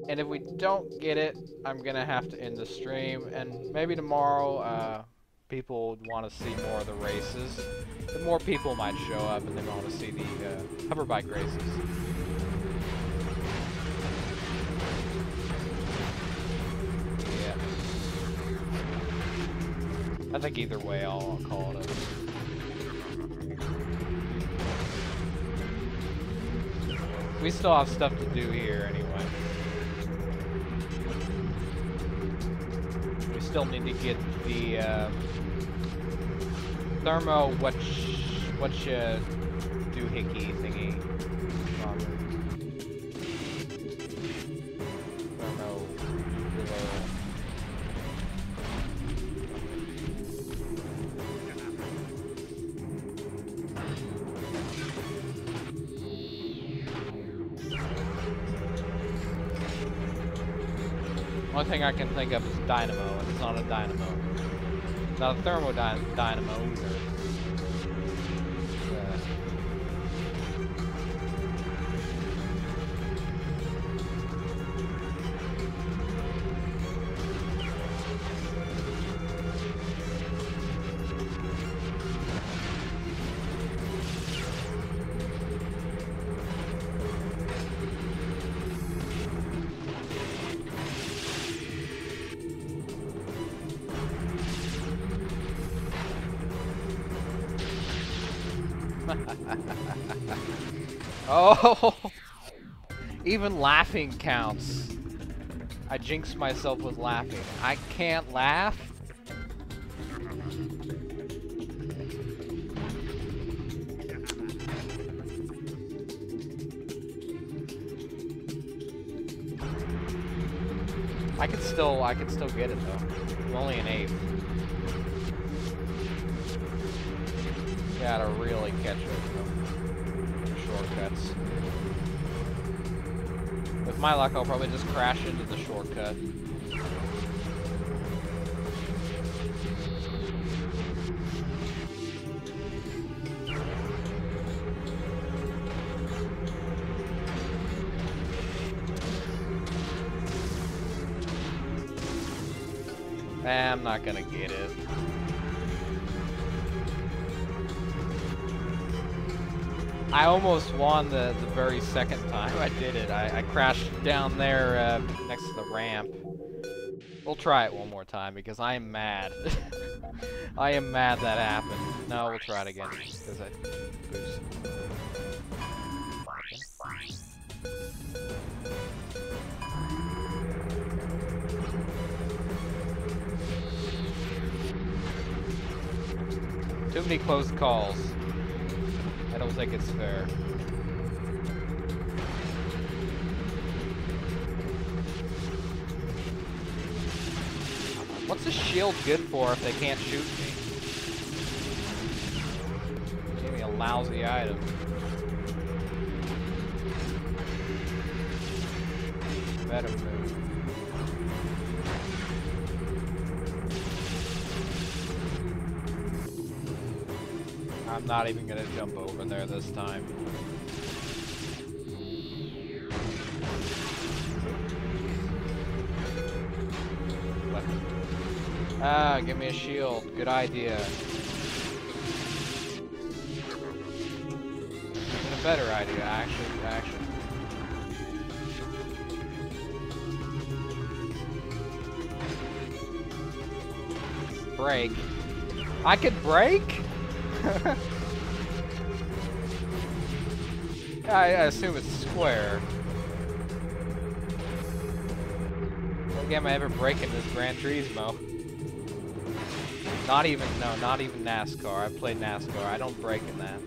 And if we don't get it, I'm gonna have to end the stream. And maybe tomorrow, people would want to see more of the races. The more people might show up and they want to see the hoverbike races. Yeah. I think either way, I'll call it a... We still have stuff to do here anyway. We still need to get the thermo doohickey thingy. Thermo Only thing I can think of is dynamo, and it's not a dynamo. It's not a thermo dynamo either. Oh, even laughing counts. I jinxed myself with laughing. I can't laugh? I could still get it though. I'm only an 8th. Gotta really catch it though. Shortcuts. With my luck, I'll probably just crash into the shortcut. I'm not gonna get it. I almost won the very second time I did it. I crashed down there next to the ramp. We'll try it one more time because I am mad. I am mad that happened. No, we'll try it again because I boost. Too many close calls. I don't think it's fair. What's a shield good for if they can't shoot me? Give me a lousy item. Better move. I'm not even gonna jump over there this time. Ah, give me a shield. Good idea. Even a better idea, actually. Break. I could break? I assume it's square. What game I ever break in this Gran Turismo? Not even NASCAR. I've played NASCAR. I don't break in that.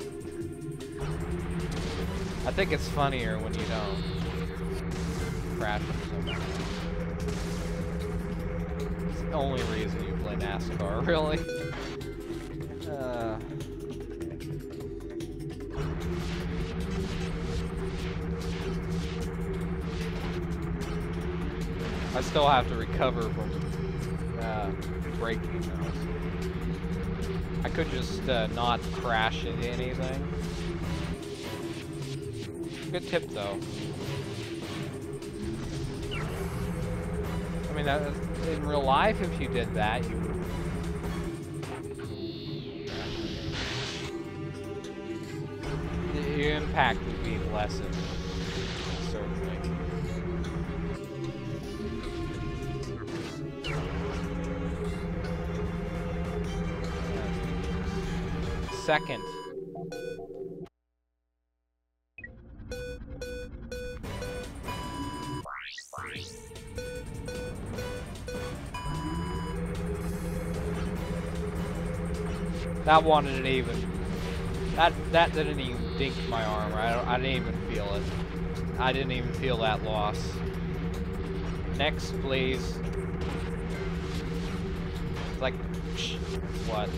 I think it's funnier when you don't crash into something. It's the only reason you play NASCAR, really. I still have to recover from breaking those. I could just not crash into anything. Good tip, though. I mean, in real life, if you did that, your impact would be lessened, certainly. Second. That one didn't even. That didn't even dink my arm. I didn't even feel it. I didn't even feel that loss. Next, please. It's like, what?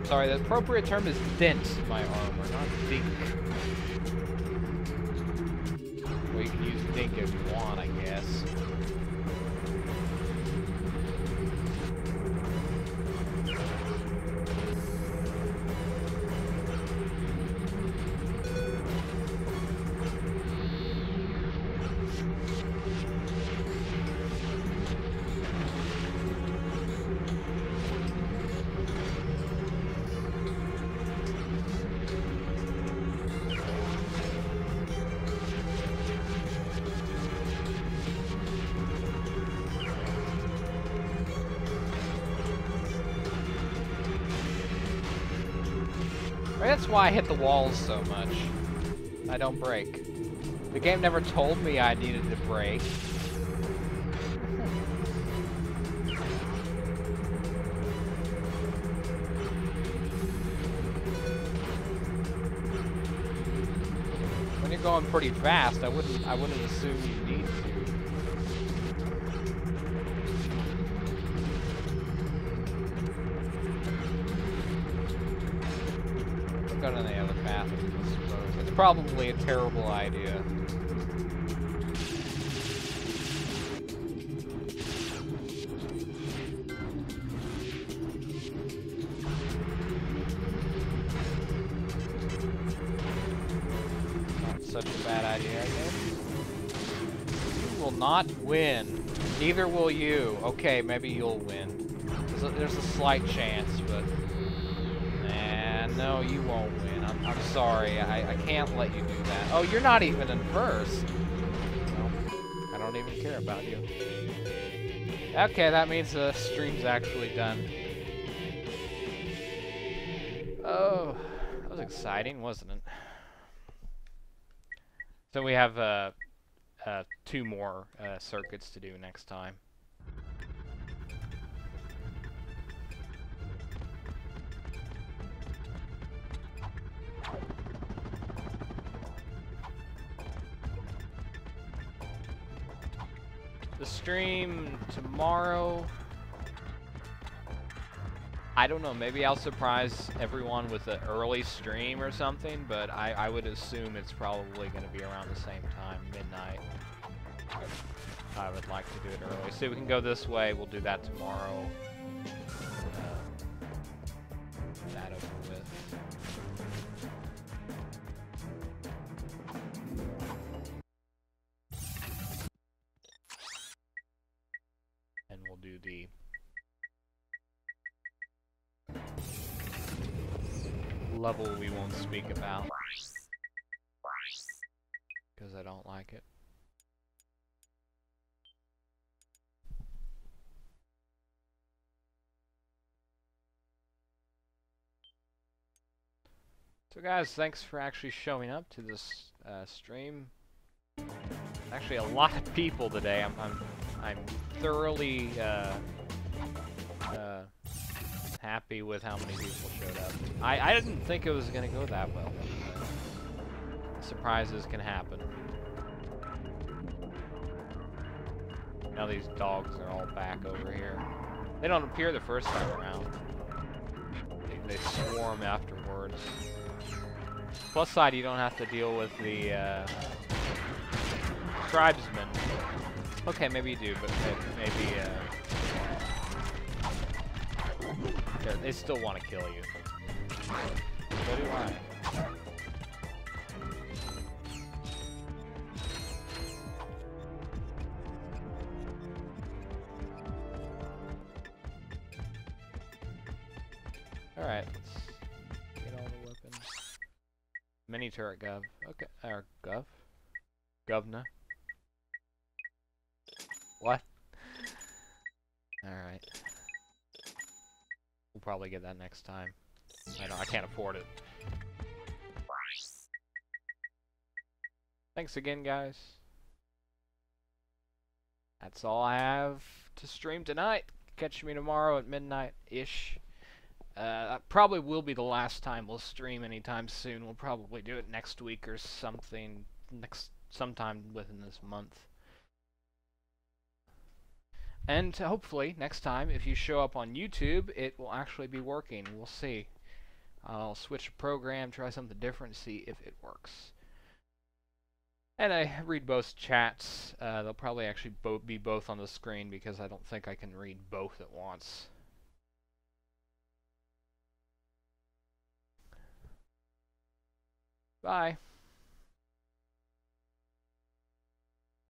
Sorry, the appropriate term is dent my armor, not dink. Well, you can use dink if you want, I guess. That's why I hit the walls so much. I don't break. The game never told me I needed to break. When you're going pretty fast, I wouldn't assume you need to. Go down the other path, I suppose. It's probably a terrible idea. Not such a bad idea, I guess. You will not win. Neither will you. Okay, maybe you'll win. There's a slight chance, but... No, you won't win. I'm sorry. I can't let you do that. Oh, you're not even in first. Well, I don't even care about you. Okay, that means the stream's actually done. Oh, that was exciting, wasn't it? So we have 2 more circuits to do next time. The stream tomorrow, I don't know, maybe I'll surprise everyone with an early stream or something, but I would assume it's probably going to be around the same time, midnight. I would like to do it early. So we can go this way, we'll do that tomorrow. That over with. And we'll do the level we won't speak about because I don't like it. So guys, thanks for actually showing up to this stream. Actually, a lot of people today. I'm thoroughly happy with how many people showed up. I didn't think it was gonna go that well. Surprises can happen. Now these dogs are all back over here. They don't appear the first time around. They swarm afterwards. Plus side, you don't have to deal with the tribesmen. Okay, maybe you do, but maybe They still want to kill you. So do I. Alright, let's get all the weapons. Mini turret gov. Okay, or gov? Govna. What? Alright. We'll probably get that next time. I can't afford it. Thanks again, guys. That's all I have to stream tonight. Catch me tomorrow at midnight-ish. That probably will be the last time we'll stream anytime soon. We'll probably do it next week or something, sometime within this month. And hopefully, next time, if you show up on YouTube, it will actually be working. We'll see. I'll switch a program, try something different, see if it works. And I read both chats. They'll probably actually be both on the screen because I don't think I can read both at once. Bye.